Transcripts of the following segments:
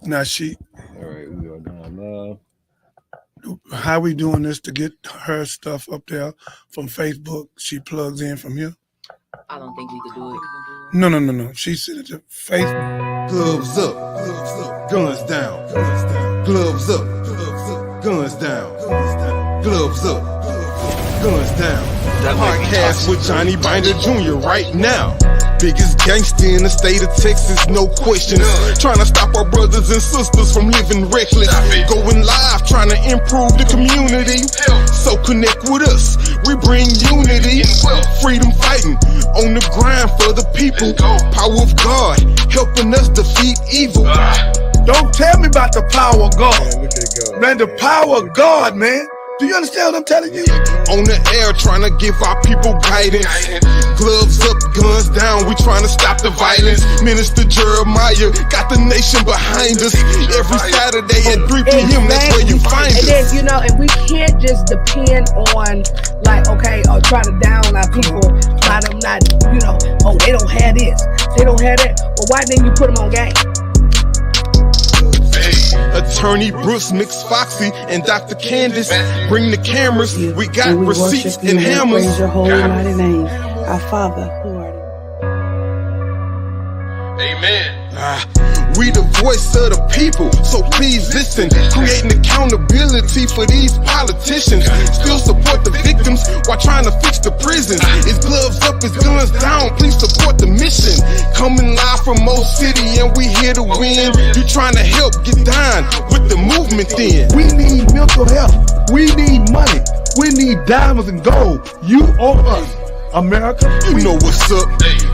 Now she, All right, we are down how we doing this to get her stuff up there from Facebook? She plugs in from here. I don't think we could do it. No. She sent it to Facebook. Gloves up, guns down, gloves up, guns down, gloves up, guns down. Podcast with Johnny Binder Jr. right now. Biggest gangster in the state of Texas, no questions. Trying to stop our brothers and sisters from living reckless. Going live, trying to improve the community. So connect with us, we bring unity. Freedom fighting, on the grind for the people. Power of God, helping us defeat evil. Don't tell me about the power of God. Man, the power of God, man. Do you understand what I'm telling you? On the air, trying to give our people guidance. Gloves up, guns down, we trying to stop the violence. Minister Jeremiah got the nation behind us. Every Saturday at 3 p.m., that's where you find us. And then, you know, and we can't just depend on, like, okay, or try to down our people by them not, you know, oh, they don't have this, they don't have that. Well, why didn't you put them on game? Attorney Bruce, Mix Foxy, and Dr. Candace bring the cameras. We got receipts and hammers. Praise your holy mighty name, our Father who art in. Amen. We the voice of the people, so please listen. Creating accountability for these politicians. Still support the victims while trying to fix the prisons. It's gloves up, it's guns down. Please support the mission. Coming live from Mo City and we here to win. You trying to help, get down with the movement then. We need mental health. We need money. We need diamonds and gold. You owe us, America. You know what's up.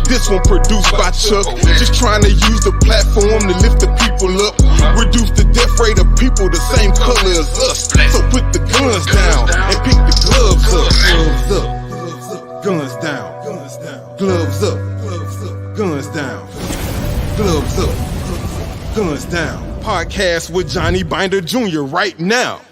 This one produced by Chuck. Just trying to use the platform to lift the people up. Reduce the death rate of people the same color as us. So put the guns down and pick the gloves up. Gloves up, guns down, gloves up, guns down, gloves up, guns down. Podcast with Johnny Binder Jr. right now.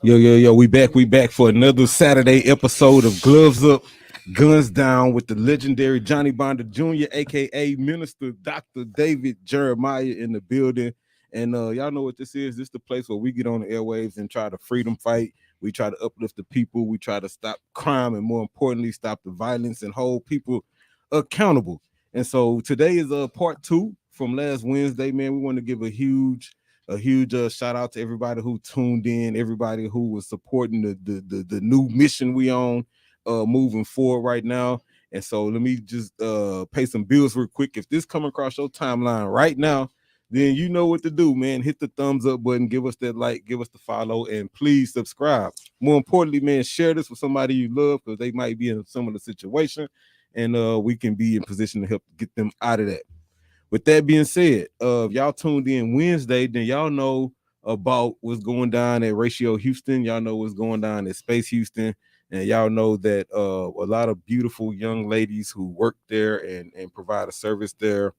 Yo, we back for another Saturday episode of Gloves Up, Guns Down with the legendary Johnny Binder Jr., aka Minister Dr. David Jeremiah in the building. And y'all know what this is. This is the place where we get on the airwaves and try to freedom fight. We try to uplift the people. We try to stop crime and, more importantly, stop the violence and hold people accountable. And so today is part 2 from last Wednesday, man. We want to give a huge shout out to everybody who tuned in, everybody who was supporting the new mission we on moving forward right now. And so let me just pay some bills real quick. If this come across your timeline right now, then you know what to do, man. Hit the thumbs up button, give us that like, give us the follow, and please subscribe. More importantly, man, share this with somebody you love because they might be in a similar situation, and we can be in position to help get them out of that. With that being said, if y'all tuned in Wednesday, then y'all know about what's going down at Ratio Houston. Y'all know what's going down at Space Houston. And y'all know that a lot of beautiful young ladies who work there and provide a service there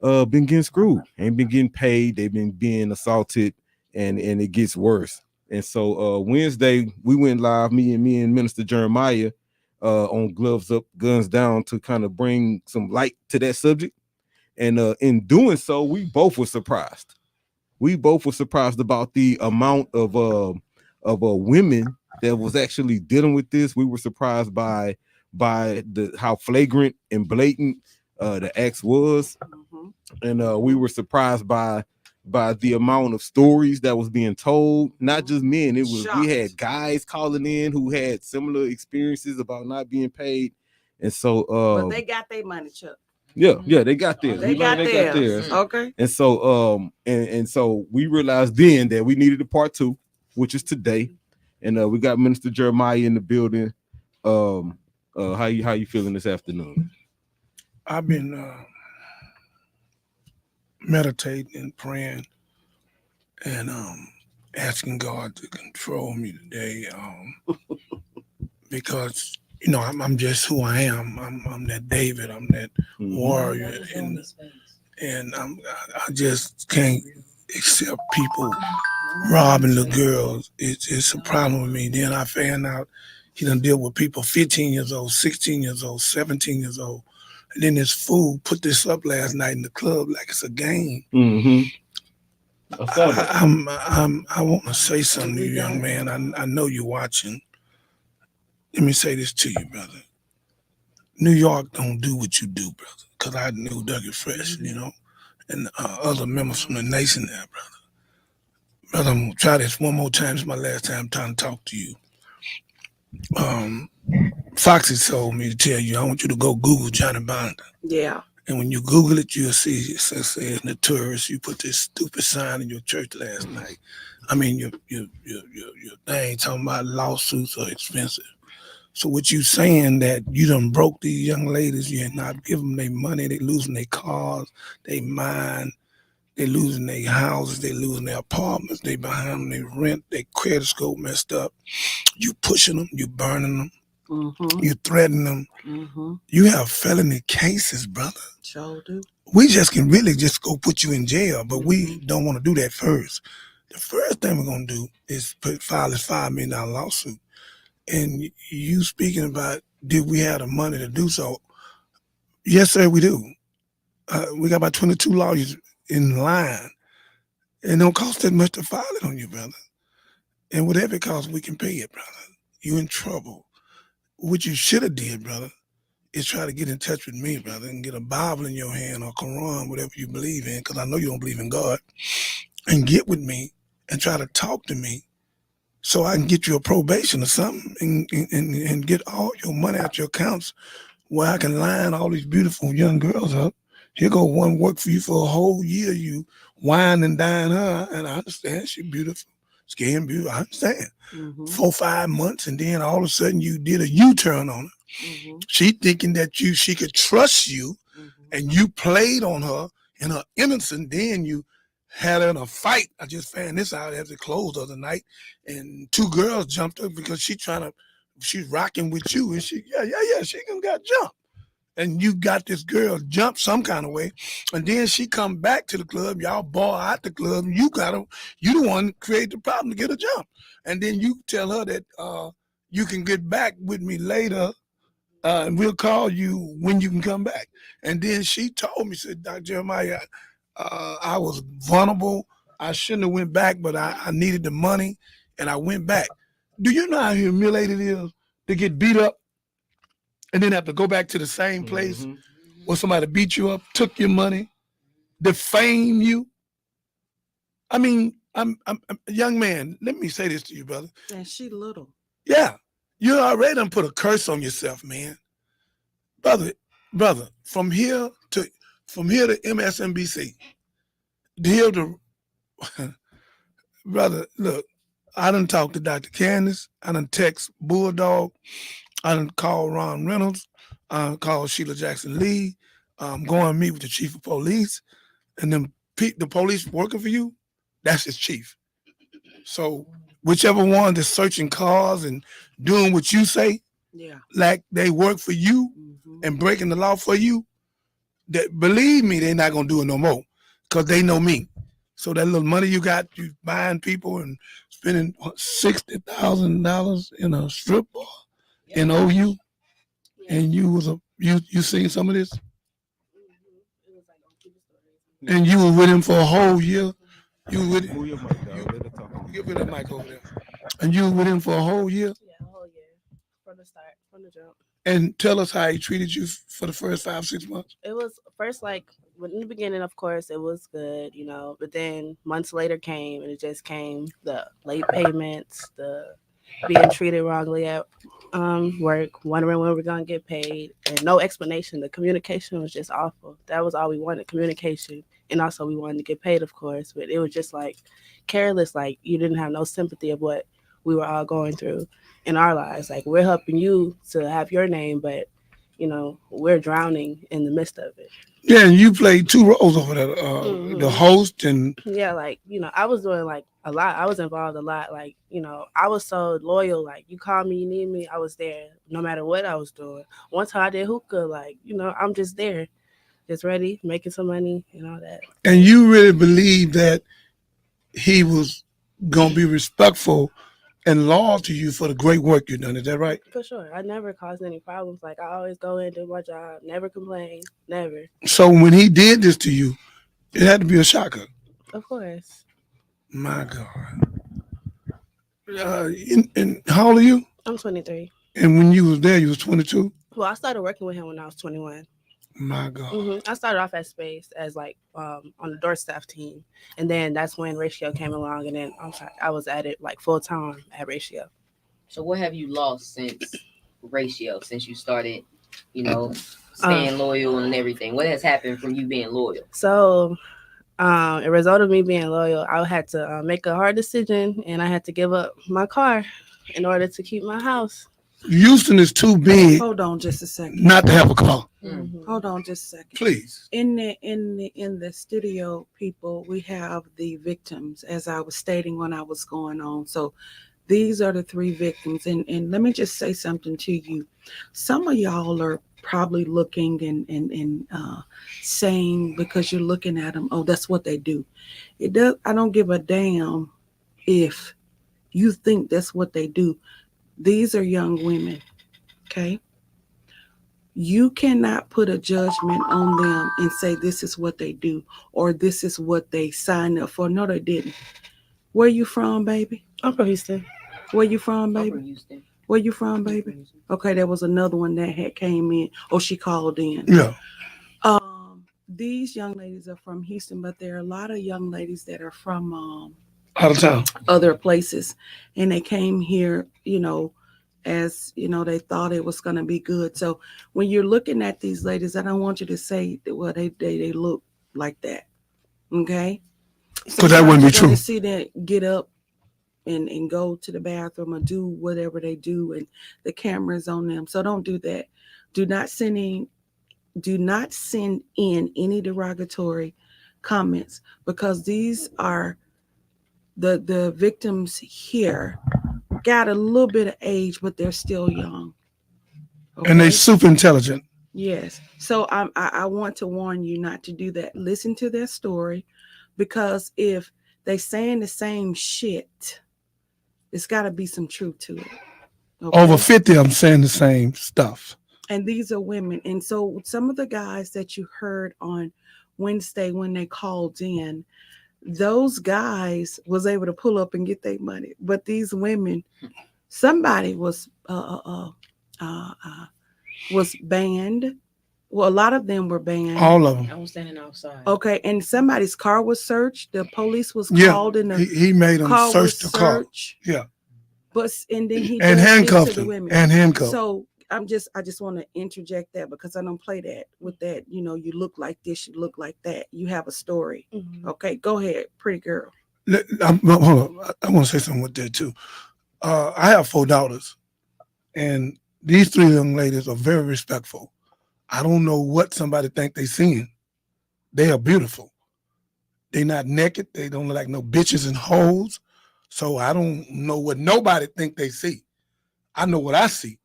been getting screwed, ain't been getting paid. They've been being assaulted, and it gets worse. And so Wednesday, we went live, me and Minister Jeremiah on Gloves Up, Guns Down to kind of bring some light to that subject. And in doing so, we both were surprised. We both were surprised about the amount of women that was actually dealing with this. We were surprised by how flagrant and blatant the acts was, and we were surprised by the amount of stories that was being told. Not just men; we had guys calling in who had similar experiences about not being paid, and so but they got their money, Chuck. Yeah, they got theirs. They got theirs. Okay. And so and so we realized then that we needed a part 2, which is today. And we got Minister Jeremiah in the building. How you feeling this afternoon? I've been meditating and praying and asking God to control me today, because you know I'm just who I am. I'm that David. I'm that warrior, and I just can't accept people robbing the girls. It's a problem with me. Then I found out he done deal with people 15 years old, 16 years old, 17 years old, And then this fool put this up last night in the club like it's a game. Mm-hmm. I want to say something to you, young man. I know you're watching. Let me say this to you, brother. New York don't do what you do, brother. Because I knew Dougie Fresh, you know, and other members from the nation there, brother. Brother, I'm going to try this one more time. It's my last time trying to talk to you. Foxy told me to tell you, I want you to go Google Johnny Binder. Yeah. And when you Google it, you'll see it says notorious. You put this stupid sign in your church last night. I mean, your thing talking about lawsuits are expensive. So what you saying that you done broke these young ladies, you ain't not give them their money, they losing their cars, they mind, they losing their houses, they losing their apartments, they behind them, they rent, their credit score messed up. You pushing them, you burning them, you threatening them. You have felony cases, brother. Sure do. We just can really just go put you in jail, but we don't want to do that first. The first thing we're gonna do is file this $5 million lawsuit. And you speaking about, did we have the money to do so? Yes, sir, we do. We got about 22 lawyers in line. It don't cost that much to file it on you, brother. And whatever it costs, we can pay it, brother. You in trouble. What you should have did, brother, is try to get in touch with me, brother, and get a Bible in your hand or Quran, whatever you believe in, because I know you don't believe in God, and get with me and try to talk to me so I can get you a probation or something and get all your money out your accounts where I can line all these beautiful young girls up. Here go one work for you for a whole year. You wine and dine her, and I understand she's beautiful, skin beautiful. I understand. 4 5 months, and then all of a sudden you did a U-turn on her. She thinking that she could trust you, and you played on her in her innocence. Then you had her in a fight. I just found this out after it closed the other night, and 2 girls jumped up because she's rocking with you, and she got jumped. And you got this girl jump some kind of way, and then she come back to the club. Y'all ball out the club. And you the one that create the problem to get a jump, and then you tell her that you can get back with me later, and we'll call you when you can come back. And then she told me, said, Dr. Jeremiah, I was vulnerable. I shouldn't have went back, but I needed the money, and I went back. Do you know how humiliating it is to get beat up and then have to go back to the same place where somebody beat you up, took your money, defame you? I mean, I'm a young man. Let me say this to you, brother. And she little. Yeah. You already done put a curse on yourself, man. Brother, from here to MSNBC, brother, look, I done talked to Dr. Candace, I done text Bulldog, I done called Ron Reynolds, called Sheila Jackson Lee, going to meet with the chief of police, and then the police working for you, that's his chief. So whichever one that's searching cars and doing what you say, like they work for you and breaking the law for you, that believe me, they're not gonna do it no more, because they know me. So that little money you got, you buying people and spending $60,000 in a strip bar in OU, and you seen some of this, and you were with him for a whole year. You were with him. Give me that mic over there. And you were with him for a whole year. Yeah, a whole year from the start, from the jump. And tell us how he treated you for the first 5-6 months. It was first in the beginning, of course, it was good, but then months later came, and it just came the late payments, the being treated wrongly at work, wondering when we're gonna get paid, and no explanation. The communication was just awful. That was all we wanted, communication, and also we wanted to get paid, of course. But it was just careless. You didn't have no sympathy of what we were all going through in our lives. We're helping you to have your name, but we're drowning in the midst of it. Yeah, and you played 2 roles over there, the host and I was doing a lot. I was involved a lot. I was so loyal. You call me, you need me, I was there no matter what I was doing. One time I did hookah, I'm just there, just ready, making some money and all that. And you really believe that he was gonna be respectful and loyal to you for the great work you've done. Is that right? For sure. I never caused any problems. Like, I always go in, do my job, never complain, never. So when he did this to you, it had to be a shocker. Of course. My God. And how old are you? I'm 23. And when you was there, you was 22? Well, I started working with him when I was 21. My God. I started off at Space as like on the door staff team, and then that's when Ratio came along, and then I was at it like full time at Ratio. So what have you lost since Ratio, since you started, staying loyal and everything? What has happened from you being loyal? So, a result of me being loyal, I had to make a hard decision, and I had to give up my car in order to keep my house. Houston is too big Hold on just a second. not to have a car. Hold on just a second. Please. In the studio, people, we have the victims, as I was stating when I was going on. So these are the 3 victims. And let me just say something to you. Some of y'all are probably looking and saying, because you're looking at them, oh, that's what they do. I don't give a damn if you think that's what they do. These are young women, okay? You cannot put a judgment on them and say this is what they do or this is what they signed up for. No, they didn't. Where you from, baby? I'm from Houston. Where you from, I'm baby? from Houston. Where you from, baby? Okay, there was another one that had came in. Oh, she called in. Yeah. These young ladies are from Houston, but there are a lot of young ladies that are from Out of town. other places, and they came here, as they thought it was going to be good. So when you're looking at these ladies, I don't want you to say that, well, they look like that, okay? Because that wouldn't be true. See them get up and go to the bathroom or do whatever they do, and the camera's on them. So don't do that. Do not send in any derogatory comments, because these are the victims here got a little bit of age, but they're still young. Okay? And they super intelligent. Yes. So I want to warn you not to do that. Listen to their story, because if they saying the same shit, it's got to be some truth to it. Okay? Over 50 of them saying the same stuff. And these are women. And so some of the guys that you heard on Wednesday when they called in, those guys was able to pull up and get their money. But these women, somebody was banned. Well, a lot of them were banned. All of them. I was standing outside. Okay, and somebody's car was searched. The police was Yeah. called, and the He made them car search was the car. searched. Yeah. But and then he And does this handcuffed to the them. women. And handcuffed. So I just want to interject that, because I don't play that with that. You look like this, you look like that. You have a story. Okay, go ahead, pretty girl. Hold on. I want to say something with that too. I have 4 daughters, and these 3 young ladies are very respectful. I don't know what somebody think they seeing. They are beautiful. They not naked. They don't look like no bitches and hoes. So I don't know what nobody think they see. I know what I see.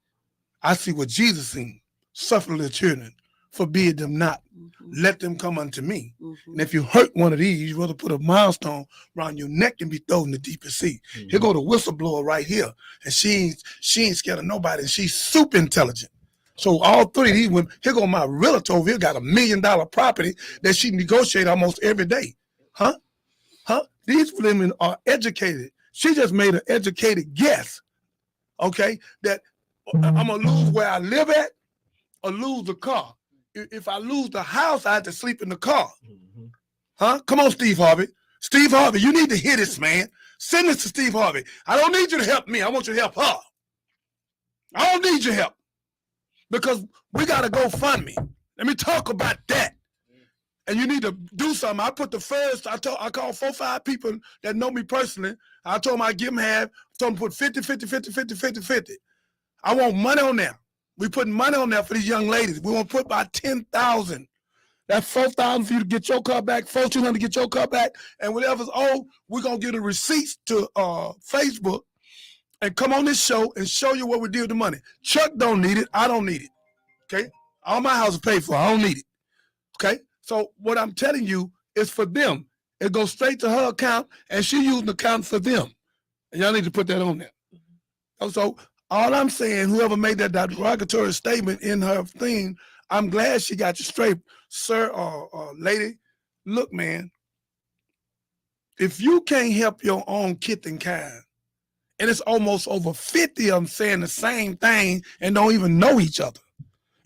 I see what Jesus seen. Suffer little children, forbid them not. Let them come unto me. And if you hurt one of these, you'd rather put a milestone around your neck and be thrown in the deepest sea. Here go the whistleblower right here. And she ain't scared of nobody. And she's super intelligent. So all 3 of these women, here go my realtor over here, got $1 million property that she negotiate almost every day. Huh? These women are educated. She just made an educated guess, okay, that I'm going to lose where I live at or lose the car. If I lose the house, I have to sleep in the car. Huh? Come on, Steve Harvey. Steve Harvey, you need to hear this, man. Send this to Steve Harvey. I don't need you to help me. I want you to help her. I don't need your help, because we got to go fund me. Let me talk about that. And you need to do something. I put the first, I called 4 or 5 people that know me personally. I told them I'd give them half. Told them put 50, 50, 50, 50, 50, 50. I want money on there. We putting money on there for these young ladies. We want to put about 10,000. That's 4,000 for you to get your car back, 4,200 to get your car back, and whatever's owed, we're gonna give the receipts to Facebook and come on this show and show you what we did with the money. Chuck don't need it. I don't need it. Okay, all my house is paid for. I don't need it. Okay, so what I'm telling you is for them. It goes straight to her account, and she using the account for them. And y'all need to put that on there. So all I'm saying, whoever made that derogatory statement in her thing, I'm glad she got you straight, sir or lady. Look, man, if you can't help your own kith and kind, and it's almost over 50 of them saying the same thing and don't even know each other,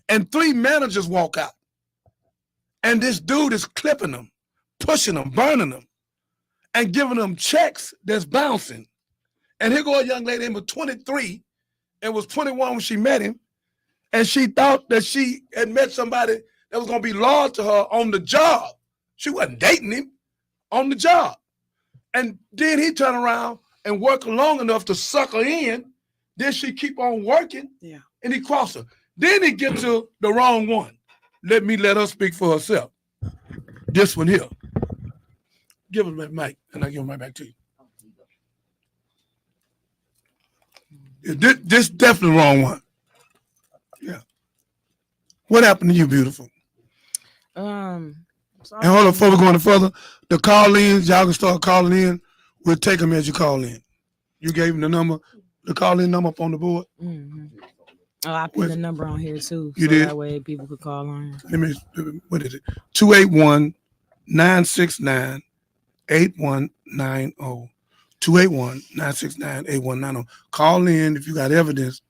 and 3 managers walk out, and this dude is clipping them, pushing them, burning them, and giving them checks that's bouncing. And here go a young lady in was 23 and was 21 when she met him, and she thought that she had met somebody that was going to be loyal to her on the job. She wasn't dating him, on the job. And then he turned around and worked long enough to suck her in. Then she keep on working, and he crossed her. Then he get to the wrong one. Let her speak for herself. This one here. Give him that mic, and I give him right back to you. This definitely the wrong one. Yeah. What happened to you, beautiful? And hold on, before we go any further, the call-ins, y'all can start calling in. We'll take them as you call in. You gave them the number, the call-in number up on the board. Mm-hmm. Oh, I put the number on here too. You so did? That way people could call on. What is it? 281-969-8190. 281-969-8190. Call in if you got evidence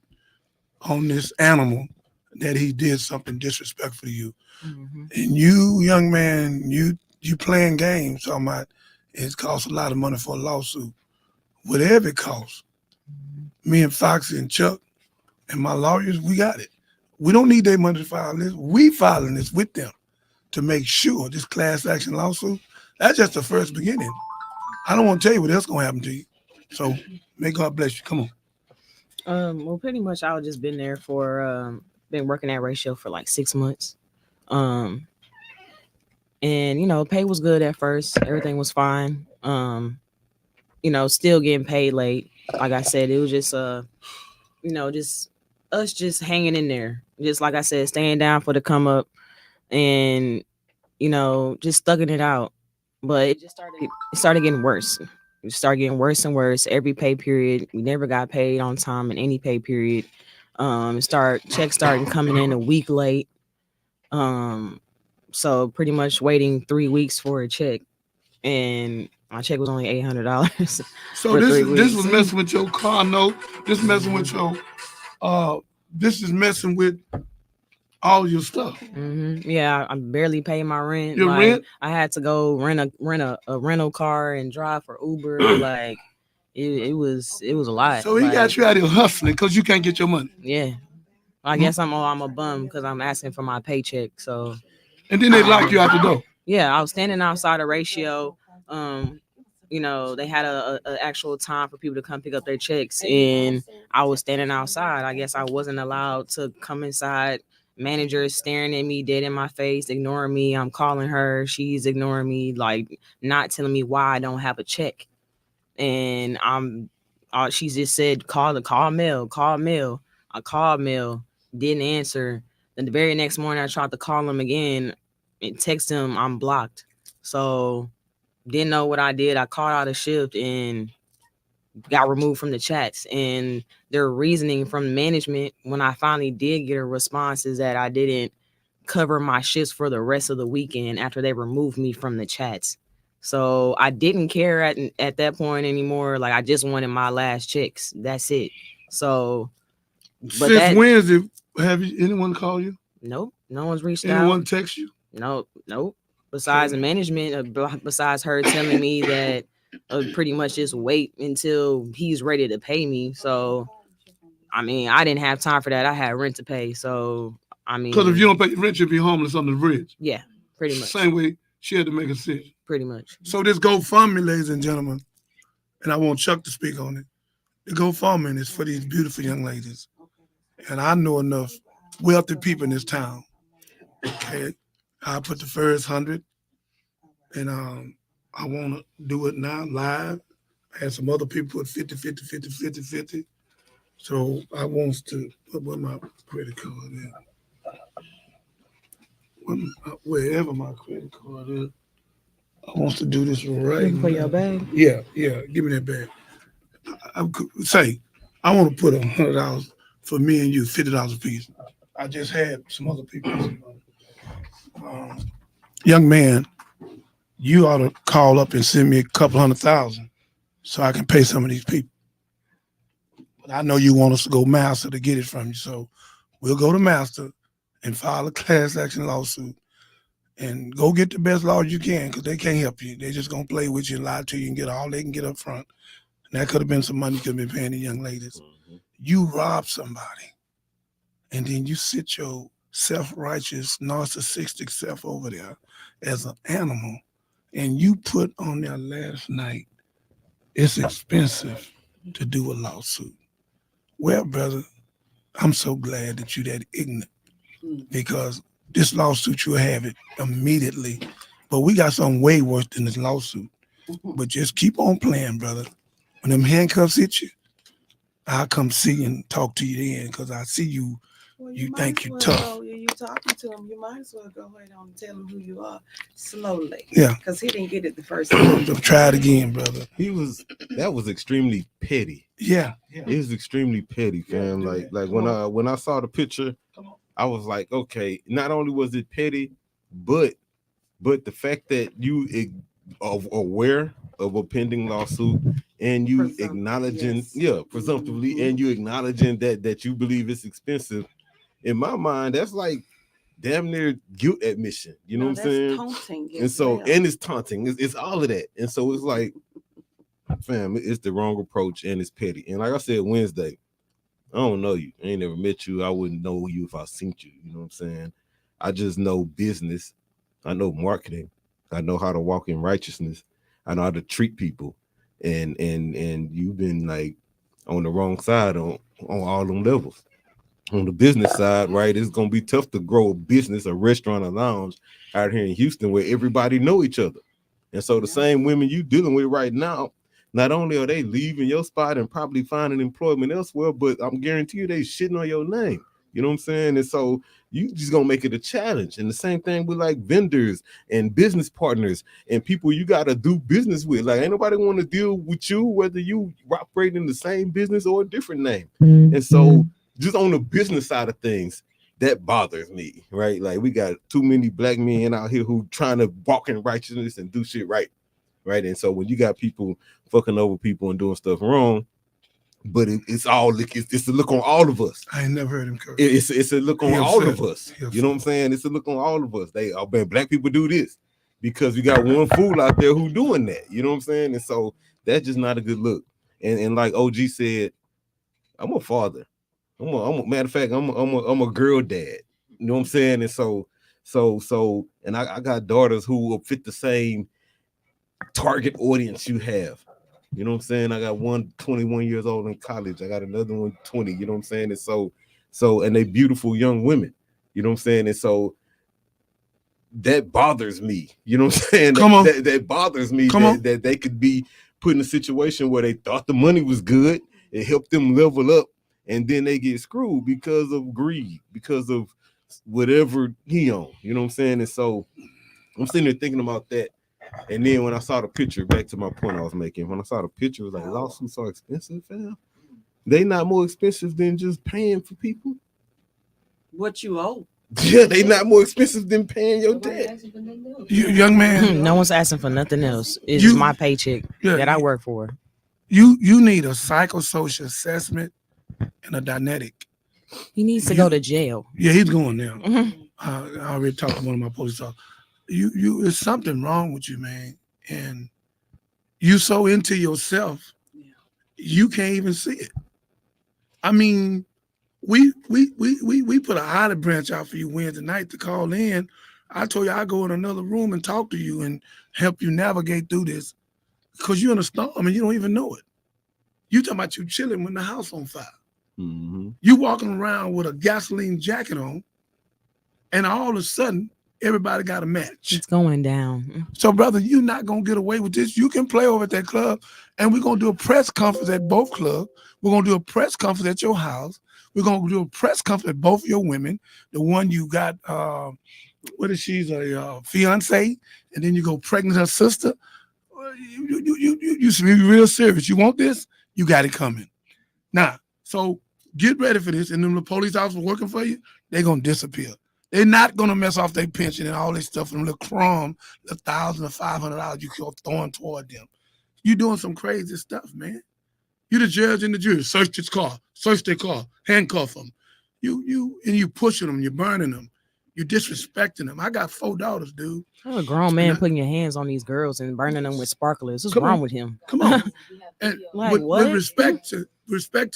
on this animal that he did something disrespectful to you. Mm-hmm. And you, young man, you playing games, talking about it costs a lot of money for a lawsuit. Whatever it costs, me and Foxy and Chuck and my lawyers, we got it. We don't need their money to file this. We filing this with them to make sure this class action lawsuit, that's just the first beginning. I don't want to tell you what else gonna happen to you. So may God bless you. Come on. Well, pretty much I was just been there for been working at Ratio for like 6 months. And you know, pay was good at first. Everything was fine. You know, still getting paid late. Like I said, it was just you know, just us just hanging in there. Just like I said, staying down for the come up and you know, just thugging it out. But it started getting worse. It started getting worse and worse. Every pay period, we never got paid on time in any pay period. Checks started coming in a week late. So pretty much waiting 3 weeks for a check, and my check was only $800. So this was messing with your car note. This messing with your this is messing with all your stuff. Mm-hmm. Yeah, I barely pay my rent. Your rent? I had to go rent a rental car and drive for Uber. Like it was a lot. So he got you out here hustling because you can't get your money. Yeah, I guess I'm a bum because I'm asking for my paycheck. So and then they lock you out the door. Yeah, I was standing outside a Ratio. You know, they had a actual time for people to come pick up their checks, and I was standing outside. I guess I wasn't allowed to come inside. Manager is staring at me dead in my face, ignoring me. I'm calling her. She's ignoring me, like not telling me why I don't have a check. And she just said, call Mel. I called Mel, didn't answer. Then the very next morning, I tried to call him again and text him, I'm blocked. So didn't know what I did. I called out a shift and got removed from the chats. And their reasoning from management when I finally did get a response is that I didn't cover my shifts for the rest of the weekend after they removed me from the chats. So I didn't care at that point anymore. Like I just wanted my last checks. That's it. So since Wednesday, have anyone call you? Nope. No one's reached out. Anyone text you? Nope. Besides the management, besides her telling me that pretty much just wait until he's ready to pay me. So, I mean, I didn't have time for that. I had rent to pay. So, I mean, because if you don't pay rent, you'll be homeless on the bridge. Yeah, pretty much. Same way she had to make a decision. Pretty much. So this GoFundMe, ladies and gentlemen, and I want Chuck to speak on it. The GoFundMe is for these beautiful young ladies. And I know enough wealthy people in this town. Okay. I put the first 100, and I want to do it now live. I had some other people put 50, 50, 50, 50, 50. So I want to put my credit card in. Wherever my credit card is, I want to do this right. For your bag? Yeah. Give me that bag. I want to put $100 for me and you, $50 a piece. I just had some other people. Young man, you ought to call up and send me a couple $100,000 so I can pay some of these people. But I know you want us to go master to get it from you, so we'll go to master and file a class action lawsuit and go get the best lawyer you can, because they can't help you. They're just gonna play with you and lie to you and get all they can get up front. And that could have been some money you could have been paying the young ladies. You rob somebody, and then you sit your self-righteous, narcissistic self over there as an animal, and you put on there last night, it's expensive to do a lawsuit. Well, brother, I'm so glad that you that ignorant, because this lawsuit, you'll have it immediately. But we got something way worse than this lawsuit. But just keep on playing, brother. When them handcuffs hit you, I'll come see and talk to you then, because I see you. Well, You might think as you're well tough. go- you talking to him, you might as well go ahead on and tell him who you are slowly. Yeah. Because he didn't get it the first time. Try it again, brother. That was extremely petty. Yeah. It was extremely petty, fam. Yeah, Like come when I saw the picture, Come on. I was like, okay, not only was it petty, but the fact that you are aware of a pending lawsuit and you Presumptive, acknowledging, yes. presumptively, and you acknowledging that you believe it's expensive, in my mind, that's like damn near guilt admission. You know what I'm saying? Taunting And as so, well. and it's taunting. It's all of that. And so it's like, fam, it's the wrong approach and it's petty. And like I said, Wednesday, I don't know you. I ain't never met you. I wouldn't know you if I seen you. You know what I'm saying? I just know business. I know marketing. I know how to walk in righteousness. I know how to treat people. And you've been like on the wrong side on all them levels. On the business side, right, it's gonna be tough to grow a business, a restaurant, a lounge out here in Houston where everybody know each other. And so the same women you dealing with right now, not only are they leaving your spot and probably finding employment elsewhere, but I'm guarantee you they shitting on your name. You know what I'm saying? And so you just gonna make it a challenge. And the same thing with like vendors and business partners and people you gotta do business with. Like ain't nobody want to deal with you, whether you operate in the same business or a different name. And so just on the business side of things, that bothers me, right? Like we got too many black men out here who trying to walk in righteousness and do shit right. And so when you got people fucking over people and doing stuff wrong, but it's a look on all of us. I ain't never heard him curse. It's a look on He all upset. of us. He You know what I'm saying? It's a look on all of us. They man, black people do this because we got one fool out there who doing that. You know what I'm saying? And so that's just not a good look. And like OG said, I'm a father. I'm a matter of fact, I'm a girl dad. You know what I'm saying? And so and I got daughters who will fit the same target audience you have. You know what I'm saying? I got one 21 years old in college. I got another one 20. You know what I'm saying? And so and they beautiful young women. You know what I'm saying? And so that bothers me. You know what I'm saying? Come on. That bothers me that they could be put in a situation where they thought the money was good. It helped them level up. And then they get screwed because of greed, because of whatever he on. You know what I'm saying? And so I'm sitting there thinking about that. And then when I saw the picture, back to my point I was making, when I saw the picture, it was like lawsuits are expensive, fam. They not more expensive than just paying for people. What you owe. Yeah, they not more expensive than paying your debt. You, young man, No one's asking for nothing else. It's You- my paycheck yeah, that I work for. you need a psychosocial assessment and a Dianetic. He needs to go to jail. Yeah, he's going now. Mhm. I already talked to one of my police officers. You, there's something wrong with you, man, and you so into yourself, you can't even see it. I mean, we put an olive branch out for you Wednesday night to call in. I told you I'd go in another room and talk to you and help you navigate through this, because you're in a storm and you don't even know it. You talking about you chilling when the house on fire. Mm-hmm. You walking around with a gasoline jacket on, and all of a sudden, everybody got a match. It's going down. So, brother, you're not going to get away with this. You can play over at that club, and we're going to do a press conference at both clubs. We're going to do a press conference at your house. We're going to do a press conference at both your women. The one you got, she's a fiance, and then you go pregnant her sister. You should be real serious. You want this? You got it coming. Now, So get ready for this. And then the police officers working for you, they're gonna disappear. They're not gonna mess off their pension and all this stuff and little crumb, the $1,000 or $500 you keep throwing toward them. You doing some crazy stuff, man. You the judge and the jury. Search their car, handcuff them. You pushing them, you burning them, you disrespecting them. I got 4 daughters, dude. You're a grown man putting your hands on these girls and burning them with sparklers. What's Come wrong on. with him? Come on. And Like, with what? respect to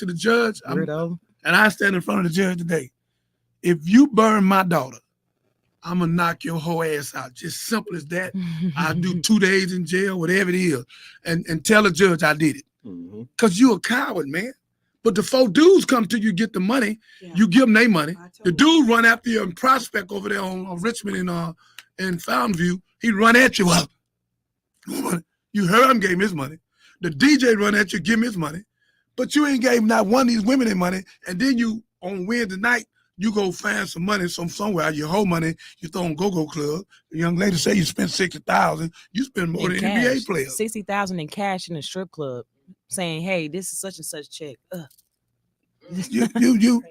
the judge, Weirdo. and I stand in front of the judge today. If you burn my daughter, I'm gonna knock your whole ass out. Just simple as that. I do 2 days in jail, whatever it is, and tell the judge I did it. Cause you a coward, man. But the 4 dudes come to you, get the money, you give them their money. The dude run after you in Prospect over there on Richmond and Fountain View. He run at you up. You heard him gave him his money. The DJ run at you, give him his money. But you ain't gave not one of these women their money. And then you on Wednesday night, you go find some money somewhere, your whole money, you throw on Go-Go Club. The young lady say you spent $60,000, you spend more than NBA players. $60,000 in cash in a strip club, saying, "Hey, this is such and such check." You,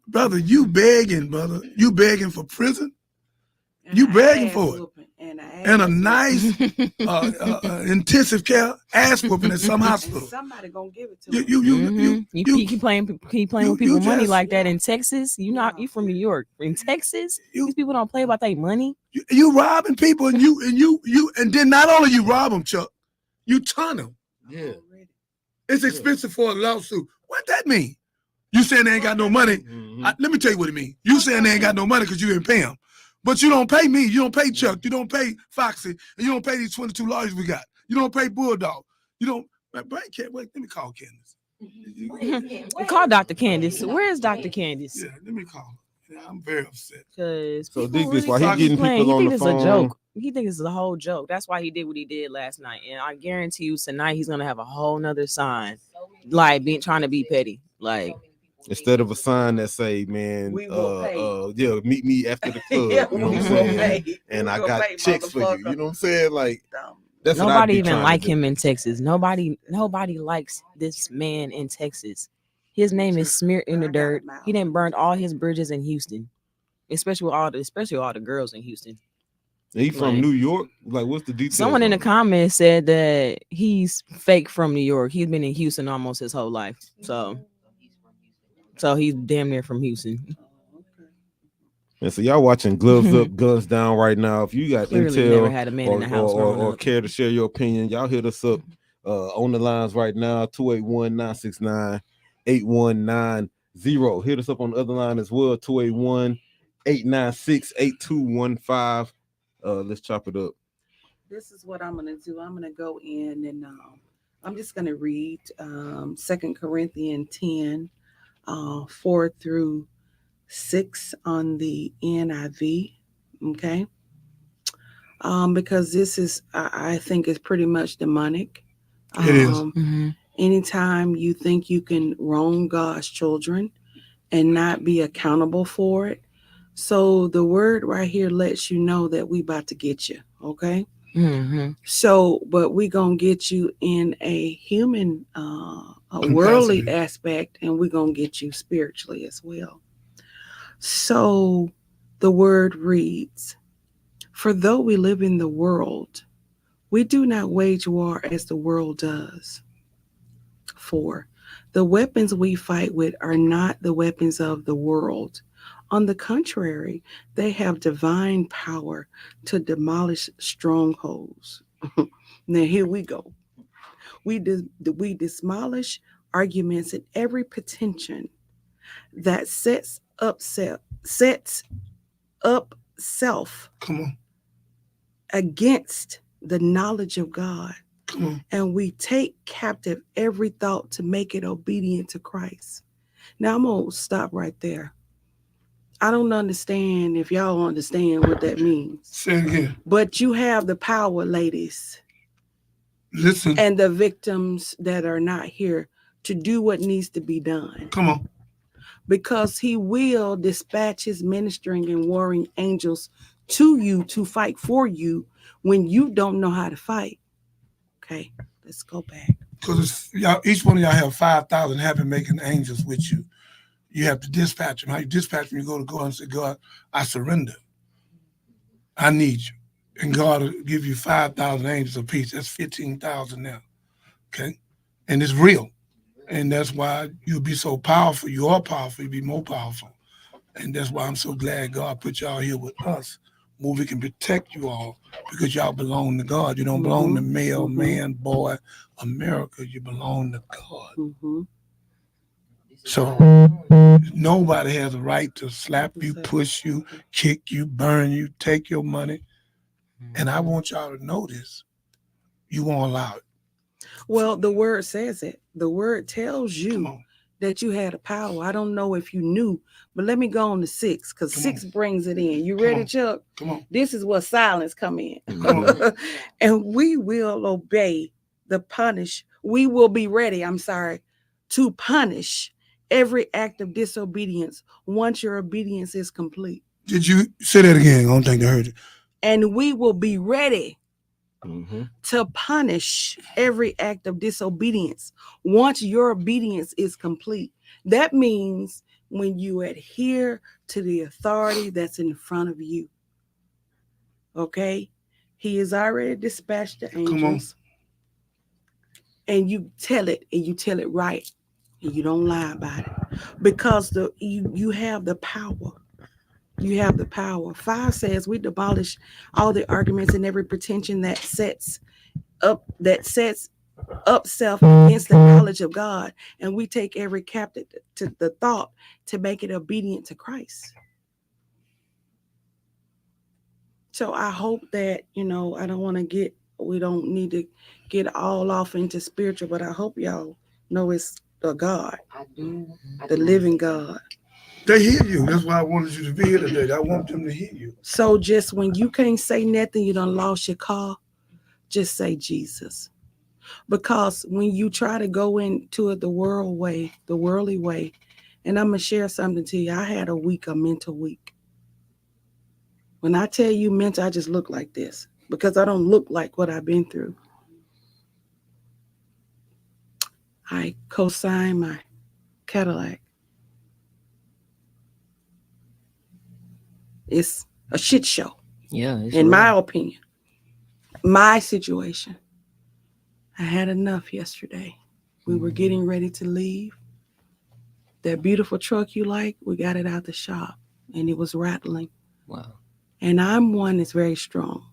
brother, you begging for prison. You begging for it. And a nice intensive care ass whooping at some hospital. Somebody gonna give it to you. You keep playing with people's money like that in Texas. You from New York. In Texas, these people don't play about their money. You robbing people and and then not only you rob them, Chuck, you ton them. Yeah. It's expensive for a lawsuit. What that mean? You saying they ain't got no money? Let me tell you what it means. You saying they ain't got no money because you didn't pay them. But you don't pay me. You don't pay Chuck. You don't pay Foxy. And you don't pay these 22 lawyers we got. You don't pay Bulldog. You don't. Wait, let me call Candace. Call Dr. Candace. Where is Dr. Candace? Yeah, let me call her. Yeah, I'm very upset. So dig this, while he getting people on the phone. It's a joke. He thinks it's a whole joke. That's why he did what he did last night. And I guarantee you tonight he's gonna have a whole nother sign, like trying to be petty. Like, instead of a sign that say, man, meet me after the club. Yeah, you know what I'm saying? And I got checks for you. You know what I'm saying? Like, that's nobody even like him in Texas. Nobody likes this man in Texas. His name is smeared in the dirt. He done burned all his bridges in Houston, especially all the girls in Houston. He from New York? Like, what's the details? Someone in the comments said that he's fake from New York. He's been in Houston almost his whole life. So he's damn near from Houston. And so y'all watching Gloves Up, Guns Down right now. If you got Clearly intel never had a man in the house or care to share your opinion, y'all hit us up on the lines right now, 281-969-8190. Hit us up on the other line as well, 281-896-8215. Let's chop it up. This is what I'm gonna do. I'm gonna go in and I'm just gonna read 2 Corinthians 10, 4 through 6 on the NIV. Okay. Because this is, I think, is pretty much demonic. It is. Anytime you think you can wrong God's children and not be accountable for it. So the word right here lets you know that we about to get you. Okay. So, but we gonna get you in a human, a worldly aspect, and we gonna get you spiritually as well. So the word reads, "For though we live in the world, we do not wage war as the world does. For the weapons we fight with are not the weapons of the world. On the contrary, they have divine power to demolish strongholds." Now here we go. We demolish arguments and every pretension that sets up self Come on. against the knowledge of God. Come on. And we take captive every thought to make it obedient to Christ. Now I'm gonna stop right there. I don't understand if y'all understand what that means. Say it again. But you have the power, ladies. Listen. And the victims that are not here to do what needs to be done. Come on. Because he will dispatch his ministering and warring angels to you to fight for you when you don't know how to fight. Okay, let's go back. Because y'all, each one of y'all have 5,000 happy making angels with you. You have to dispatch them. How you dispatch them? You go to God and say, God, I surrender. I need you. And God will give you 5,000 angels of peace. That's 15,000 now. Okay? And it's real. And that's why you'll be so powerful. You are powerful. You'll be more powerful. And that's why I'm so glad God put y'all here with us, where we can protect you all, because y'all belong to God. You don't belong to male, man, boy, America. You belong to God. Mm-hmm. So nobody has a right to slap you, push you, kick you, burn you, take your money. And I want y'all to know this. You won't allow it. Well, the word says it. The word tells Come you on. that you had a power. I don't know if you knew, but let me go on to 6, because Come 6 on. brings it in. You Come ready, on. Chuck? Come on. This is where silence come in. Come on. And we will obey the punish. We will be ready, to punish every act of disobedience once your obedience is complete. Did you say that again? I don't think I heard it. And we will be ready Mm-hmm. to punish every act of disobedience once your obedience is complete. That means when you adhere to the authority that's in front of you. Okay? He has already dispatched the angels. And you tell it, and you tell it right, and you don't lie about it, because you have the power. You have the power. 5 says we demolish all the arguments and every pretension that sets up self against the knowledge of God, and we take every captive to the thought to make it obedient to Christ. So I hope that, I don't want to we don't need to get all off into spiritual, but I hope y'all know it's the God, I do. the living God. They hear you. That's why I wanted you to be here today. I want them to hear you. So just when you can't say nothing, you done lost your car, just say Jesus. Because when you try to go into it the worldly way, and I'm going to share something to you. I had a mental week. When I tell you mental, I just look like this because I don't look like what I've been through. I co-signed my Cadillac. It's a shit show. Yeah. In my opinion. My situation. I had enough yesterday. We were getting ready to leave. That beautiful truck you like, we got it out the shop and it was rattling. Wow. And I'm one that's very strong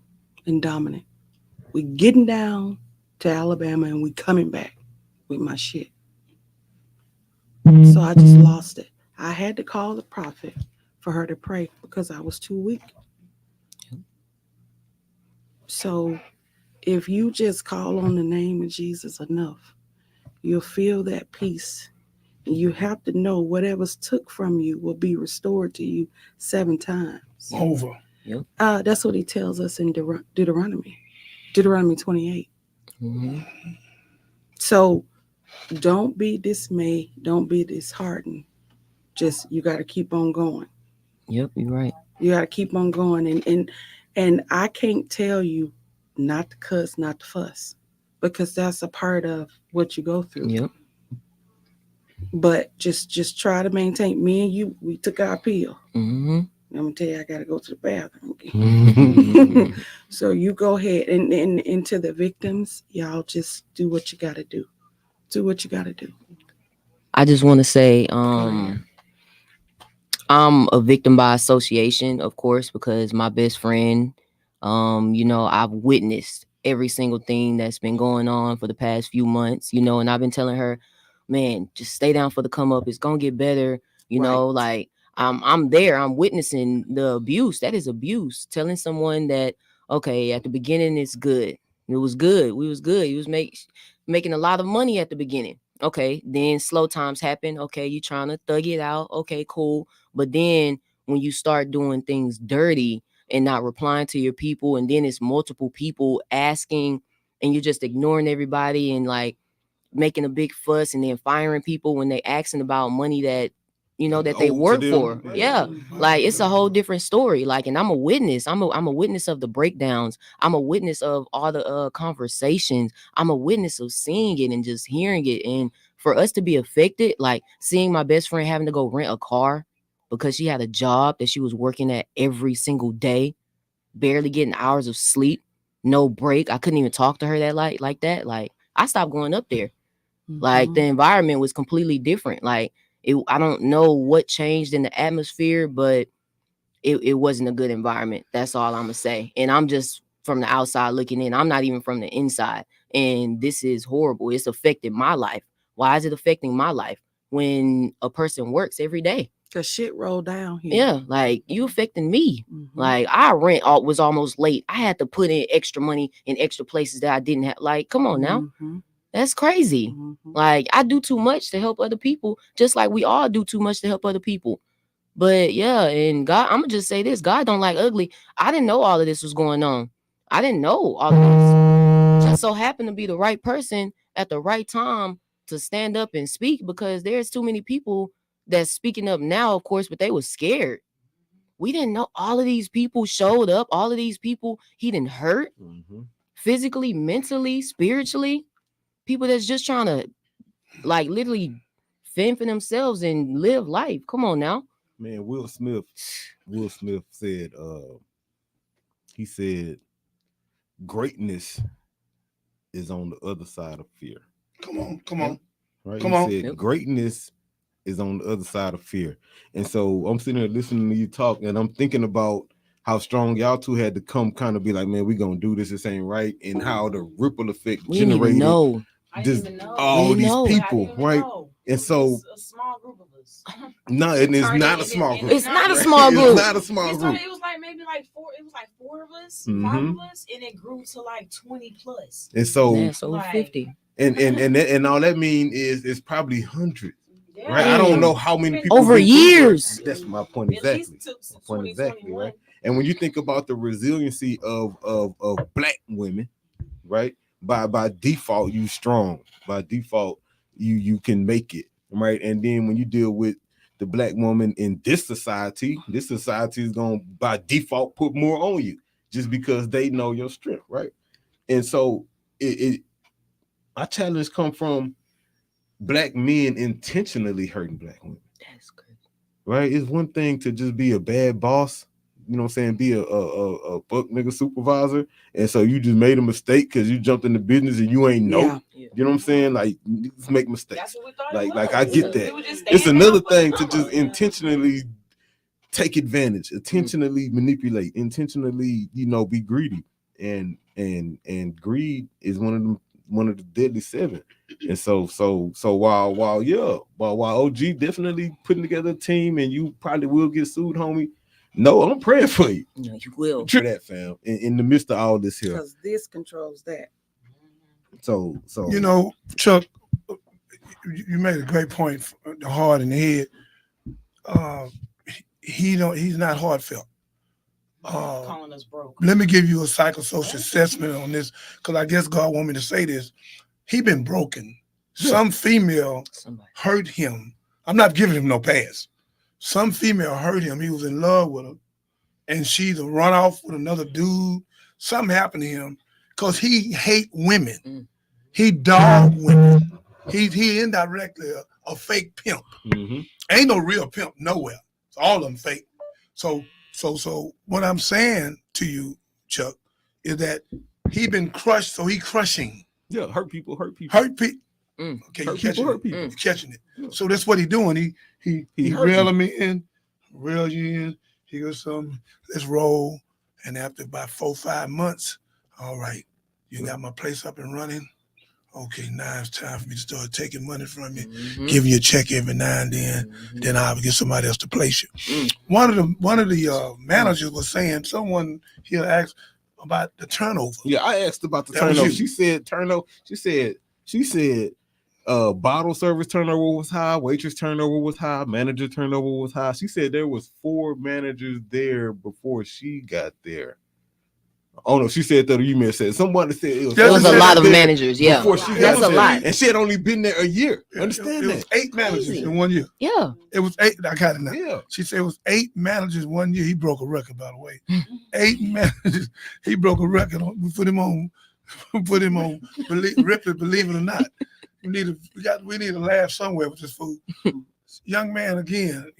and dominant. We getting down to Alabama and we coming back with my shit. So I just lost it. I had to call the prophet for her to pray because I was too weak. So if you just call on the name of Jesus enough, you'll feel that peace. And you have to know whatever's took from you will be restored to you 7 times. Over. Yep. That's what he tells us in Deuteronomy 28. Mm-hmm. So don't be dismayed. Don't be disheartened. Just, you got to keep on going. Yep, you're right. You got to keep on going. And I can't tell you not to cuss, not to fuss, because that's a part of what you go through. Yep. But just try to maintain. Me and you, we took our pill. Mm-hmm. I'm gonna tell you, I gotta go to the bathroom. Mm-hmm. So you go ahead and to the victims, y'all just do what you gotta do. Do what you gotta do. I just want to say, I'm a victim by association, of course, because my best friend, I've witnessed every single thing that's been going on for the past few months, and I've been telling her, man, just stay down for the come up. It's gonna get better, like I'm there. I'm witnessing the abuse. That is abuse. Telling someone that, okay, at the beginning it's good. It was good. We was good. He was making a lot of money at the beginning. Okay, then slow times happen. Okay, you trying to thug it out. Okay, cool. But then when you start doing things dirty and not replying to your people, and then it's multiple people asking, and you're just ignoring everybody and like making a big fuss and then firing people when they asking about money that you know, that they Owed to work them. for. Yeah. Like it's a whole different story. Like, and I'm a witness. I'm a witness of the breakdowns. I'm a witness of all the conversations. I'm a witness of seeing it and just hearing it. And for us to be affected, like seeing my best friend having to go rent a car because she had a job that she was working at every single day, barely getting hours of sleep, no break. I couldn't even talk to her that like that. Like I stopped going up there. Like the environment was completely different. Like I don't know what changed in the atmosphere, but it wasn't a good environment. That's all I'm gonna say. And I'm just from the outside looking in. I'm not even from the inside. And this is horrible. It's affected my life. Why is it affecting my life when a person works every day? Cause shit rolled down here. Yeah, like you affecting me. Mhm. Like our rent was almost late. I had to put in extra money in extra places that I didn't have. Like, come on now. Mhm. That's crazy. Mhm. Like I do too much to help other people, just like we all do too much to help other people. But yeah, and God, I'm gonna just say this: God don't like ugly. I didn't know all of this was going on. I didn't know all of this. Just so happened to be the right person at the right time to stand up and speak, because there's too many people that's speaking up now, of course, but they were scared. We didn't know all of these people showed up. All of these people he didn't hurt physically, mentally, spiritually. People that's just trying to like literally fend for themselves and live life. Come on now. Man, Will Smith said, he said, greatness is on the other side of fear. Come on. Right? Come he on. said, greatness is on the other side of fear. And so I'm sitting there listening to you talk, and I'm thinking about how strong y'all two had to come kind of be like, man, we gonna do this. This ain't right. And how the ripple effect We didn't even generated know. all We these know. people, right? And so a small group of us. no, and it's not a small group. It's not a small group. It's not a small group. It was like maybe like four. It was like four of us, Mhm. 5 of us, and it grew to like 20 plus. And so Yeah, so like- 50. and all that mean is it's probably hundreds. Yeah. Right? I don't know how many people Over been through years. it. That's my point At exactly. least took My point exactly, 2021. right? And when you think about the resiliency of black women, right? By default, you strong. By default, you can make it, right? And then when you deal with the black woman in this society is gonna by default put more on you just because they know your strength, right? And so our challenge come from black men intentionally hurting black women. That's crazy. Right? It's one thing to just be a bad boss, you know what I'm saying, be a fuck nigga supervisor, and so you just made a mistake because you jumped in the business and you ain't know. Yeah. You know what I'm saying? Like, you just make mistakes. That's what we thought. Like I get that. It's another thing to just intentionally take advantage, intentionally manipulate, intentionally, be greedy. And greed is one of the deadly seven. And so while OG definitely putting together a team, and you probably will get sued, homie. No, I'm praying for you. No, you will. For that, fam. In the midst of all this here. Because this controls that. So Chuck, you made a great point. The heart and the head. He's not heartfelt. Calling us broke. Let me give you a psychosocial assessment on this, because I guess God want me to say this. He been broken. Some female Somebody. hurt him. I'm not giving him no pass. Some female hurt him. He was in love with her, and she's a run off with another dude. Something happened to him because he hate women. He dog women. He indirectly a fake pimp. Ain't no real pimp nowhere. It's all of them fake. So what I'm saying to you, Chuck, is that he been crushed, so he crushing. Yeah, hurt people. Hurt people. Okay, Hurt you people, hurt people. You catching it. So that's what he doing. He hurt reeling me in, reel you in. He goes, let's roll. And after about 4-5 months, all right, you got my place up and running. Okay, now it's time for me to start taking money from you, giving you a check every now and then. Then I'll get somebody else to place you. One of the managers was saying, someone here asked about the turnover. Yeah, I asked about the That was turnover. you. She said turnover. She said bottle service turnover was high, waitress turnover was high, manager turnover was high. She said there was 4 managers there before she got there. Oh no, she said that. You may have said somebody said it was. There It was a said lot of there managers. Yeah, before she that's got a there. lot. And she had only been there a year. Understand it that? was 8 managers Crazy. in 1 year. Yeah, It was 8. I got it now. Yeah. She said it was 8 managers 1 year. He broke a record, by the way. 8 managers. He broke a record. We put him on. Believe it or not. We need to laugh somewhere with this fool. Young man, again,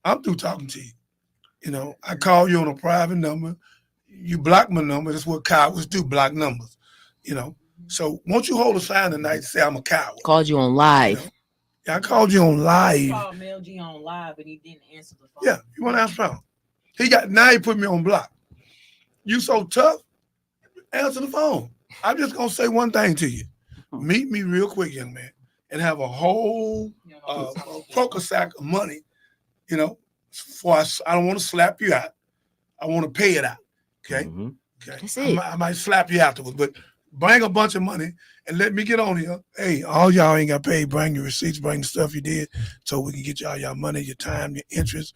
I'm through talking to you. I call you on a private number. You block my number. That's what cowards do, block numbers. So won't you hold a sign tonight and say I'm a coward? called you on live. Yeah, I called you on He live. called Mel G on live, and he didn't answer the phone. Yeah, you want to answer phone? Now he put me on block. You so tough, answer the phone. I'm just gonna say one thing to you. Meet me real quick, young man, and have a whole poker sack of money. I don't want to slap you out. I want to pay it out. Okay. Mhm. Okay. That's it. I might slap you afterwards, but bring a bunch of money and let me get on here. Hey, all y'all ain't got paid. Bring your receipts, bring the stuff you did, so we can get y'all your money, your time, your interest.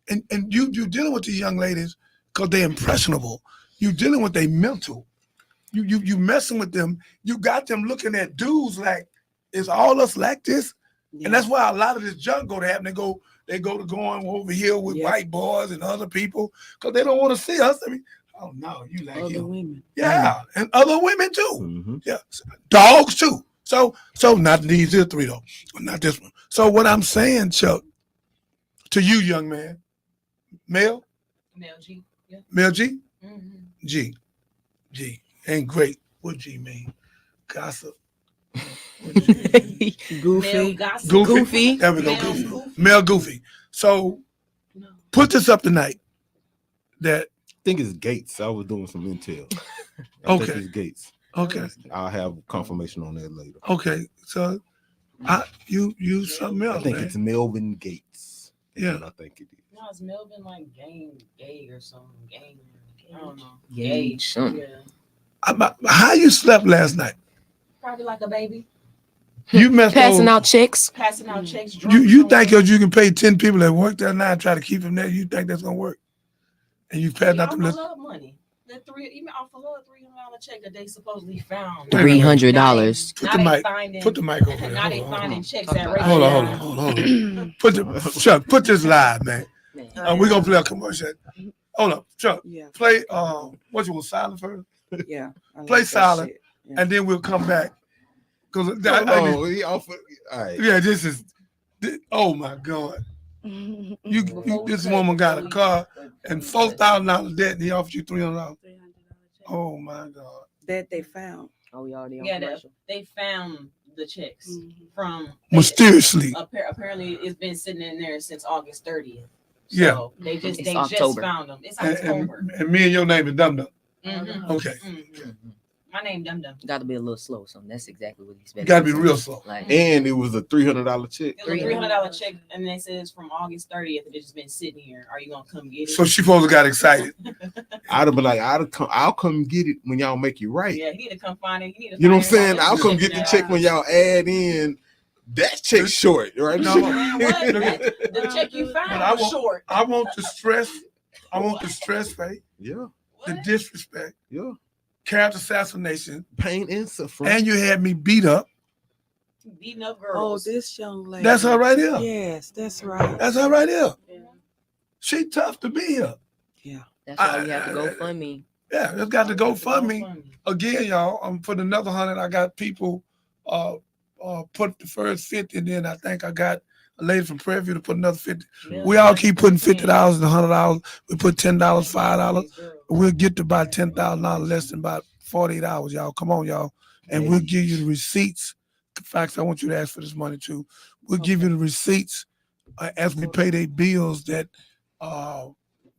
And you dealing with these young ladies because they're impressionable. You dealing with their mental. You messing with them. You got them looking at dudes like, is all us like this? And that's why a lot of this junk go to happen. They go to going over here with white boys and other people because they don't want to see us. I mean, oh no, you like Other him. women. Yeah, and other women too. Mhm. Yeah, dogs too. So not these here 3 though, not this one. So what I'm saying, Chuck, to you, young man, Mel G. Yeah. Mel G, Mm-hmm. G ain't great. What G mean? Gossip. Goofy. Goofy. There we go. Mel Goofy. Goofy. Mel Goofy. So put this up tonight. That I think it's Gates. I was doing some intel. I Okay. think it's Gates. okay. I'll have confirmation on that later. Okay. So you something else, I think man. it's Melvin Gates. That's Yeah. what I think it is. No, it's Melvin like gay or something. Gang. I don't know. Gage, something. Yeah. How you slept last night? Probably like a baby. You messed Passing over- out checks. Passing out checks. You drunk think somewhere. because you can pay 10 people that work there now and try to keep them there, you think that's gonna work? And you passed out Off the of list. love money. Even off of love $300 check that they supposely found. $300. Put the mic over there. Now they Hold on, finding checks Talk at about- hold on, Raytheon. hold on. Chuck, put this live, man. We're gonna play a commercial. Hold up, Chuck. Yeah, Play what you want, silent first? yeah. I Play that silent. shit. Yeah. And then we'll come back. Because He offered. All right. yeah, oh my God. This woman got a car and $4,000 debt and he offered you $300. Oh my God. That they found. Oh, we already on Yeah, commercial. they found the checks Mhm. from Mysteriously. apparently it's been sitting in there since August 30th. Yeah. So they just It's October. found them. It's And, October. and me and your name is Dum Dum. Mhm. Okay. Mhm. My name Dum Dum. Got to be a little slow, so that's exactly what he's You gotta be real slow. Like, And it was a $300 check. It was a $300 check, and it says from August 30th. It's just been sitting here. Are you gonna come get it? So she supposed to got excited. I'd have been like, I'll come get it when y'all make it right. Yeah, he need to come find it. You know what I'm saying? I'll come get the check when y'all add in that check short, right? No. The check you found But I was want- short. I want the stress, Faye, Yeah, the disrespect, yeah. character assassination, Pain and suffering. and you had me beat up. Beating up Oh, girls. this young lady. That's her right here. Yes, that's right. That's her right here. Yeah. She tough to be here. that's why we have to go fund me. Yeah, it's got to go fund me. Again, y'all, I'm putting another 100. I got people put the first 50, and then I think I got a lady from Prairie View to put another 50. We all keep putting $50 and $100. We put $10, $5. We'll get to about $10,000 less than about 48 hours, y'all. Come on, y'all. And we'll give you the receipts. In fact, I want you to ask for this money too. We'll give you the receipts as we pay their bills that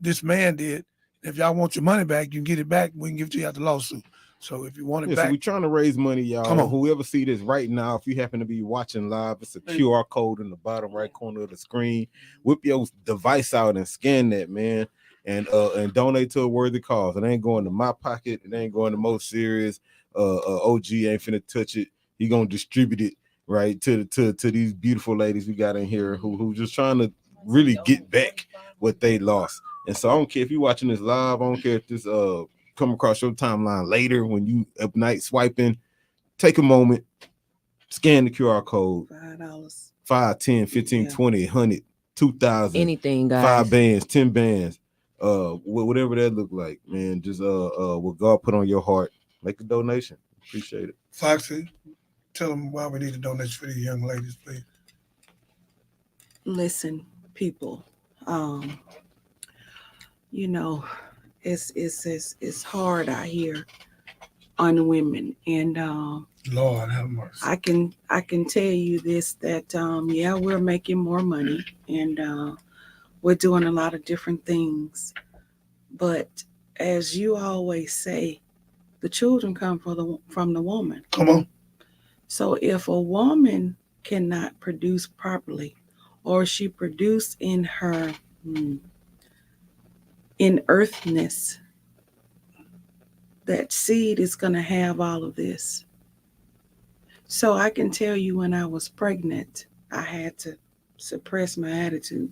this man did. If y'all want your money back, you can get it back. We can give it to you at the lawsuit. So if you want it Yeah, so back, we're trying to raise money, y'all. Come on. Whoever see this right now, if you happen to be watching live, it's a QR code in the bottom right corner of the screen. Whip your device out and scan that, man, and donate to a worthy cause. It ain't going to my pocket. It ain't going to Most Serious. OG ain't finna touch it. He gonna distribute it right to these beautiful ladies we got in here who just trying to really get back what they lost. And so I don't care if you're watching this live. I don't care if this come across your timeline later when you up night swiping, take a moment, scan the QR code. $5. 5, 10, 15, Yeah. 20, 100, 2,000, Anything, guys. 5 bands, 10 bands, whatever that look like, man. Just what God put on your heart, make a donation. Appreciate it. Foxy, tell them why we need a donation for these young ladies, please. Listen, people, you know, it's hard out here on women, and Lord have mercy. I can tell you this, that yeah, we're making more money, and we're doing a lot of different things, but as you always say, the children come from the woman. Come on. So if a woman cannot produce properly, or she produce in her in earthness, that seed is going to have all of this. So I can tell you, when I was pregnant, I had to suppress my attitude.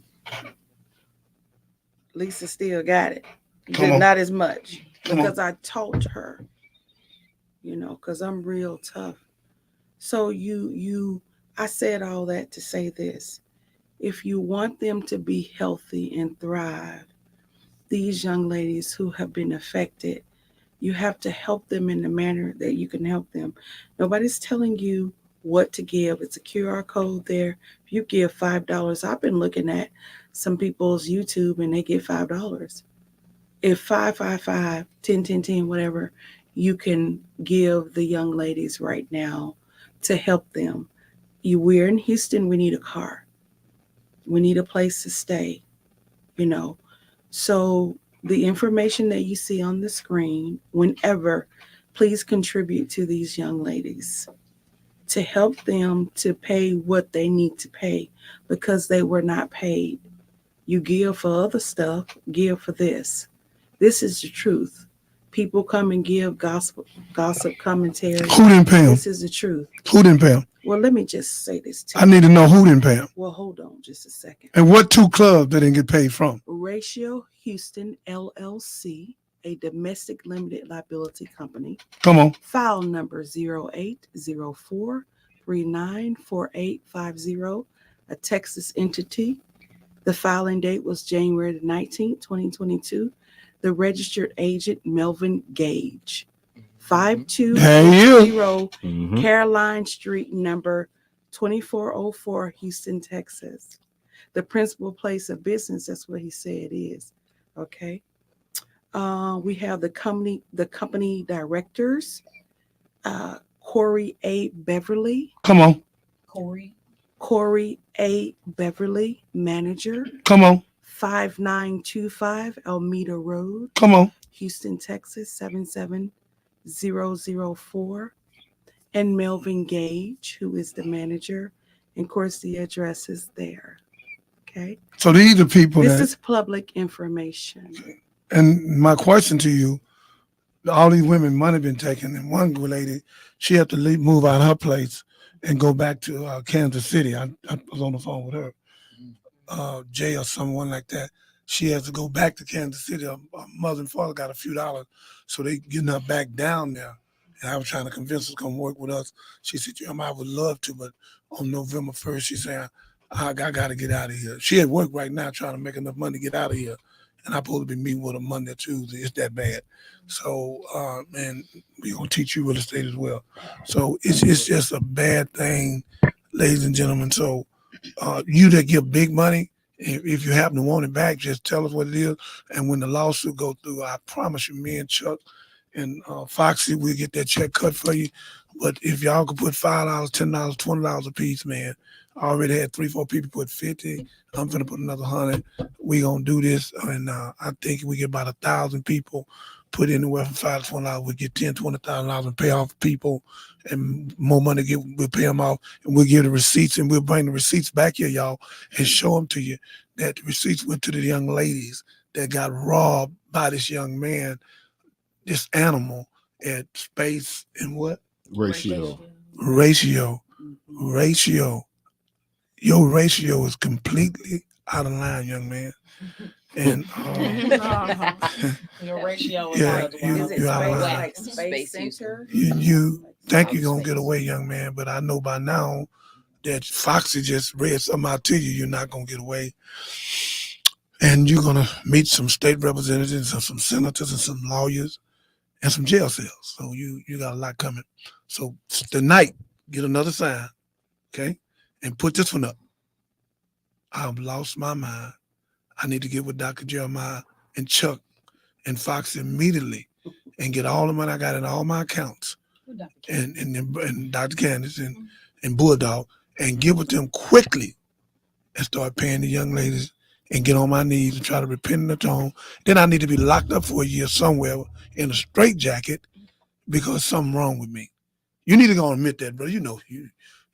Lisa still got it, Come but on. not as much, Come on. because I taught her, you know, because I'm real tough. So I said all that to say this. If you want them to be healthy and thrive, these young ladies who have been affected, you have to help them in the manner that you can help them. Nobody's telling you what to give. It's a QR code there. If you give $5, I've been looking at some people's YouTube and they get $5. If 555, 10, 10, 10, whatever, you can give the young ladies right now to help them. We're in Houston, we need a car. We need a place to stay, you know. So the information that you see on the screen, whenever, please contribute to these young ladies to help them to pay what they need to pay, because they were not paid. You give for other stuff, give for this. This is the truth. People come and give gossip commentary. Who didn't pay them? This is the truth. Who didn't pay them? Well, let me just say this to I you. need to know who didn't pay them. Well, hold on just a second. And what 2 clubs they didn't get paid from? Ratio Houston LLC, a domestic limited liability company. Come on. File number 0804394850, a Texas entity. The filing date was January the 19th, 2022. The registered agent, Melvin Gage. 5200 Mhm. Caroline Street, number 2404, Houston, Texas. The principal place of business, that's what he said is. Okay. We have the company directors, Corey A. Beverly. Come on. Corey A. Beverly, manager. Come on. 5925 Almeda Road, Come on. Houston, Texas, 77004. And Melvin Gage, who is the manager. And of course, the address is there. Okay. So these are people This that, is public information. and my question to you, all these women money been taken, and one lady, she had to move out of her place and go back to Kansas City. I was on the phone with her, Jay or someone like that. She has to go back to Kansas City. Her mother and father got a few dollars, so they getting her back down there. And I was trying to convince her to come work with us. She said, I would love to, but on November 1st, she said, I got to get out of here. She at work right now trying to make enough money to get out of here. And I'm supposed to be meeting with her Monday or Tuesday. It's that bad. So, man, we're going to teach you real estate as well. So it's just a bad thing, ladies and gentlemen. So you that give big money, if you happen to want it back, just tell us what it is. And when the lawsuit go through, I promise you, me and Chuck and Foxy, we'll get that check cut for you. But if y'all could put $5, $10, $20 a piece, man. I already had 3-4 people put 50. I'm gonna put another 100. We gonna do this, and I think we get about 1,000 people put anywhere from $5 to $20. We get $10,000-$20,000 and pay off people, and more money we'll pay them off, and we'll give the receipts, and we'll bring the receipts back here, y'all, and show them to you that the receipts went to the young ladies that got robbed by this young man, this animal at Space and what? Ratio. Your ratio is completely out of line, young man. And Your ratio is Yeah, not you- well. you out of line. like Space Center? you think you're gonna get away, young man, but I know by now that Foxy just read something out to you. You're not gonna get away, and you're gonna meet some state representatives and some senators and some lawyers and some jail cells. So you got a lot coming. So tonight, get another sign, okay, and put this one up. I've lost my mind. I need to get with Dr. Jeremiah and Chuck and Fox immediately and get all the money I got in all my accounts and Dr. Candace and Bulldog and get with them quickly and start paying the young ladies and get on my knees and try to repent and atone. Then I need to be locked up for a year somewhere in a straitjacket because something wrong with me. You need to go and admit that, brother. You know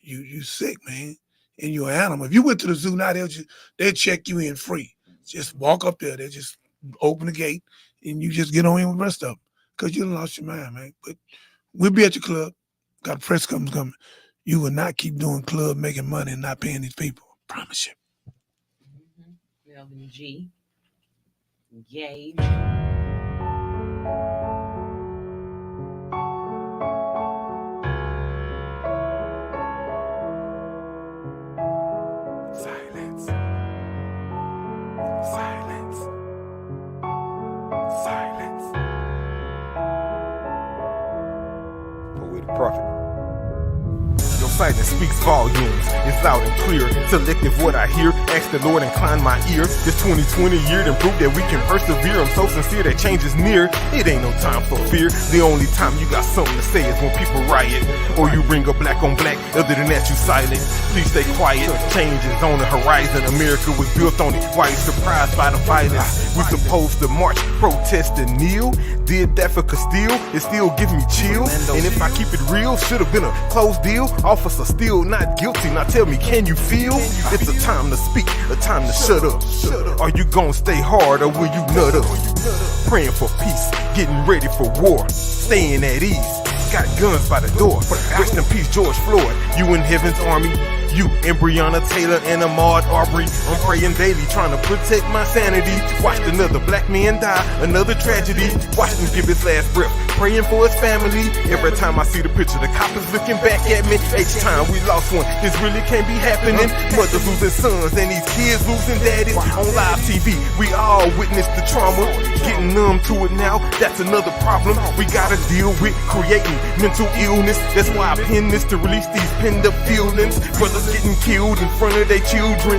you sick, man, and you're an animal. If you went to the zoo now, they'll check you in free. Just walk up there. They just open the gate and you just get on in with the rest of them because you done lost your mind, man. But we'll be at your club. Got a press conference coming. You will not keep doing club making money and not paying these people. Promise you. Melvin G. Gage. Silence. Silence. Silence. Poetic prophet. Your silence speaks volumes. It's loud and clear. Selective what I hear. Ask the Lord, incline my ear. This 2020 year to prove that we can persevere. I'm so sincere that change is near. It ain't no time for fear. The only time you got something to say is when people riot. Or you bring a black on black. Other than that, you silent. Please stay quiet. Change is on the horizon. America was built on it. Why you surprised by the violence? We supposed to march, protest, and kneel. Did that for Castile. It still give me chills. And if I keep it real, should have been a closed deal. Officer still not guilty. Now tell me, can you feel? It's a time to speak, a time to shut up. Are you gonna stay hard or will you nut up? Praying for peace, getting ready for war, staying at ease. Got guns by the door. Rest in peace, George Floyd. You in heaven's army. You and Breonna Taylor and Ahmaud Arbery. I'm praying daily, trying to protect my sanity. Watched another black man die, another tragedy. Watched him give his last breath, praying for his family. Every time I see the picture, the coppers looking back at me. Each time we lost one, this really can't be happening. Mothers losing sons and these kids losing daddies. On live TV, we all witness the trauma. Getting numb to it now, that's another problem. We gotta deal with creating mental illness. That's why I pen this to release these penned up feelings. Brothers getting killed in front of their children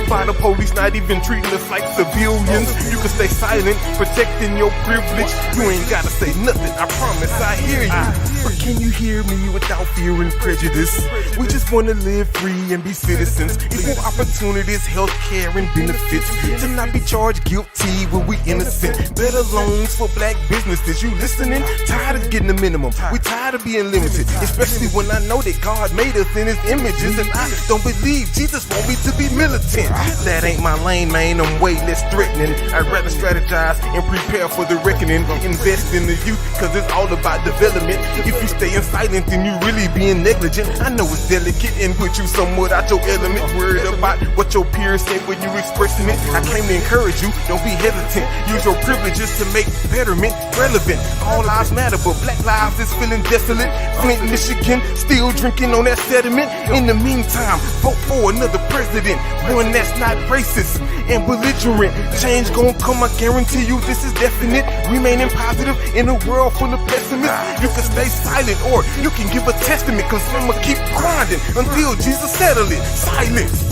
by the police, not even treating us like civilians. You can stay silent, protecting your privilege. You ain't gotta say nothing, I promise I hear you. But can you hear me without fear and prejudice? We just wanna live free and be citizens. Equal opportunities, health care and benefits. To not be charged guilty when we innocent. Better loans for black businesses. You listening? Tired of getting the minimum. We tired of being limited. Especially when I know that God made us in his images. And I don't believe Jesus want me to be militant. That ain't my lane, man. I'm way less threatening. I'd rather strategize and prepare for the reckoning. Invest in the youth, cause it's all about development. If you stay silent, then you really being negligent. I know it's delicate and put you somewhat out your element. Worried about what your peers say when you expressing it. I came to encourage you, don't be hesitant. Use your privileges to make betterment relevant. All lives matter, but black lives is feeling desolate. Flint, Michigan, still drinking on that sediment. In the meantime, vote for another president, one that's not racist and belligerent. Change gon' come, I guarantee you this is definite. Remaining positive in a world full of pessimists. You can stay silent or you can give a testament, cause I'ma keep grinding until Jesus settle it. Silence.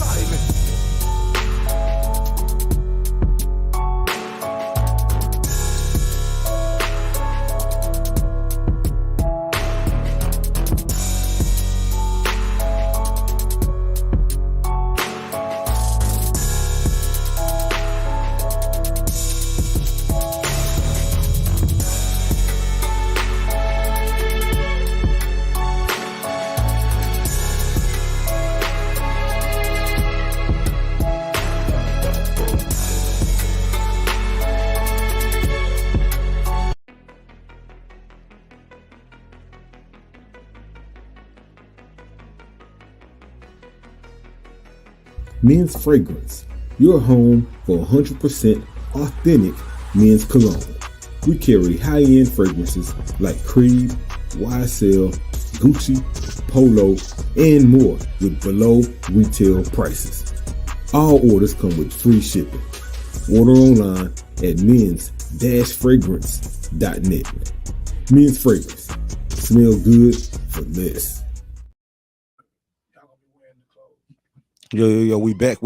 Men's Fragrance, your home for 100% authentic men's cologne. We carry high-end fragrances like Creed, YSL, Gucci, Polo, and more with below retail prices. All orders come with free shipping. Order online at men's-fragrance.net. Men's Fragrance. Smell good for less. Yo, we back.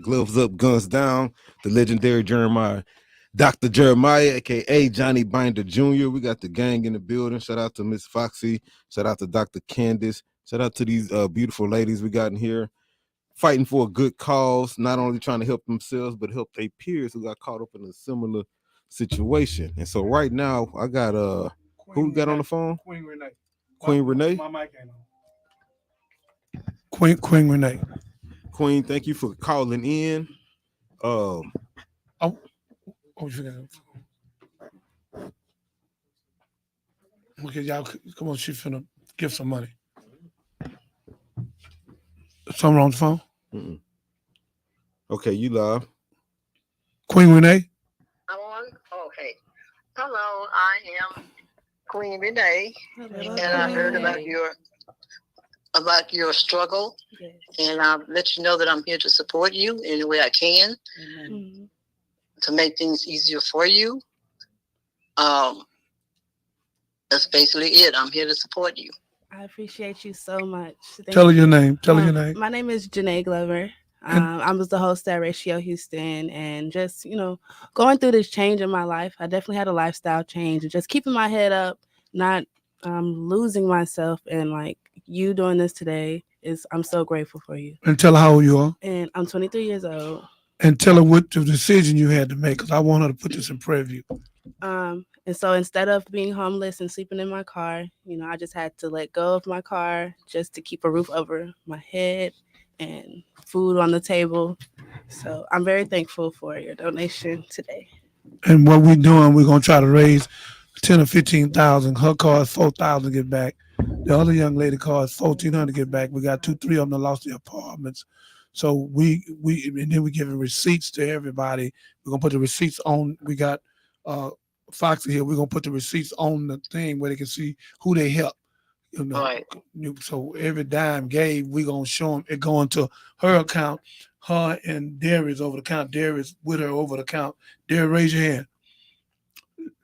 Gloves up, guns down. The legendary Jeremiah. Dr. Jeremiah, aka Johnny Binder Jr. We got the gang in the building. Shout out to Miss Foxy. Shout out to Dr. Candace. Shout out to these beautiful ladies we got in here fighting for a good cause, not only trying to help themselves, but help their peers who got caught up in a similar situation. And so right now, I got who we got on the phone? Queen Renee. Queen Renee? My mic ain't on. Queen Renee. Queen, thank you for calling in. Oh, you forgot. Okay, y'all, come on. She finna give some money. Something wrong with the phone? Mm-mm. Okay, you live. Queen Renee? I'm on? Okay. Hello, I am Queen Renee, and I heard about your struggle, and I'll let you know that I'm here to support you any way I can. Mhm. To make things easier for you. That's basically it. I'm here to support you. I appreciate you so much. Tell her your name. Tell her your name. My name is Janae Glover. I was the host at Ratio Houston, and just, going through this change in my life, I definitely had a lifestyle change and just keeping my head up, not losing myself. And like you doing this today I'm so grateful for you. And tell her how old you are. And I'm 23 years old. And tell her what the decision you had to make, because I want her to put this in prayer view. And so instead of being homeless and sleeping in my car, I just had to let go of my car just to keep a roof over my head and food on the table. So I'm very thankful for your donation today. And what we're doing, we're gonna try to raise 10 or 15,000. Her car is 4,000 to get back. The other young lady car is 1,400 to get back. We got 2-3 of them that lost their apartments. So we and then we giving receipts to everybody. We're gonna put the receipts on. We got Foxy here. We're gonna put the receipts on the thing where they can see who they helped. Right. So every dime gave, we gonna show them it going to her account. Her and Darius over the account. Darius with her over the account. Darius, raise your hand.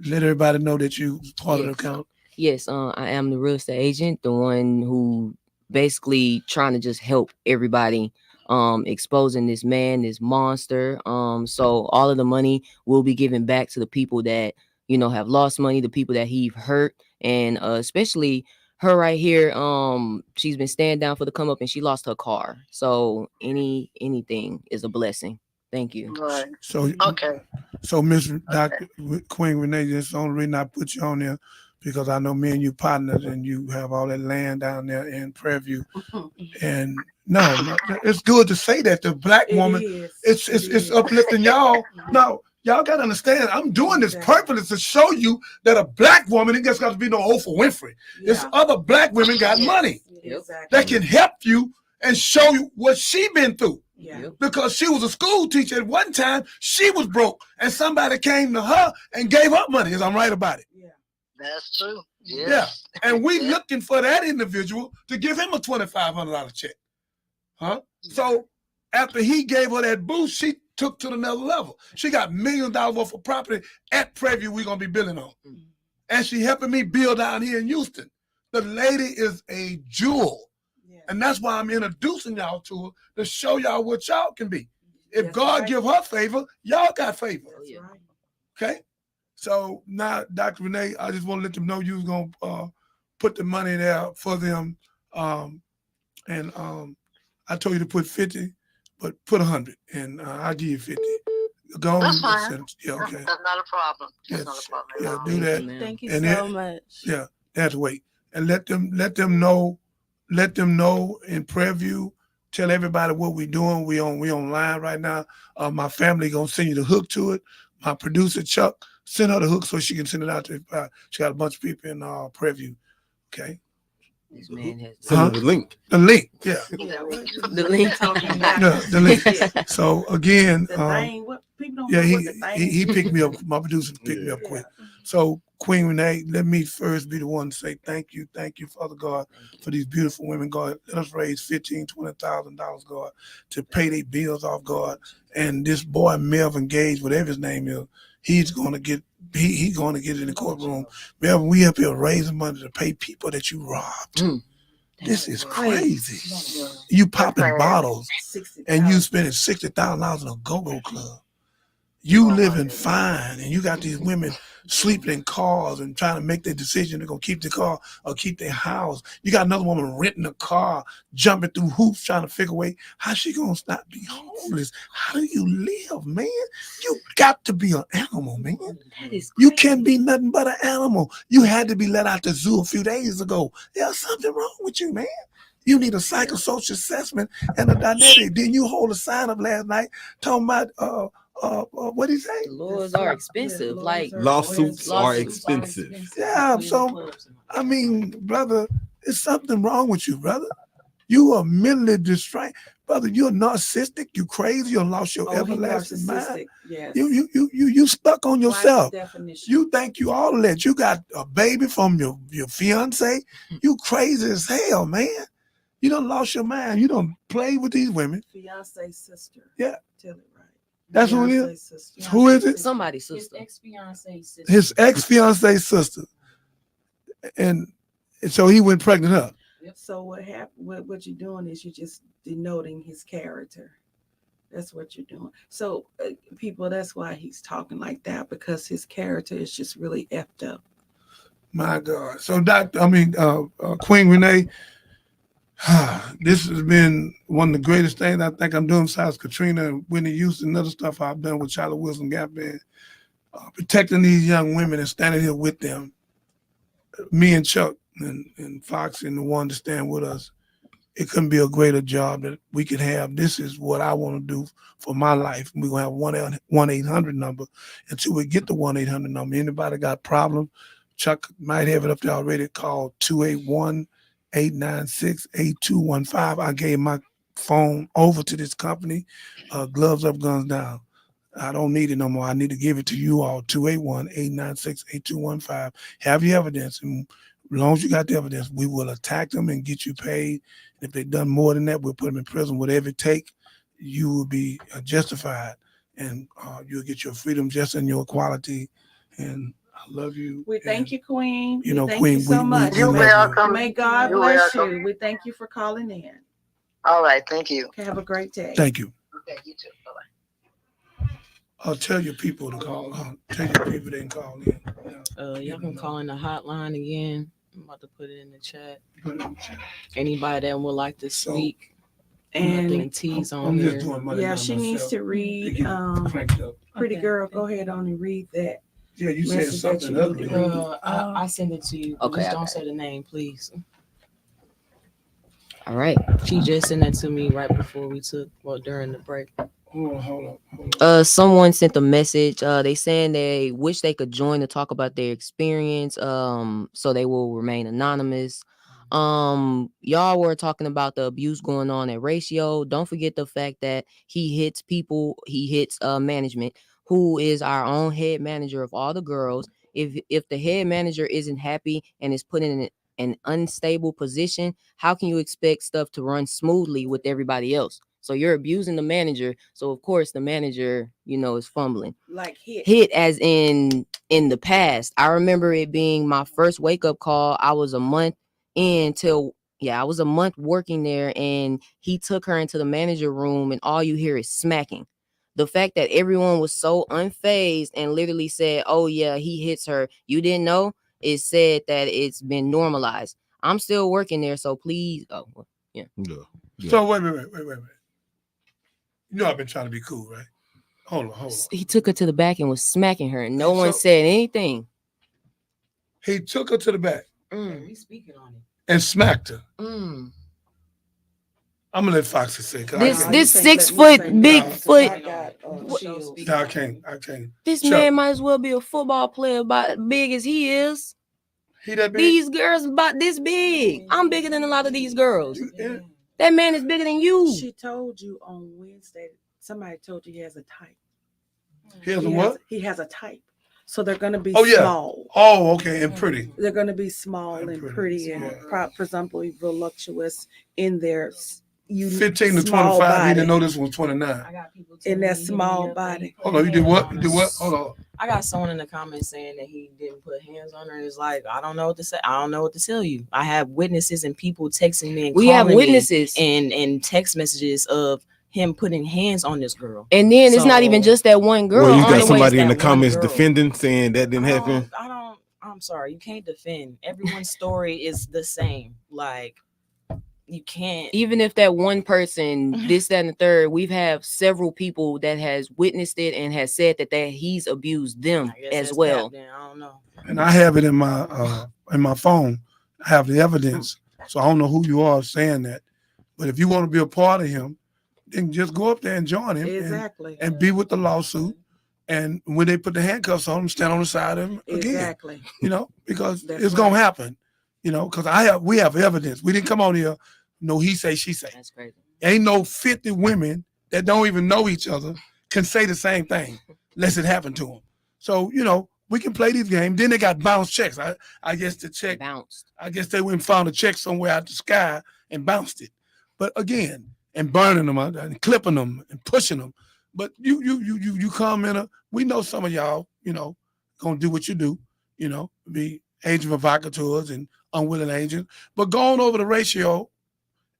Let everybody know that you part of the account. Yes, I am the real estate agent, the one who basically trying to just help everybody, exposing this man, this monster. So all of the money will be given back to the people that, have lost money, the people that he hurt, and especially her right here. She's been standing down for the come up and she lost her car. So anything is a blessing. Thank you. Right. So Okay. So Miss Dr. Queen Renee, that's the only reason I put you on there, because I know me and you partners and you have all that land down there in Prairie View. And no, it's good to say that the black woman, it's uplifting y'all. No, y'all gotta understand, I'm doing this purpose to show you that a black woman, it just got to be no Oprah Winfrey. There's other black women got money that can help you and show you what she been through. Yeah. Because she was a school teacher at one time, she was broke, and somebody came to her and gave her money. Is I'm right about it? Yeah. That's true. Yes. Yeah. And we looking for that individual to give him a $2,500 check. Huh? So after he gave her that boost, she took to another level. She got $1 million worth of property at Prairie View we're gonna be building on. And she helping me build down here in Houston. The lady is a jewel. And that's why I'm introducing y'all to her, to show y'all what y'all can be. If God give her favor, y'all got favor. Okay? So now, Dr. Renee, I just want to let them know you was going to put the money there for them. I told you to put 50, but put 100, and I'll give you 50. Go That's fine. Yeah, okay. That's not a problem. That's Yes. not a problem. Yeah, do that. Thank you And so then- much. Yeah, that's wait. And let them know in Prairie View. Tell everybody what we're doing. We online right now. My family gonna send you the hook to it. My producer Chuck, send her the hook so she can send it out to. She got a bunch of people in Prairie View. Okay. This man has Send them the link. The link, yeah. the link. Yeah, the link. So again, The thing, what people don't yeah, know what the thing he picked me up. My producer picked me up quick. So Queen Renee, let me first be the one to say thank you, Father God, for these beautiful women. God, let us raise $15,000-$20,000, God, to pay their bills off, God. And this boy Melvin Gage, whatever his name is, he's going to get he's going to get it in the courtroom. Melvin, we up here raising money to pay people that you robbed. This is crazy. You popping bottles and you spending $60,000 in a go-go club. You living fine, and you got these women sleeping in cars and trying to make their decision. They're going to keep the car or keep their house. You got another woman renting a car, jumping through hoops, trying to figure out how she going to stop being homeless. How do you live, man? You got to be an animal, man. You can't be nothing but an animal. You had to be let out the zoo a few days ago. There's something wrong with you, man. You need a psychosocial assessment and a dynamic. Didn't you hold a sign up last night talking about what did he say? Laws are expensive. Like Lawsuits are expensive. Yeah, so I mean, brother, there's something wrong with you, brother. You are mentally distracted, brother. You're narcissistic. You crazy. You lost your everlasting mind. Yes. You stuck on yourself. Definition. You think you all of that. You got a baby from your fiance. You crazy as hell, man. You done lost your mind. You done played with these women. Fiance sister. Yeah. Tell it right. That's who it Fiance is? sister. Who is it? somebody's sister. His ex-fiance sister. And so he went pregnant up. So what happened? What you're doing is you're just denoting his character. That's what you're doing. So people, that's why he's talking like that, because his character is just really effed up. My God. So Queen Renee, this has been one of the greatest things I think I'm doing besides Katrina and Whitney Houston and other stuff I've done with Charlie Wilson Gap Band. Protecting these young women and standing here with them. Me and Chuck and Fox and the one to stand with us. It couldn't be a greater job that we could have. This is what I want to do for my life. We're going to have 1-800 number. Until we get the 1-800 number, anybody got problems, Chuck might have it up there already, called 281-896-8215. I gave my phone over to this company, Gloves Up, Guns Down. I don't need it no more. I need to give it to you all, 281-896-8215. Have your evidence. And as long as you got the evidence, we will attack them and get you paid. And if they've done more than that, we'll put them in prison. Whatever it takes, you will be justified. And you'll get your freedom just in your equality. And I love you. We thank you, Queen. You know, thank Queen, you so much. You're welcome. May God You're bless welcome. you. We thank you for calling in. All right, thank you. Have a great day. Thank you. Okay, you too. Bye-bye. I'll tell your people to call. Tell your people they can call in. Y'all can call in the hotline again. I'm about to put it in the chat. Anybody that would like to speak, And nothing tease on I'm here. just doing money yeah, down she needs myself to read. get cranked up. Pretty girl, go ahead on and read that. Yeah, you said message that something you ugly. need to read. I send it to you. Okay, Just I don't got say the name, please. All right. She just sent that to me right before we during the break. Hold on. Someone sent a message. They saying they wish they could join to talk about their experience. So they will remain anonymous. Y'all were talking about the abuse going on at Ratio. Don't forget the fact that he hits people. He hits management, who is our own head manager of all the girls. If the head manager isn't happy and is put in an unstable position, how can you expect stuff to run smoothly with everybody else? So you're abusing the manager. So of course the manager, is fumbling. Like Hit as in the past. I remember it being my first wake up call. I was a month working there, and he took her into the manager room, and all you hear is smacking. The fact that everyone was so unfazed and literally said, "Oh yeah, he hits her. You didn't know?" It said that it's been normalized. I'm still working there, so please. Yeah. So wait. You know I've been trying to be cool, right? Hold on. He took her to the back and was smacking her, and no one said anything. He took her to the back We speaking on it. and smacked her. Mm. I'm gonna let Foxy say. 'Cause This 6 foot, big foot. I can't. This Chuck. man might as well be a football player about big as he is. He that big? These girls about this big. I'm bigger than a lot of these girls. Yeah. That man is bigger than you. She told you on Wednesday. Somebody told you he has a type. He has a what? He has a type. So they're going to be Oh, yeah. small. Oh, okay, and pretty. They're going to be small and pretty and presumably voluptuous in their 15 to 25. body. He didn't know this was 29. I got people In telling that me he small didn't body. put Hold on, you did what? hands You on did her. what? Hold on. I got someone in the comments saying that he didn't put hands on her. It's like, I don't know what to say. I don't know what to tell you. I have witnesses and people texting me and We have calling me witnesses. and text messages of him putting hands on this girl. And then it's not even So- just that one girl. Well, you On got the way- somebody in the that one comments girl. defending, saying that didn't happen. I'm sorry. You can't defend. Everyone's story is the same. Like, you can't. Even if that one person, this, that, and the third, we've had several people that has witnessed it and has said that he's abused them I guess as that's well. cap then. I don't know. And I have it in my phone. I have the evidence. So I don't know who you are saying that. But if you want to be a part of him, then just go up there and join him Exactly. and be with the lawsuit. And when they put the handcuffs on him, stand on the side of him again. Exactly. You know, because That's it's gonna right. happen. You know, because we have evidence. We didn't come on here. No, he say, she say. That's crazy. Ain't no 50 women that don't even know each other can say the same thing unless it happened to them. So, you know, we can play these games. Then they got bounce checks. I guess the check, Bounced. I guess they went and found a check somewhere out the sky and bounced it. But again, and burning them and clipping them and pushing them. But you come in we know some of y'all, you know, gonna do what you do, you know, be agent provocateurs and unwilling agents. But go on over the ratio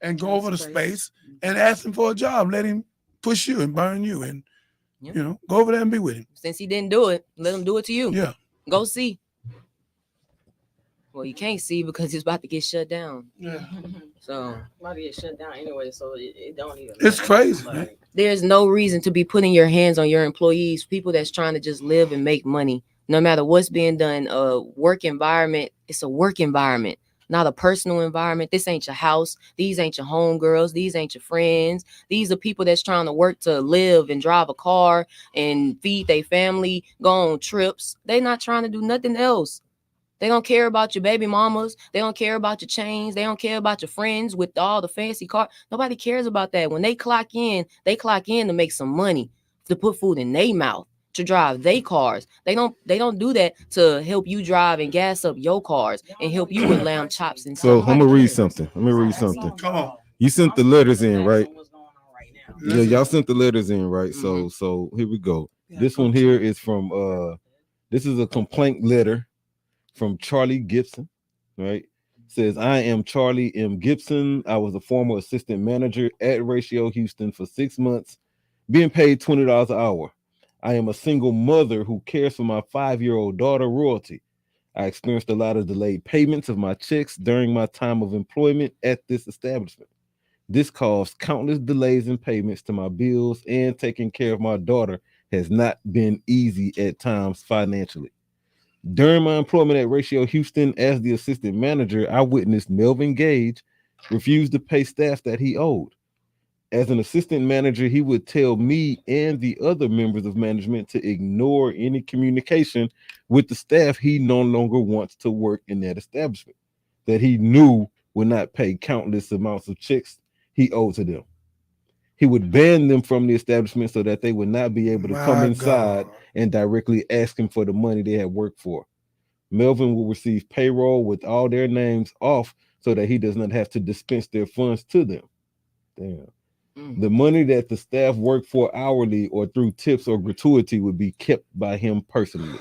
and go over the space and ask him for a job. Let him push you and burn you and Yeah. you know, go over there and be with him. Since he didn't do it, let him do it to you. Yeah. Go see. Well, you can't see because it's about to get shut down. Yeah. So About to get shut down anyway, so it don't even. It's matter. crazy, man. Like, there's no reason to be putting your hands on your employees, people that's trying to just live and make money, no matter what's being done. Work environment, it's a work environment, not a personal environment. This ain't your house. These ain't your homegirls. These ain't your friends. These are people that's trying to work to live and drive a car and feed their family, go on trips. They not trying to do nothing else. They don't care about your baby mamas. They don't care about your chains. They don't care about your friends with all the fancy car. Nobody cares about that. When they clock in to make some money, to put food in their mouth, to drive their cars. They don't do that to help you drive and gas up your cars and help you with lamb chops and So stuff. I'm gonna read something. Come on. You sent the letters in, right? what's going on right now. Yeah, y'all sent the letters in, right? So here we go. This one here is from this is a complaint letter from Charlie Gibson, right? Says, I am Charlie M. Gibson. I was a former assistant manager at Ratio Houston for 6 months, being paid $20 an hour. I am a single mother who cares for my 5-year-old daughter, Royalty. I experienced a lot of delayed payments of my checks during my time of employment at this establishment. This caused countless delays in payments to my bills, and taking care of my daughter has not been easy at times financially. During my employment at Ratio Houston as the assistant manager, I witnessed Melvin Gage refuse to pay staff that he owed. As an assistant manager, he would tell me and the other members of management to ignore any communication with the staff he no longer wants to work in that establishment, that he knew would not pay countless amounts of checks he owed to them. He would ban them from the establishment so that they would not be able to come inside and directly ask him for the money they had worked for. Melvin will receive payroll with all their names off so that he does not have to dispense their funds to them. Damn. The money that the staff work for hourly or through tips or gratuity would be kept by him personally.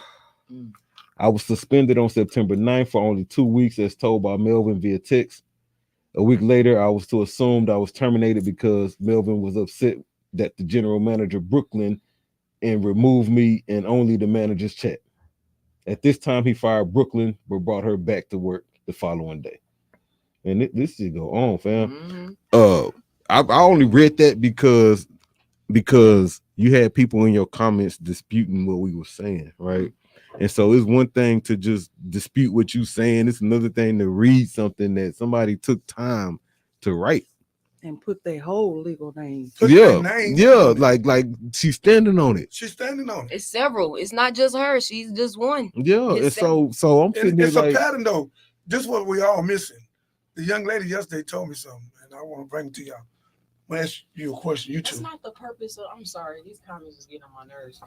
I was suspended on September 9th for only 2 weeks, as told by Melvin via text. A week later, I was to assumed I was terminated because Melvin was upset that the general manager, Brooklyn, and removed me and only the manager's check. At this time, he fired Brooklyn, but brought her back to work the following day. And this should go on, fam. I only read that because you had people in your comments disputing what we were saying, right? And so it's one thing to just dispute what you're saying. It's another thing to read something that somebody took time to write. And put their whole legal name. Put Yeah, their name yeah, on it. like she's standing on it. She's standing on it. It's several. It's not just her. She's just one. Yeah, It's and so I'm sitting And there it's like, a pattern though. This is what we all missing. The young lady yesterday told me something, and I want to bring it to y'all. I'm gonna ask you a question, you That's two. not the purpose of. I'm sorry, these comments is getting on my nerves.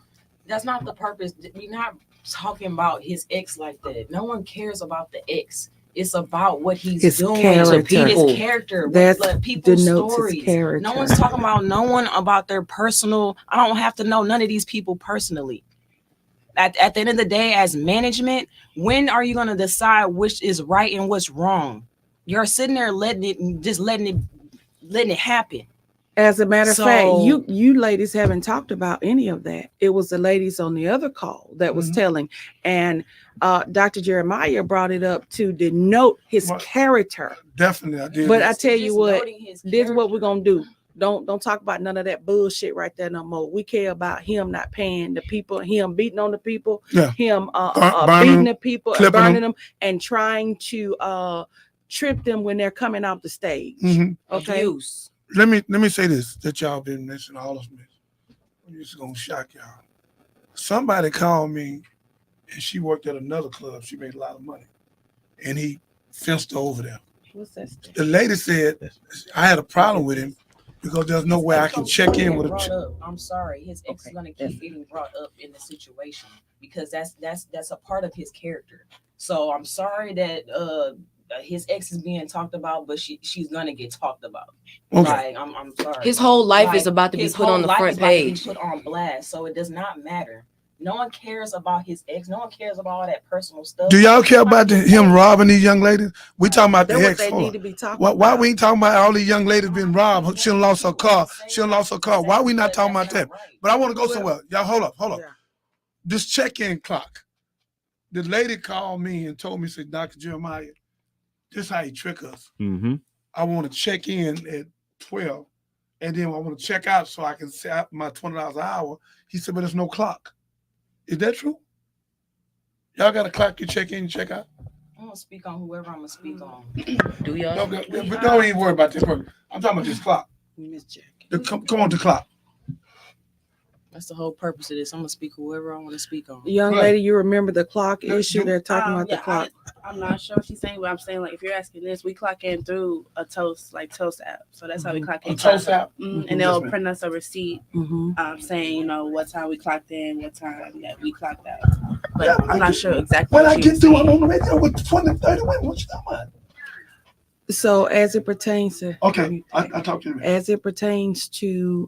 That's not the purpose. We're not talking about his ex like that. No one cares about the ex. It's about what he's His doing character. to people. His character. That's Like people's denotes stories. his character. No one's talking about no one about their personal. I don't have to know none of these people personally. At the end of the day, as management, when are you going to decide which is right and what's wrong? You're sitting there letting it happen. As a matter of fact, So- you ladies haven't talked about any of that. It was the ladies on the other call that was telling, and Dr. Jeremiah brought it up to denote his What? character. Definitely, I did. But that. I tell you Just what, noting his this is what we're character. gonna do. Don't talk about none of that bullshit right there no more. We care about him not paying the people, him beating on the people, Yeah. him Burning beating them, the people, clipping burning them. them, and trying to trip them when they're coming off the stage. Mhm. Okay. Abuse. Let me say this that y'all been missing, all of this. This is gonna shock y'all. Somebody called me, and she worked at another club. She made a lot of money, and he fenced her over there. What's that? The lady said I had a problem with him because there's no way I can check in with Brought a. up. I'm sorry, his ex is gonna keep getting brought up in the situation because that's a part of his character. So I'm sorry that his ex is being talked about, but she's gonna get talked about. Okay. Like I'm sorry. His whole life Like, is about to be his put whole on the life front is about to be page. put on blast, so it does not matter. No one cares about his ex. No one cares about all that personal stuff. Do y'all care about him robbing these young ladies? We talking about the That's what ex. they Hold need on. to be talking Why about. we ain't talking about all these young ladies being robbed? She done lost her car. She done lost her car. Why we not talking about that? But I want to go somewhere. Y'all hold up. Yeah. This check-in clock. The lady called me and told me, said, Dr. Jeremiah, this how he trick us. mm-hmm. I want to check in at 12, and then I want to check out so I can set my $20 an hour. He said, but there's no clock. Is that true? Y'all got a clock you check in, you check out? I'm gonna speak on whoever I'm gonna speak on. Do y'all? Don't even worry about this person. I'm talking about this clock. Miss Jackie. Come on, the clock. That's the whole purpose of this. I'm gonna speak whoever I want to speak on. Young Right. lady, you remember the clock No, issue? you- They're talking about the Yeah, clock. I'm not sure what she's saying, but I'm saying like if you're asking this, we clock in through a Toast app, so that's how we clock in. A Toast app? Mhm, Mhm. and they'll Yes, ma'am. print us a receipt Mm-hmm. saying what time we clocked in, what time that we clocked out. But I'm not sure exactly. When what I she get was through, saying. I'm on the radio with 20, 30 women. What you talking about? So as it pertains to Okay, I talked to you. as it pertains to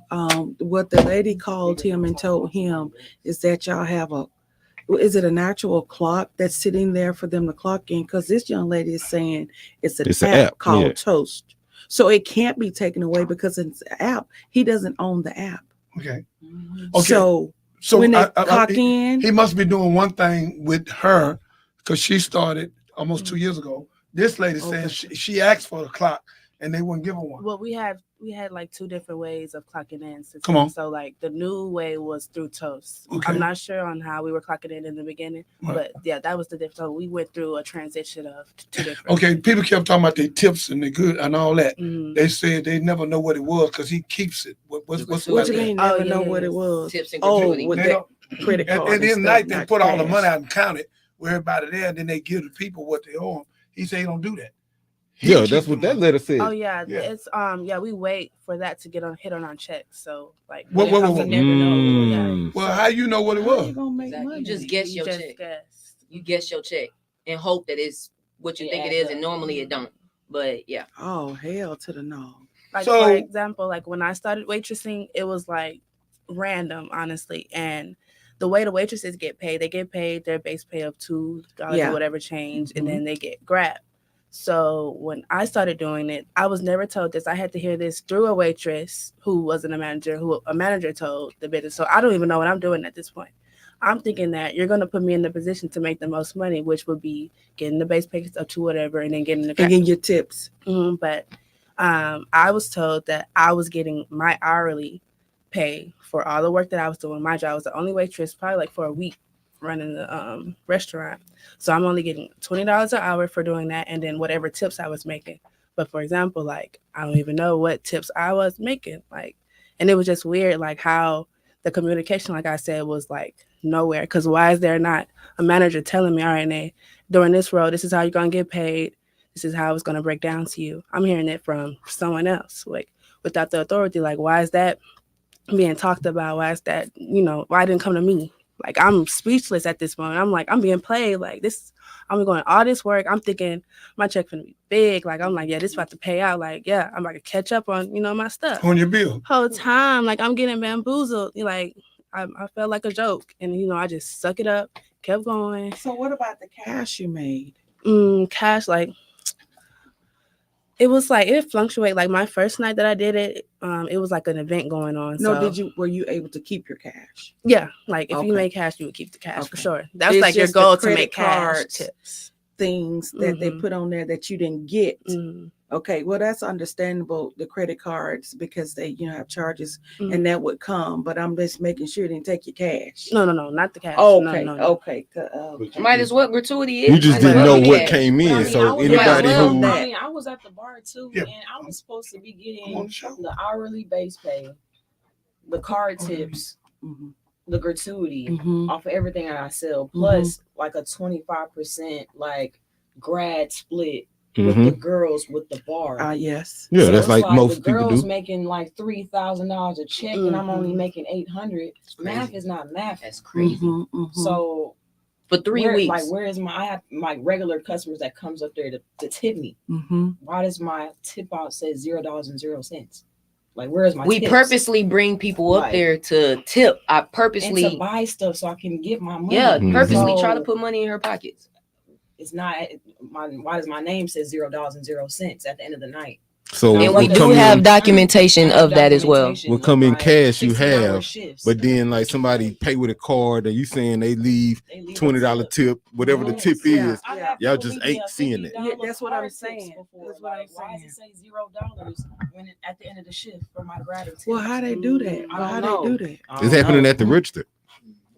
what the lady called him and told him is that y'all have is it an actual clock that's sitting there for them to clock in? Because this young lady is saying it's an app called yeah. Toast. So it can't be taken away because it's an app. He doesn't own the app. Okay. Mhm. Okay. So So when they I- clock in, he must be doing one thing with her because she started almost 2 years ago. This lady saying Okay. she asked for the clock and they wouldn't give her one. Well, we had like two different ways of clocking in. Come on. So like the new way was through Toast. Okay. I'm not sure on how we were clocking in the beginning, Right. but yeah, that was the difference. So we went through a transition of two different. Okay, people kept talking about their tips and the good and all that. Mhm. They said they never know what it was because he keeps it. What's what about you that? mean? Oh, Never know what yes. it was. Tips and Oh, gratuity. with They that don't- credit And, card. and then stuff, night they not put all the cash. money out and count it with everybody there, and then they give the people what they owe them. He said he don't do that. He Yeah, keeps that's the what that money. letter said. Oh yeah, Yeah. it's we wait for that to get hit on our checks. So like What- when it what- comes what- to never know. Yeah. Mm. Well, how you know what it How was? you gonna make Exactly. money? You just guess your just check. guess. You guess your check and hope that it's what you It think it adds is, up. and normally it don't. But yeah, Oh hell to the no. Like So- for example, like when I started waitressing, it was like random, honestly. And the way the waitresses get paid, they get paid their base pay of $2 Yeah. or whatever change, Mhm. and then they get Grab. So when I started doing it, I was never told this. I had to hear this through a waitress who wasn't a manager, who a manager told the business. So I don't even know what I'm doing at this point. I'm thinking that you're gonna put me in the position to make the most money, which would be getting the base pay up to whatever, and then getting the And Grab. get your tips. But I was told that I was getting my hourly pay for all the work that I was doing. My job, I was the only waitress probably like for a week running the restaurant. So I'm only getting $20 an hour for doing that, and then whatever tips I was making. But for example, like I don't even know what tips I was making. Like, and it was just weird, like how the communication, like I said, was like nowhere. Because why is there not a manager telling me, all right, Nay, during this role, this is how you're gonna get paid. This is how it's gonna break down to you. I'm hearing it from someone else, like without the authority. Like, why is that being talked about? Why is that, why it didn't come to me? Like, I'm speechless at this moment. I'm like, I'm being played. Like, this, I'm going all this work. I'm thinking my check gonna be big. Like, I'm like, yeah, this about to pay out. Like, yeah, I'm about to catch up on, my stuff. On your bill. Whole time, like, I'm getting bamboozled. Like, I felt like a joke. And, I just suck it up, kept going. So what about the cash you made? Cash, like, it was like, it fluctuated. Like, my first night that I did it, it was like an event going on. No, so. were you able to keep your cash? Yeah, like if you Okay. make cash, you would keep the cash for Okay. sure. That's It's like your just the goal to credit make cash cards tips. Things that they Mhm. put on there that you didn't get. Mhm. Okay, well that's understandable. The credit cards because they have charges Mhm. and that would come. But I'm just making sure they didn't take your cash. No, not the cash. Okay, No. okay. Might as well gratuity is. You just Might as didn't well know be what that. came But I in. mean, So I was anybody at the who bar. I mean, I was at the bar too, Yeah. and I was supposed to be getting On the show. the hourly base pay, the card tips, Mhm. the gratuity Mhm. off of everything that I sell, plus like a 25% like grad split with the girls with the bar. Yes. Yeah, So that's it's like most the people girls do. making like $3,000 a check, and I'm only making 800. Math is not math. That's crazy. So For 3 weeks. like, where is I have my regular customers that comes up there to tip me. Why does my tip out say $0.00? Like, where is my We tips? purposely bring people up Like- there to tip. I and purposely, to buy stuff so I can get my money. yeah, purposely So try to put money in her pockets. it's not why does my name say $0.00 at the end of the night? So And what we what do come have in, documentation I have of that as well. documentation what of, come in like, cash you 16-hour have, shifts. but then like somebody pay with a card and you saying they leave They leave a $20 tip, whatever the Yes. tip is. I've had Y'all people just leave me ain't a seeing it. $50 Yeah, that's what I'm card tips saying. before. That's what I'm Like, why does it say $0 when at the end of the shift for my grad tips? Well, how they do that? I Well, how don't they know. do that? I It's don't happening know. at the register.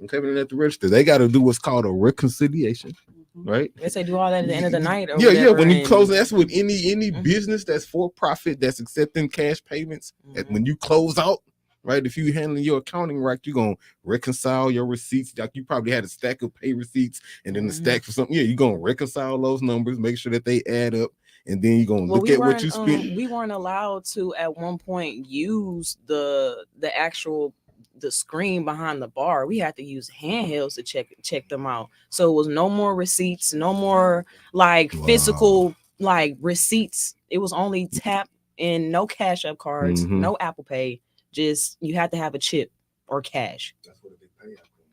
It's happening at the register. They got to do what's called a reconciliation, right? They say do all that at the end of the night. Or Yeah. whatever, When you and- close, that's with any Mhm. business that's for profit that's accepting cash payments. And when you close out, right? If you handling your accounting right, you're gonna reconcile your receipts. Like you probably had a stack of pay receipts and then a stack for something. Yeah, you're gonna reconcile those numbers, make sure that they add up, and then you're gonna Well, look at what you spent. we weren't allowed to at one point use the actual the screen behind the bar. We had to use handhelds to check them out. So it was no more receipts, no more like physical like receipts. It was only tap and no Cash App cards, no Apple Pay. Just you had to have a chip or cash.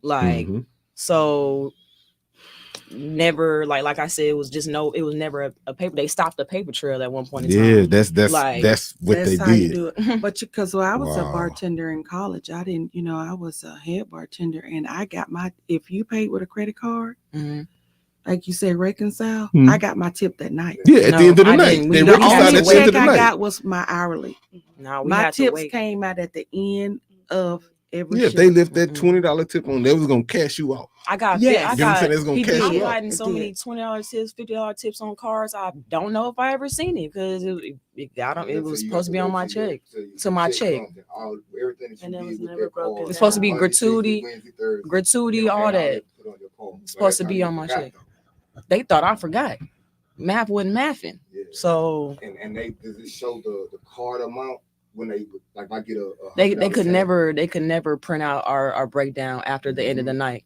Like so. Never like I said, it was never a paper. They stopped the paper trail at one point in time. Yeah, that's Like, what That's they how you did. do it. But because I was a Wow. bartender in college, I didn't, I was a head bartender, and I got if you paid with a credit card, Mhm. like you said, reconcile, Mhm. I got my tip that night. Yeah, at the No, end of the I night. didn't. We They don't- reconciled Only at the end check of the I night. got was my hourly. No, we My had to tips wait. came out at the end of every Yeah, if shift. they left that $20 tip on, they was gonna cash you out. I got Yes. You know what I'm saying? It's gonna He cash did. you I've out. gotten so It many did. $20 tips, $50 tips on cars. I don't know if I ever seen it because it got them. It was supposed to be on my check. To my check. And it was never broken. It's supposed to be gratuity, all that. It's supposed to be on my check. They thought I forgot. Math wasn't mathing. So And they does it show the card amount when they like if I get a they $100 could check, never print out our breakdown after the end of the night.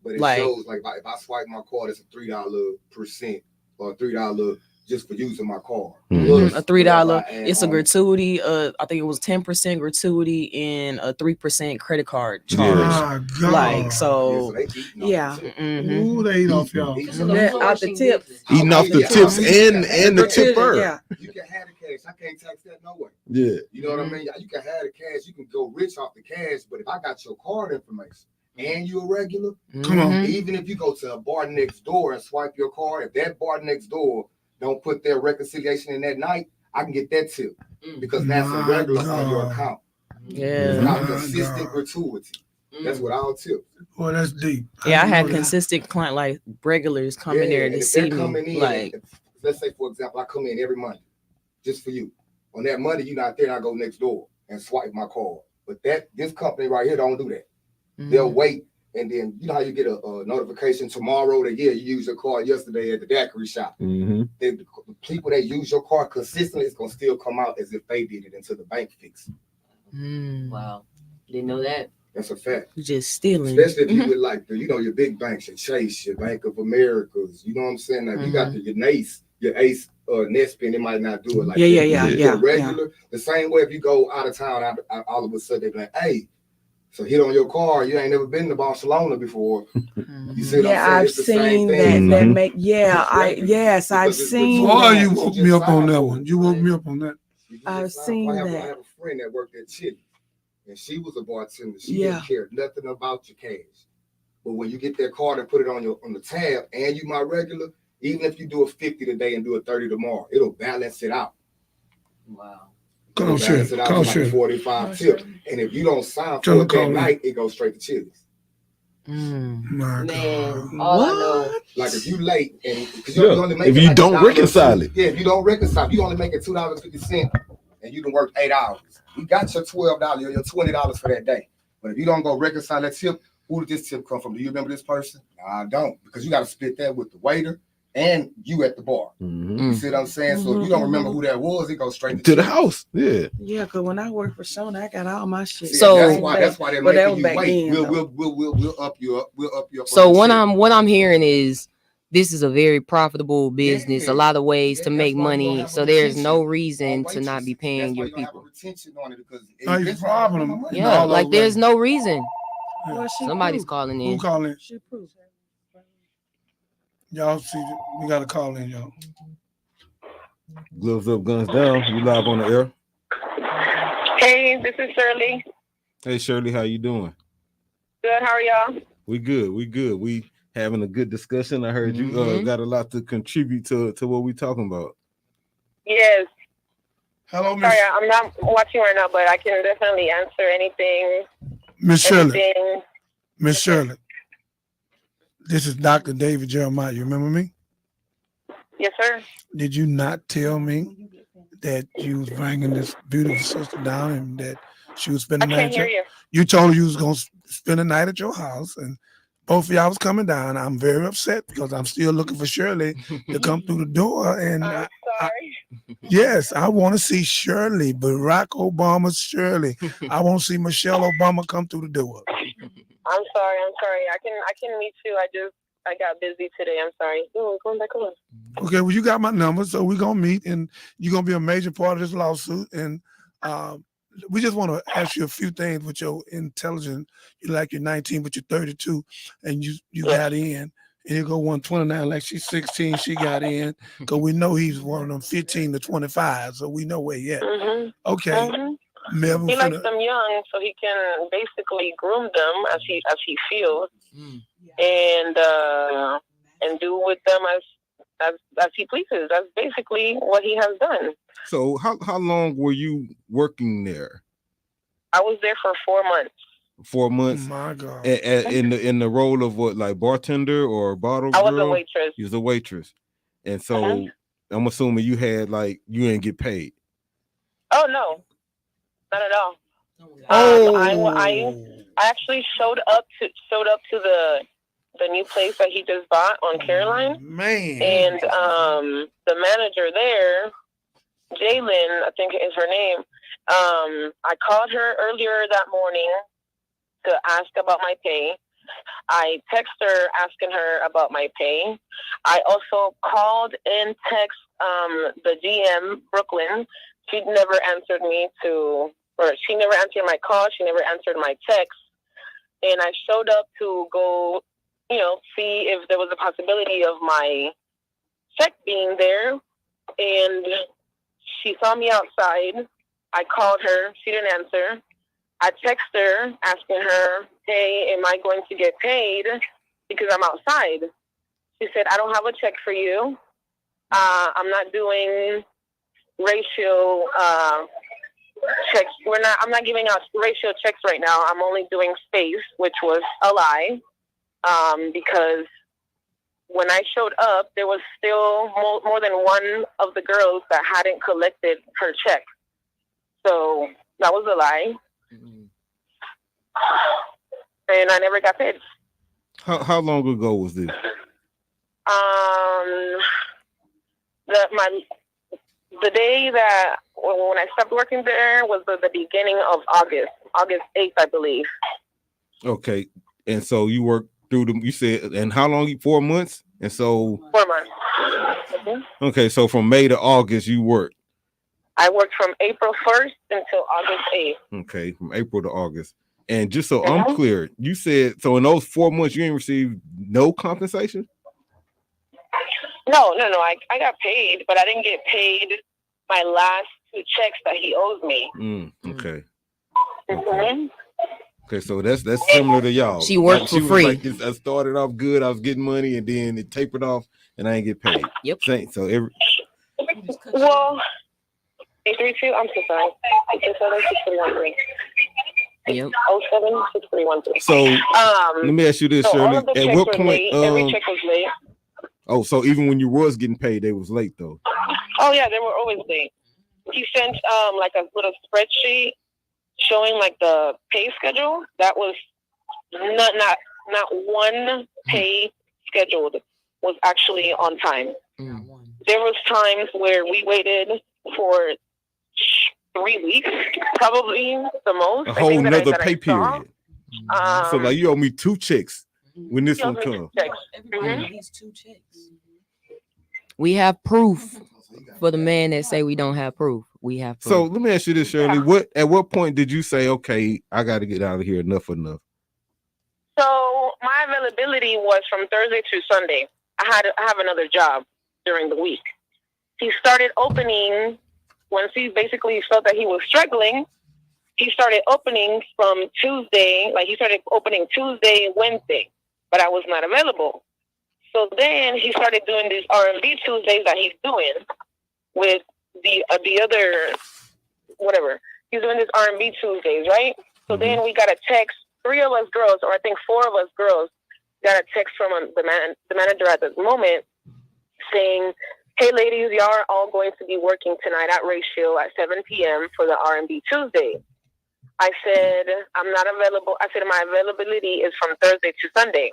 but it like- shows like if I swipe my card, it's a $3% or $3 just for using my card. Plus, A $3. whatever I add It's a on. gratuity. I think it was 10% gratuity and a 3% credit card Yeah. charge. My God. Like Yeah, so. they eating off Yeah. the tip. Mhm. Ooh, they eat off y'all. Out the tips. Eating off the Yeah. tips and the tipper. Yeah. You can have the cash. I can't tax that no way. Yeah. You know what I mean? You can have the cash. You can go rich off the cash. But if I got your card information and you're a regular, Come on. Mhm. even if you go to a bar next door and swipe your card, if that bar next door don't put their reconciliation in that night, I can get that tip because that's a My regular on your God. account. Yeah. It's not My consistent God. gratuity. That's what I'll tip. Boy, that's deep. Yeah, I had know that. consistent client like regulars come in there and to if see they're coming me. in, Like let's say for example, I come in every Monday. just for you. On that money, you're not there, and I go next door and swipe my card. But this company right here don't do that. They'll wait, and then you know how you get a notification tomorrow that you used your card yesterday at the daiquiri shop. The people that use your card consistently is gonna still come out as if they did it until the bank fix it. Wow, didn't know that. That's a fact. You're just stealing. Especially if you with like your big banks, your Chase, your Bank of Americas. You know what I'm saying? Like you got your Ace Netspend, it might not do it like Yeah. regular. The same way if you go out of town, all of a sudden they be like, hey, so hit on your car. You ain't never been to Barcelona before. You see what I'm saying? I've It's the same seen thing. that. That make I've seen Boy, that. you woke me up on that one. You woke me up on that. I've seen I that. have a friend that worked at Chili's, and she was a bartender. She Yeah. didn't care nothing about your cash. But when you get that card and put it on the tab, and you my regular, even if you do a 50 today and do a 30 tomorrow, it'll balance it out. Wow. Come on, Shirley. Balance it out Come on, to like Shirley. 45 tip. And if you don't sign Tell for her it call that me. night, it goes straight to Chili's. My God. Man, all I know. Like if you late and because Yeah, you only make if you don't reconcile it. Yeah, if you don't reconcile, you only making $2.50 and you can work 8 hours. You got your $12 or your $20 for that day. But if you don't go reconcile that tip, who did this tip come from? Do you remember this person? No, I don't, because you got to split that with the waiter and you at the bar. You see what I'm saying? So if you don't remember who that was, it goes straight To the Chili's. house. Yeah. Yeah, because when I worked for Shona, I got all my shit. See, So- that's why they're But that making was you back wait. then, We'll up you up. We'll up you up. So on the what tip. I'm hearing is this is a very profitable business, a lot of ways to Yeah, make that's why you don't money. have So a there's no retention reason on to not be waitresses. paying That's why your you don't have a people. retention on it because Are you eventually robbing they're them? gonna make Yeah, all like those there's ways. no reason. Well, she Somebody's proved. calling Who in. calling? She proved. Y'all see, we got to call in, y'all. Gloves up, guns down. You live on the air. Hey, this is Shirley. Hey Shirley, how you doing? Good, how are y'all? We good. We having a good discussion. I heard you got a lot to contribute to what we talking about. Yes. Hello, Miss Sorry, I'm not watching right now, but I can definitely answer anything. Shirley. Everything. Miss Shirley. This is Dr. David Jeremiah. You remember me? Yes, sir. Did you not tell me that you was bringing this beautiful sister down and that she was I spending the can't night? hear you. You told her you was gonna spend the night at your house, and both of y'all was coming down. I'm very upset because I'm still looking for Shirley to come through the door. And I'm sorry. yes, I want to see Shirley, Barack Obama's Shirley. I want to see Michelle Obama come through the door. I'm sorry. I can meet you. I got busy today. I'm sorry. Oh, going back on. Okay, well, you got my number, so we're gonna meet, and you're gonna be a major part of this lawsuit. And we just want to ask you a few things with your intelligence. You're 19, but you're 32, and you got in. And you go 129, like she's 16, she got in. Because we know he's one of them 15 to 25, so we know where he at. Okay. Melvin, He likes them young, so he can basically groom them as he feels, and do with them as he pleases. That's basically what he has done. So how long were you working there? I was there for 4 months. 4 months. My God. In the role of what, like bartender or bottle girl? I was a waitress. You was a waitress, and so I'm assuming you had you didn't get paid. Oh no, not at all. I actually showed up to the new place that he just bought on Caroline. Man. And the manager there, Jalen, I think is her name. I called her earlier that morning to ask about my pay. I texted her asking her about my pay. I also called and texted the GM, Brooklyn. She never answered she never answered my call. She never answered my text. And I showed up to go, see if there was a possibility of my check being there. And she saw me outside. I called her. She didn't answer. I texted her asking her, hey, am I going to get paid because I'm outside? She said, I don't have a check for you. I'm not doing ratio checks. I'm not giving out ratio checks right now. I'm only doing space, which was a lie, because when I showed up, there was still more than one of the girls that hadn't collected her check. So that was a lie. Mm-hmm. And I never got paid. How long ago was this? The day that when I stopped working there was the beginning of August 8th, I believe. Okay, and so you worked through them. You said, and how long? 4 months. And so 4 months. Mm-hmm. Okay, so from May to August, you worked. I worked from April 1st until August 8th. Okay, from April to August. And just so I'm clear, you said so in those 4 months you ain't received no compensation? No. I got paid, but I didn't get paid my last 2 checks that he owes me. Okay. Mm-hmm. Okay, so that's similar to y'all. She worked for free. Like this, I started off good, I was getting money, and then it tapered off, and I ain't get paid. Yep. So every. Well, 832. I'm so sorry. 827-6313. Yep. 07-6313. So let me ask you this, so Shirley. all of the At checks what were point? late. Every check was late. Oh, so even when you was getting paid, they was late though. Oh yeah, they were always late. He sent like a little spreadsheet showing like the pay schedule. That was not one pay scheduled was actually on time. There was times where we waited for 3 weeks, probably the most. A whole nother pay saw. period. So like you owe me 2 checks when this one comes. These 2 checks. We have proof for the man that say we don't have proof. We have proof. So let me ask you this, Shirley. At what point did you say, okay, I got to get out of here, enough? So my availability was from Thursday to Sunday. I have another job during the week. He started opening once he basically felt that he was struggling. He started opening from Tuesday, like he started opening Tuesday and Wednesday, but I was not available. So then he started doing these R&B Tuesdays that he's doing with the other, whatever. He's doing this R&B Tuesdays, right? So then we got a text, 3 of us girls, or I think 4 of us girls, got a text from the manager at the moment saying, hey, ladies, y'all are all going to be working tonight at Ratio at 7 p.m. for the R&B Tuesday. I said, I'm not available. I said, my availability is from Thursday to Sunday.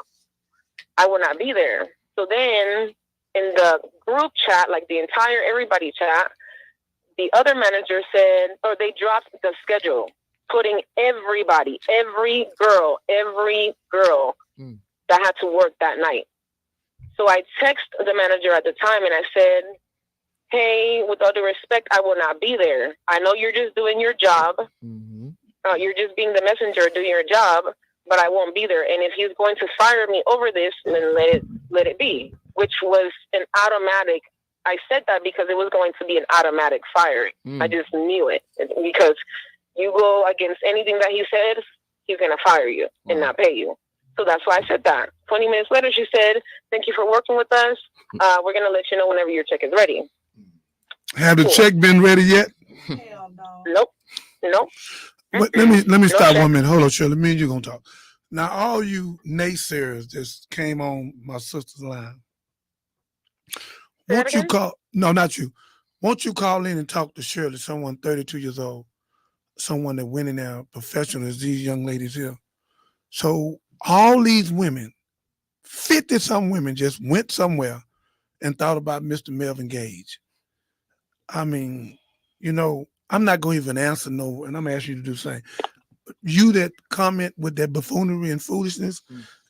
I will not be there. So then in the group chat, like the entire everybody chat, the other manager said, or they dropped the schedule, putting everybody, every girl that had to work that night. So I texted the manager at the time and I said, hey, with all due respect, I will not be there. I know you're just doing your job. You're just being the messenger doing your job, but I won't be there. And if he's going to fire me over this, then let it be, which was an automatic. I said that because it was going to be an automatic firing. I just knew it because you go against anything that he said, he's going to fire you and not pay you. So that's why I said that. 20 minutes later, she said, thank you for working with us. We're going to let you know whenever your check is ready. Have the check been ready yet? Hell no. Nope. But let me stop 1 minute. Hold on, Shirley. Me and you gonna talk. Now, all you naysayers just came on my sister's line. Won't you call? No, not you. Won't you call in and talk to Shirley, someone 32 years old, someone that went in there professional as these young ladies here. So all these women, 50-some women just went somewhere and thought about Mr. Melvin Gage. I mean, you know, I'm not going to even answer no, and I'm asking you to do the same. You that comment with that buffoonery and foolishness,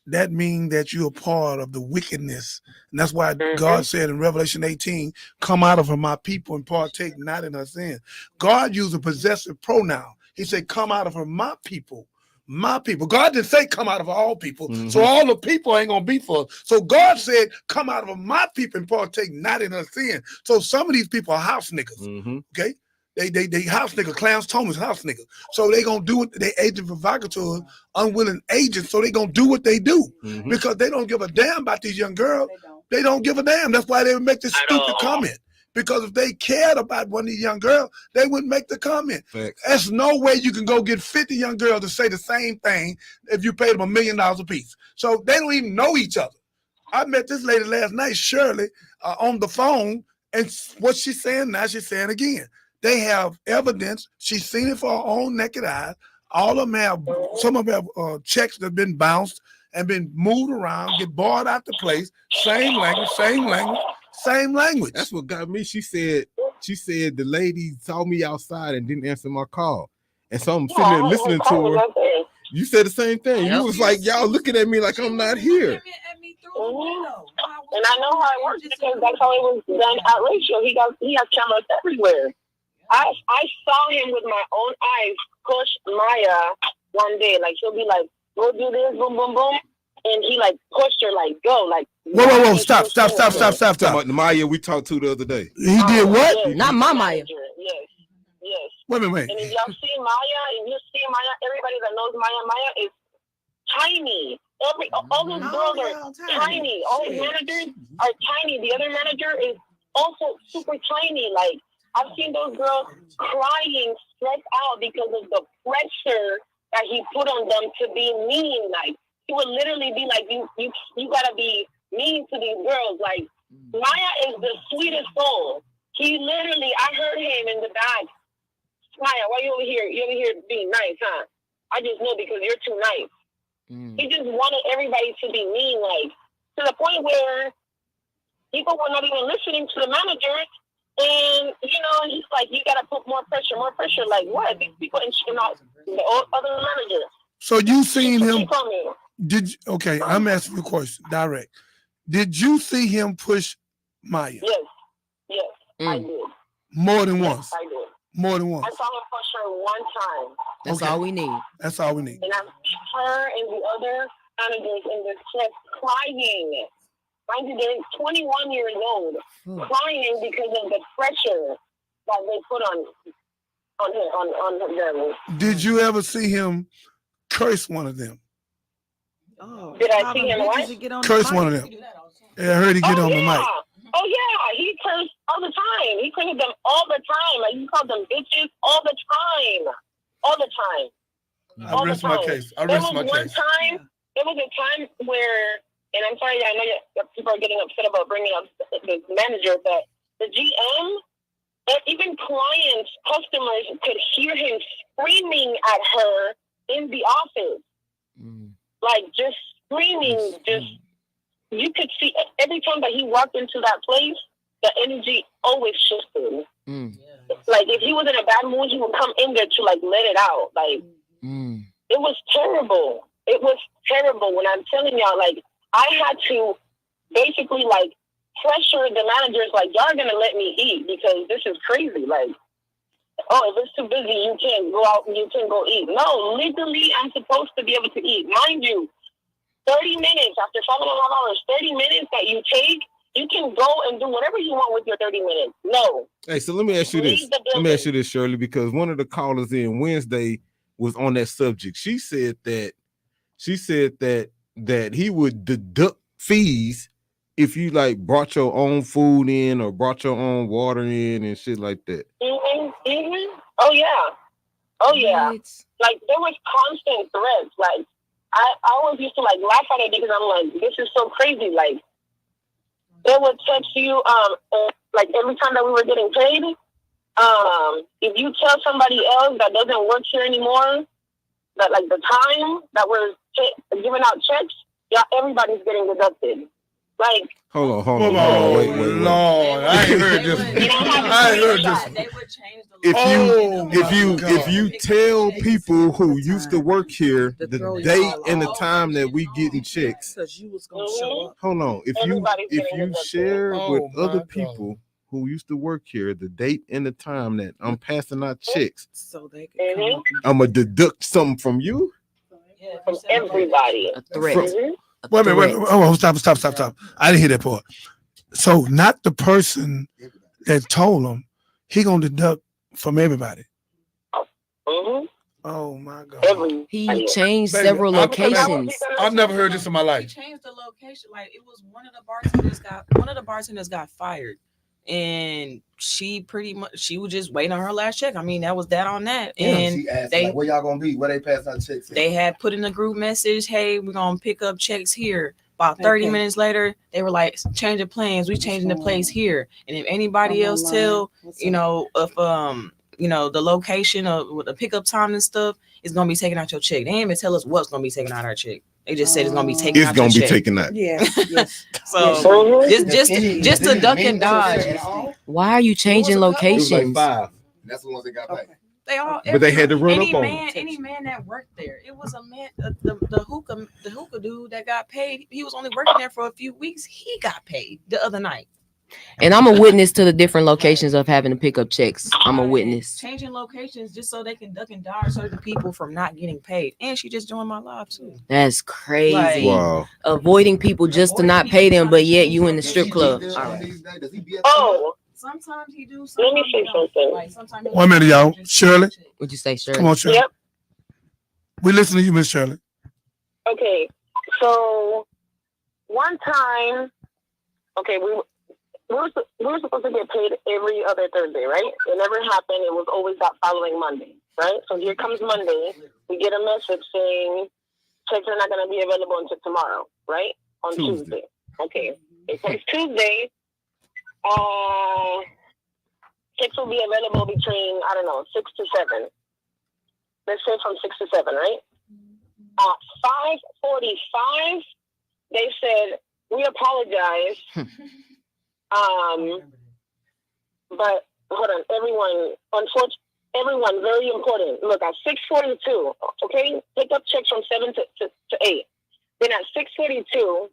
that means that you're a part of the wickedness. And that's why God said in Revelation 18, come out of her, my people, and partake not in her sin. God used a possessive pronoun. He said, come out of her, my people. My people. God didn't say come out of all people. So all the people ain't gonna be for us. So God said, come out of my people and partake not in her sin. So some of these people are house niggas. Okay? They house niggas, Clarence Thomas house niggas. So they gonna do what they agent provocateurs, unwilling agents, so they gonna do what they do. Because they don't give a damn about these young girls. They don't give a damn. That's why they would make this stupid comment. Because if they cared about one of these young girls, they wouldn't make the comment. There's no way you can go get 50 young girls to say the same thing if you paid them $1 million a piece. So they don't even know each other. I met this lady last night, Shirley, on the phone, and what she's saying now, she's saying again. They have evidence. She's seen it for her own naked eyes. All of them have, some of them have checks that have been bounced and been moved around, get barred out the place. Same language, same language, same language. That's what got me. She said the lady saw me outside and didn't answer my call. And so I'm sitting there listening to her. You said the same thing. You was like, y'all looking at me like I'm not here. And I know how it works because that's how it was done at Ratio. He has cameras everywhere. I saw him with my own eyes push Maya one day. Like, she'll be like, go do this, boom, boom, boom. And he like pushed her, like, go, like. Whoa, stop. About the Maya we talked to the other day. He did what? Yes, Not my Maya. Yes. Wait a minute. And if y'all see Maya, everybody that knows Maya is tiny. All those girls are tiny. All the managers are tiny. The other manager is also super tiny. Like, I've seen those girls crying, stressed out because of the pressure that he put on them to be mean. Like, he would literally be like, you gotta be mean to these girls. Like, Maya is the sweetest soul. He literally, I heard him in the back. Maya, why you over here? You over here being nice, huh? I just know because you're too nice. He just wanted everybody to be mean, like, to the point where people were not even listening to the manager. And, he's like, you got to put more pressure. Like, what? These people and not the other manager. So you seen him? Okay, I'm asking you a question, direct. Did you see him push Maya? Yes, I did. More than once? I did. More than once? I saw him push her one time. That's all we need. That's all we need. And I see her and the other managers in the set crying. Mind you, they're 21 years old, crying because of the pressure that they put on them. Did you ever see him curse one of them? Oh, did I see him what? Curse one of them. Yeah, I heard he get on the mic. Oh yeah, he cursed all the time. He cursed them all the time. Like, he called them bitches all the time. I rest my case. There was a time where, and I'm sorry, I know that people are getting upset about bringing up the manager, but the GM, and even clients, customers could hear him screaming at her in the office. Like, just screaming, you could see every time that he walked into that place, the energy always shifted. Like, if he was in a bad mood, he would come in there to, like, let it out. Like, it was terrible. It was terrible. When I'm telling y'all, like, I had to basically, like, pressure the managers, like, y'all are going to let me eat because this is crazy. Like, oh, if it's too busy, you can't go out and you can't go eat. No, legally, I'm supposed to be able to eat. Mind you, 30 minutes, after 5.5 hours, 30 minutes that you take, you can go and do whatever you want with your 30 minutes. No. Hey, so let me ask you this, Shirley, because one of the callers in Wednesday was on that subject. She said that he would deduct fees if you, like, brought your own food in or brought your own water in and shit like that. Oh yeah. Like, there was constant threats. Like, I always used to, like, laugh at it because I'm like, this is so crazy. Like, they would text you, like, every time that we were getting paid, if you tell somebody else that doesn't work here anymore, that, like, the time that we're giving out checks, everybody's getting deducted. Like, hold on, wait. Lord, I ain't heard this. They would change the If you tell people who used to work here the date and the time that we getting checks, you was gonna show up. hold on. If you share with other people who used to work here the date and the time that I'm passing out checks, so they can I'm gonna deduct something from you. From everybody. A threat. Wait a minute. Oh, stop. I didn't hear that part. So not the person that told him, he gonna deduct from everybody. Oh my God. He changed several locations. I've never heard this in my He life. changed the location. Like, it was one of the bartenders got fired. And she was just waiting on her last check. I mean, that was that on that. And she asked, like, where y'all gonna be? Where they pass out checks? They had put in a group message, hey, we're gonna pick up checks here. About 30 Okay. minutes later, they were like, change of plans. We changing the place here. And if anybody I'm else online. tell, What's you up? know, if the location of with the pickup time and stuff is gonna be taking out your check. They didn't even tell us what's gonna be taking out our check. They just said it's gonna be taken It's out your gonna be check. taken out. Yeah, yes. So Yes. just to duck and dodge. Why are you changing It was like locations? 5. That's the ones that got paid. They all, But they had to run any up on man, any man that worked there. It was a man, the hookah dude that got paid. He was only working there for a few weeks. He got paid the other night. And I'm a witness to the different locations of having to pick up checks. I'm a witness. Changing locations just so they can duck and dodge certain people from not getting paid. And she just joined my live too. That's crazy. Wow. Avoiding people just to not pay them, but yet you in the strip club. All right. Oh, Sometimes he do. let me say something. Like sometimes. 1 minute, y'all. Shirley, What'd you say, Shirley? come on, Shirley. Yep. We listen to you, Miss Shirley. Okay, so one time, okay, we were supposed to get paid every other Thursday, right? It never happened. It was always that following Monday, right? So here comes Monday. We get a message saying checks are not going to be available until tomorrow, right? On Tuesday. Okay. It comes Tuesday. Checks will be available between, 6 to 7. Let's say from 6 to 7, right? 5:45, they said, we apologize. But hold on, everyone, very important. Look, at 6:42, okay, pick up checks from 7 to 8. Then at 6:42,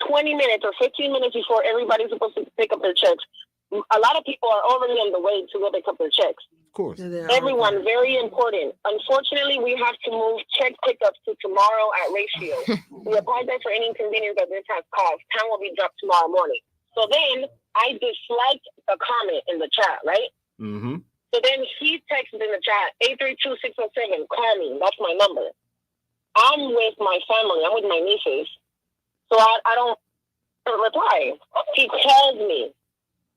20 minutes or 15 minutes before everybody's supposed to pick up their checks, a lot of people are already on the way to go pick up their checks. Of course. Everyone, very important. Unfortunately, we have to move check pickups to tomorrow at Ratio. We apologize for any inconvenience that this has caused. Time will be dropped tomorrow morning. So then I disliked the comment in the chat, right? Mm-hmm. So then he texted in the chat, 832-607, call me. That's my number. I'm with my family. I'm with my nieces. So I don't reply. He called me.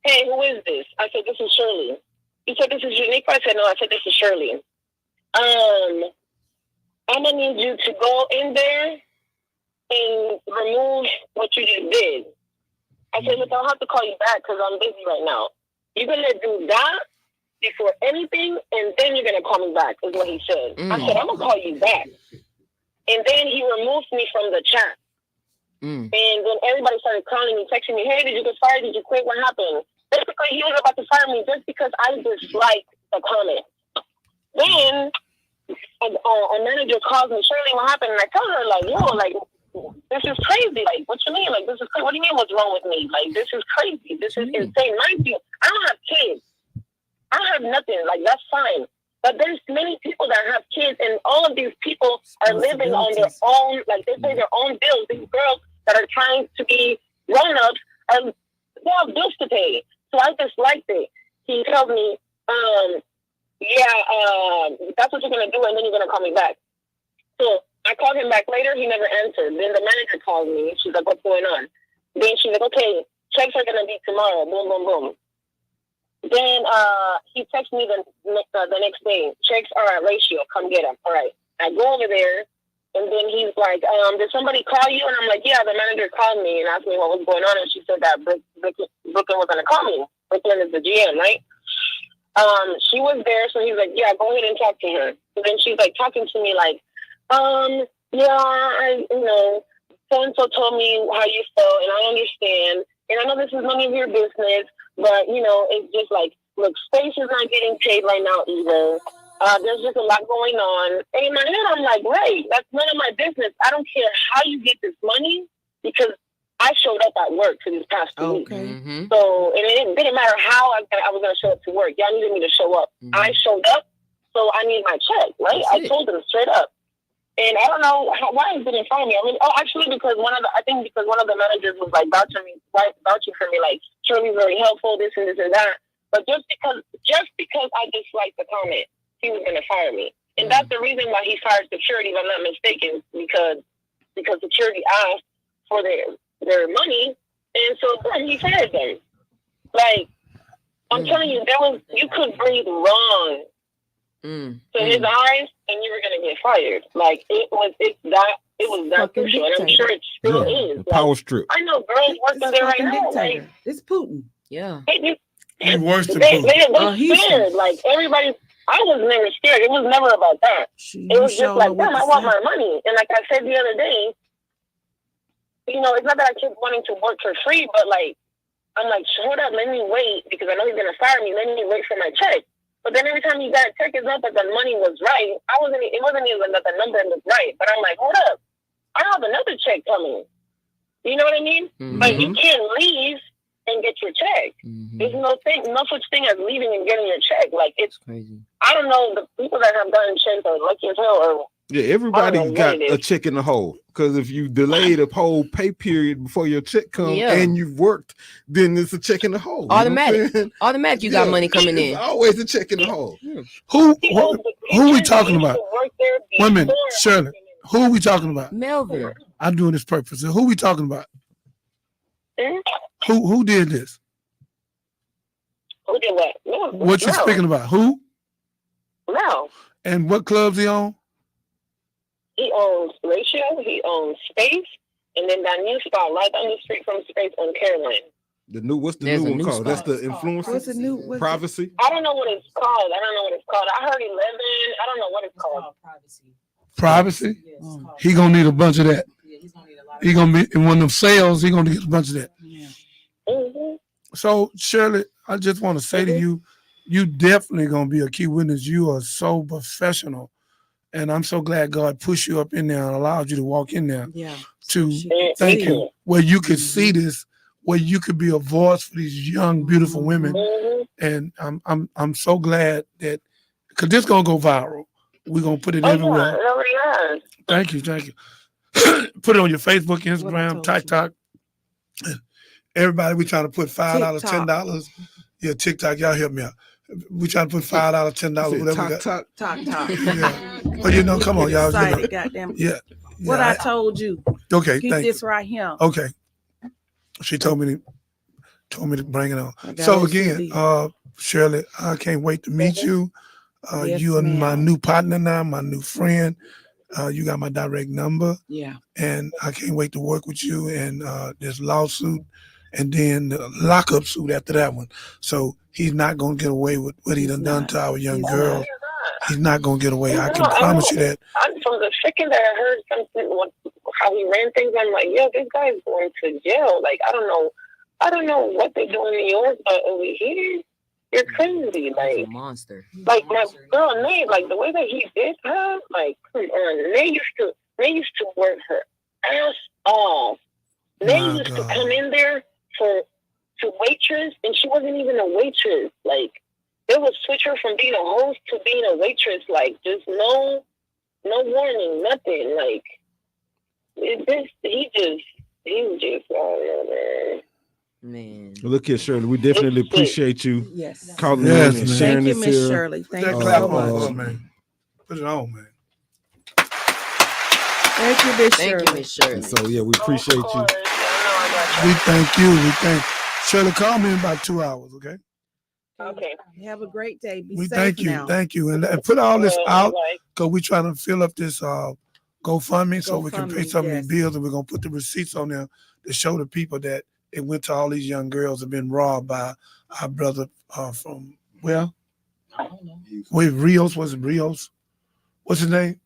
Hey, who is this? I said, this is Shirley. He said, this is Unique. I said, no. I said, this is Shirley. I'm going to need you to go in there and remove what you just did. I said, look, I'll have to call you back because I'm busy right now. You're going to do that before anything, and then you're going to call me back, is what he said. I said, I'm going to call you back. And then he removed me from the chat. And then everybody started calling me, texting me, hey, did you get fired? Did you quit? What happened? Basically, he was about to fire me just because I disliked the comment. Then a manager calls me, Shirley, what happened? And I tell her, like, yo, like, this is crazy. Like, what you mean? Like, this is crazy. What do you mean what's wrong with me? Like, this is crazy. This is insane. Mind you, I don't have kids. I have nothing. Like, that's fine. But there's many people that have kids, and all of these people are living on their own, like, they pay their own bills. These girls that are trying to be grown-ups, they have bills to pay. So I disliked it. He told me, that's what you're going to do, and then you're going to call me back. So I called him back later. He never answered. Then the manager called me. She's like, what's going on? Then she's like, okay, checks are going to be tomorrow. Boom, boom, boom. Then he texted me the next day. Checks are at Ratio. Come get them. All right. I go over there, and then he's like, did somebody call you? And I'm like, yeah, the manager called me and asked me what was going on, and she said that Brooklyn was going to call me. Brooklyn is the GM, right? She was there, so he's like, yeah, go ahead and talk to her. So then she's like talking to me like, so-and-so told me how you felt, and I understand. And I know this is none of your business, but, it's just like, look, Space is not getting paid right now either. There's just a lot going on. And in my head, I'm like, right, that's none of my business. I don't care how you get this money because I showed up at work for these past 2 weeks. So, and it didn't matter how I was going to show up to work. Y'all needed me to show up. I showed up, so I need my check, right? I told them straight up. And I don't know why he didn't find me. I mean, actually, because one of the managers was like vouching for me, like, Shirley's very helpful, this and this and that. But just because I disliked the comment, he was going to fire me. And that's the reason why he fired security, if I'm not mistaken, because security asked for their money, and so then he fired them. Like, I'm telling you, you could breathe wrong to his eyes, and you were going to get fired. Like, it's that It was that Fucking crucial, and I'm dictator. sure it still Yeah, is. the Like, power strip. I know girls working It's there right fucking now. dictator. Like, It's Putin. Yeah. He worse than they Putin. Houston. scared. Like, everybody, I was never scared. It was never about that. It was just like, damn, I want my money. And like I said the other day, you know, it's not that I keep wanting to work for free, but like, I'm like, hold up, let me wait, because I know he's gonna fire me. Let me wait for my check. But then every time he got a check, it's not that the money was right. It wasn't even that the number was right. But I'm like, hold up, I have another check coming. You know what I mean? Mhm. Like, you can't leave and get your check. Mhm. There's no such thing as leaving and getting your check. Like, it's Crazy. I don't know, the people that have gotten checks are lucky as hell, or Yeah, I don't everybody know got what it a is. check in the hole. Because if you delay the whole pay period before your check comes Yeah. and you've worked, then it's a check in the hole. You know what I'm Automatic. saying? Automatic, you got Yeah, money coming it's in. always a check in the hole. Yeah. Who You know, the who we teachers talking used about? to work there Women, before Shirley. Who are we talking about? Melvin. I'm doing this purpose. Who we talking about? Hmm? Who did this? Who did what? No, What you no, speaking about? Who? no. And what clubs he on? He owns Ratio, he owns Space, and then that new spot right down the street from Space on Caroline. What's the There's new a one new called? That's spot. the influencer? What's the new? What's Privacy? I don't know what it's called. I heard 11. I don't know what it's called. Privacy. Oh. He gonna need a bunch of that. He gonna be in one of them sales. He gonna get a bunch of that. Mm-hmm. So Shirley, I just want to say to you, you definitely gonna be a key witness. You are so professional, and I'm so glad God pushed you up in there and allowed you to walk in there. Yeah. To She could thank see you, it. where you could see this, where you could be a voice for these young, beautiful women. Mm-hmm. And I'm so glad that, because this gonna go viral. We're gonna put it Oh, everywhere. yeah, it already has. Thank you. Put it on your Facebook, What I Instagram, told you. TikTok. Everybody, we trying to put $5, TikTok. $10. Yeah, TikTok, y'all help me out. We trying to put $5, $10, Said whatever we got. talk. Talk. Yeah. But you know, come on, y'all. You know. Excited, goddamn. Yeah. What yeah, I told you. okay, Get thank this right here. you. Okay. She told me to bring it on. I got So OCD. again, Shirley, I can't wait to meet you. Yes, You are my ma'am. new partner now, my new friend. You got my direct number, Yeah. and I can't wait to work with you. And this lawsuit, and then the lockup suit after that one. So he's not gonna get away with what he He's done done not. to our young He's girl. not. He's not gonna get away. I No, can I promise know. you that. From the second that I heard something, how he ran things, I'm like, yo, this guy's going to jail. Like, I don't know what they do in New York, but over here, you're crazy. He's Like, a monster. like my girl Nate, like the way that he did her, like, come on. They used to work her ass off. They My used to God. come in there to waitress, and she wasn't even a waitress. Like, they would switch her from being a host to being a waitress. Like, just no warning, nothing. Like, he's just, oh, Man. Look here, Shirley. We definitely appreciate you Yes. calling Yes, in and man. sharing Thank you, this Miss here. Shirley. Put Thank that you clap so on, much. man. Put it on, man. Thank you, Miss Thank you, Shirley. Miss Shirley. And so yeah, we appreciate Of you. course. Yeah, I know I We got thank you. We thank Shirley. Call me in about 2 hours, okay? you. Okay. Have a great day. Be We safe thank you, now. thank you, and put all this out Bye. because we trying to fill up this GoFundMe so we can pay GoFundMe, some of yes. these bills, and we're gonna put the receipts on there to show the people that it went to all these young girls that have been robbed by our brother from where? Wait, Rios, was it Rios? What's his name?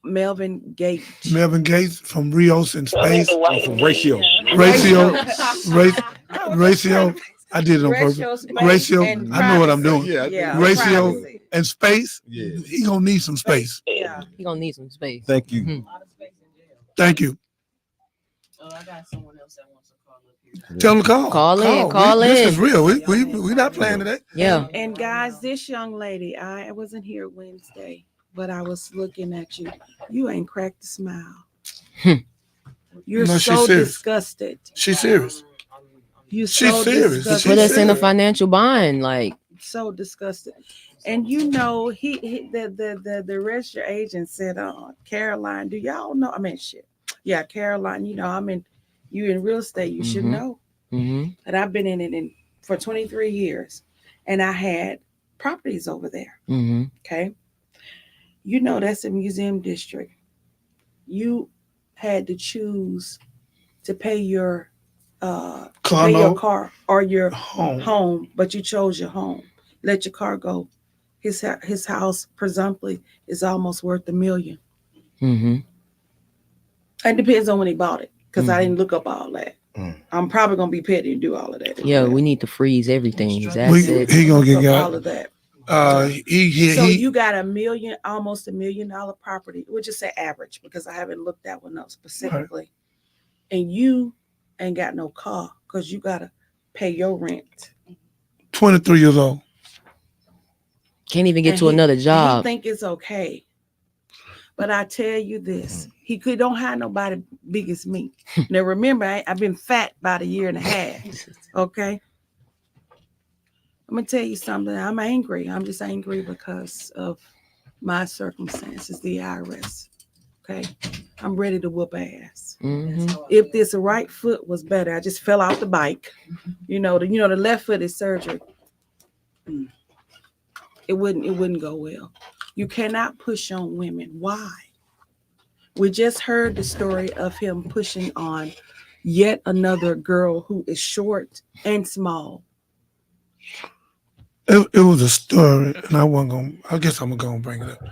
Melvin Gates. Melvin Gates from Rios in Space. Oh, from Ratio. Ratio. I did it on purpose. Ratio. and I know what I'm doing. Yeah, Yeah, Ratio privacy. and space. Yeah. He gonna need some space. Yeah. He gonna need some space. Thank you. Mhm. Thank you. Oh, I got someone else that wants to call up here. Tell him to call. Call This in. is real. We not playing today. Yeah. And guys, this young lady, I wasn't here Wednesday, but I was looking at you. You ain't cracked a smile. You're No, she's so serious. disgusted. She's serious. You She's so serious. disgusted. She's Put us in a serious. financial bind. Like, So disgusted. And you know, the register agent said, Caroline, do y'all know? I mean, shit. Yeah, Caroline, you know, you in real estate, you should Mhm. know. mhm. And I've been in it for 23 years. And I had properties over there. Mhm. Okay. You know, that's a museum district. You had to choose to pay your Car pay your note, car or your home. home, but you chose your home. Let your car go. His house presumptively is almost worth $1 million. Mm-hmm. It depends on when he bought it, because I didn't look up all that. I'm probably gonna be petty and do all of that. Yeah, we need to freeze everything. That's it. He gonna get Look up all got. of that. So you got almost $1 million property. We'll just say average, because I haven't looked that one up specifically. And you ain't got no car because you gotta pay your rent. 23 years old. Can't even get And to another job. He think it's okay. But I tell you this, don't have nobody big as me. Now remember, I've been fat about 1.5 years. Okay. I'm gonna tell you something. I'm angry. I'm just angry because of my circumstances, the IRS. Okay. I'm ready to whoop ass. Mm-hmm. If this right foot was better, I just fell off the bike. The left foot is surgery. It wouldn't go well. You cannot push on women. Why? We just heard the story of him pushing on yet another girl who is short and small. It was a story, and I guess I'm gonna bring it up.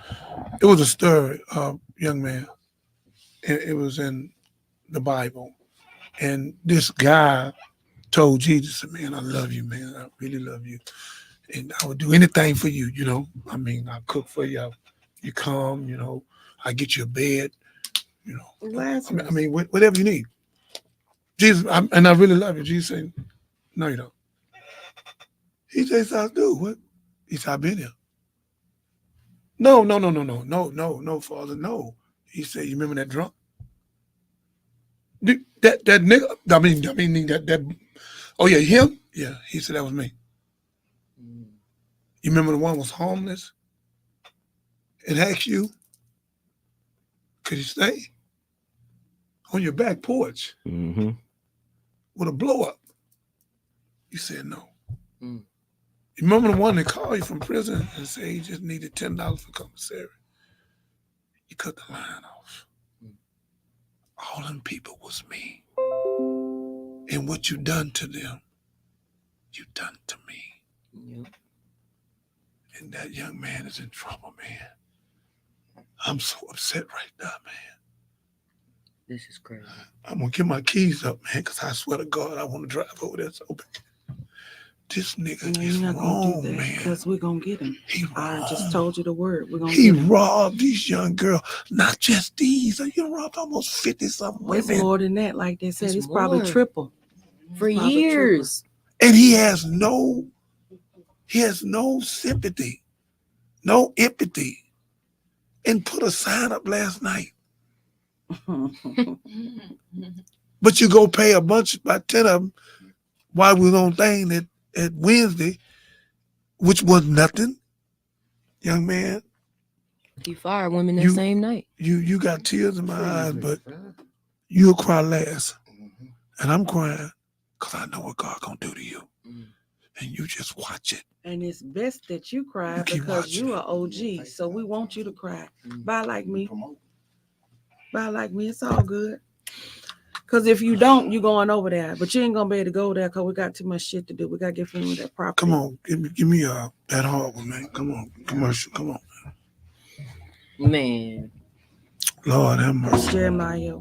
It was a story of a young man. It was in the Bible. And this guy told Jesus, man, I love you, man. I really love you. And I would do anything for you, I cook for you. You come, I get you a bed, whatever you need. Jesus, and I really love you. Jesus said, no, you don't. He said, I do. What? He said, I've been here. No, Father, no. He said, you remember that drunk? That nigga, that oh yeah, him? Yeah, he said that was me. You remember the one was homeless? It asked you, could you stay on your back porch with a blow up? You said no. You remember the one that called you from prison and said he just needed $10 for commissary? You cut the line off. All them people was me. And what you done to them, you done to me. Yep. And that young man is in trouble, man. I'm so upset right now, man. This is crazy. I'm gonna get my keys up, man, because I swear to God, I want to drive over there so bad. This nigga is wrong, man. Because we're gonna get him. I just told you the word. We're gonna He get him. robbed these young girls, not just these. You robbed almost 50-something It's women. more than that, like they said. It's It's probably more. triple. For Probably years. And he has no sympathy, no empathy. And put a sign up last night. But you go pay about 10 of them while we was on thing at Wednesday, which was nothing. Young man, He fired women that same night. you got tears in my eyes, but you'll cry last. And I'm crying because I know what God gonna do to you. And you just watch it. And it's best that you cry You keep because watching you are OG. So we want you to cry. Bye like me. Bye like me. It's all good. Because if you don't, you're going over there. But you ain't going to be able to go there because we got too much shit to do. We got to get familiar with that property. Come on, give me that hard one, man. Come on, commercial, come on. Man. Lord have It's mercy. Jeremiah.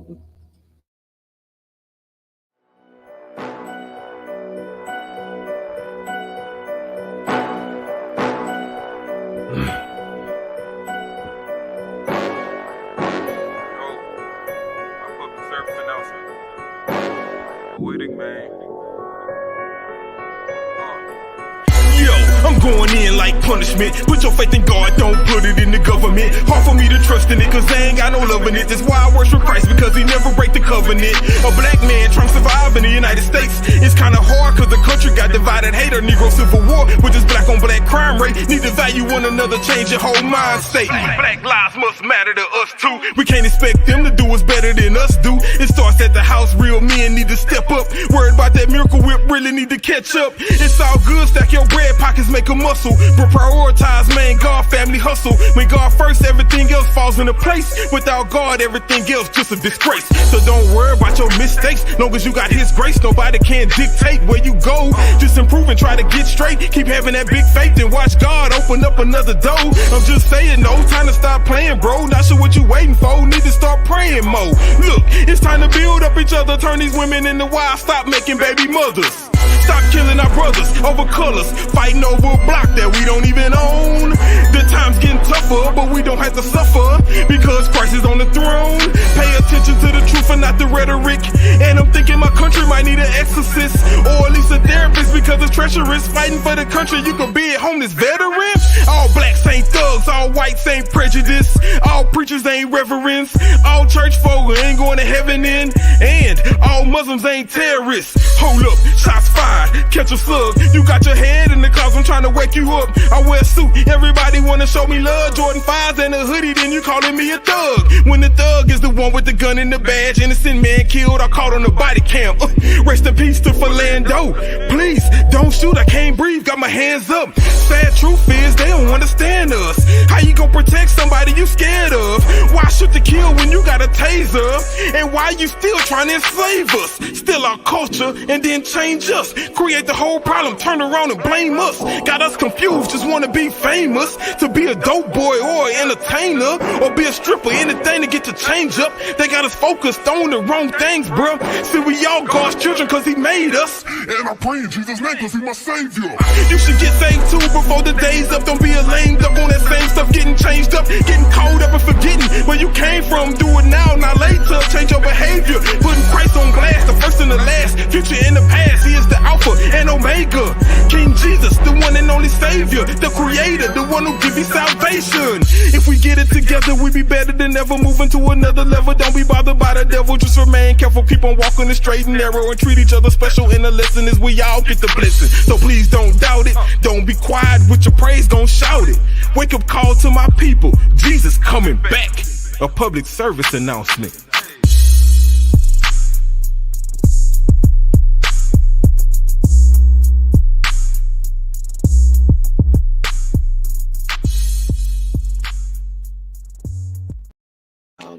Yo, I'm going in like punishment. Put your faith in God, don't put it in the government. Hard for me to trust in it, cause they ain't got no love in it. That's why I worship Christ, because he never break the covenant. A black man trying to survive in the United States. It's kinda hard cause the country got divided. Hate or Negro civil war, with this black on black crime rate. Need to value one another, change your whole mind state. Black lives must matter to us too. We can't expect them to do us better than us do. It starts at the house, real men need to step up. Worried about that miracle whip, really need to catch up. It's all good, stack your bread, pockets make a muscle. But prioritize, man, God, family, hustle. When God first, everything else falls into place. Without God, everything else just a disgrace. So don't worry about your mistakes. Long as you got His grace, nobody can dictate where you go. Just improve and try to get straight. Keep having that big faith and watch God open up another door. I'm just saying, no time to stop playing, bro. Not sure what you waiting for. Need to start praying more. Look, it's time to build up each other. Turn these women into wild. Stop making baby mothers. Stop killing our brothers over colors, fighting over a block that we don't even own. The time's getting tougher, but we don't have to suffer because Christ is on the throne. Pay attention to the truth and not the rhetoric. And I'm thinking my country might need an exorcist or at least a therapist because it's treacherous. Fighting for the country, you could be a homeless veteran. All blacks ain't thugs, all whites ain't prejudice, all preachers ain't reverends, all church folk ain't going to heaven in, and all Muslims ain't terrorists. Hold up, shots fired, catch a slug. You got your head in the clouds, I'm trying to wake you up. I wear a suit, everybody wanna show me love. Jordan 5s and a hoodie, then you calling me a thug. When the thug is the one with the gun and the badge, innocent man killed, I caught on the body cam. Rest in peace to Philando. Please, don't shoot, I can't breathe, got my hands up. Sad truth is, they don't understand us. How you gon' protect somebody you scared of? Why shoot to kill when you got a taser? And why you still trying to enslave us? Steal our culture and then change us. Create the whole problem, turn around and blame us. Got us confused, just wanna be famous. To be a dope boy or an entertainer, or be a stripper, anything to get to change up. They got us focused on the wrong things, bruh. See, we all God's children cause He made us. And I pray in Jesus' name cause He my savior. You should get saved too before the day's up. Don't be a lame duck on that same stuff, getting changed up, getting caught up and forgetting where you came from. Do it now, not later. Change your behavior, putting Christ on glass, the first and the last, future and the past. He is the Alpha and Omega, King Jesus, the one and only Savior, the Creator, the one who gives you salvation. If we get it together, we be better than ever, moving to another level. Don't be bothered by the devil, just remain careful, keep on walking the straight and narrow, and treat each other special. And the lesson is we all get the blessing, so please don't doubt it. Don't be quiet with your praise, gon' shout it. Wake up call to my people, Jesus coming back. A public service announcement.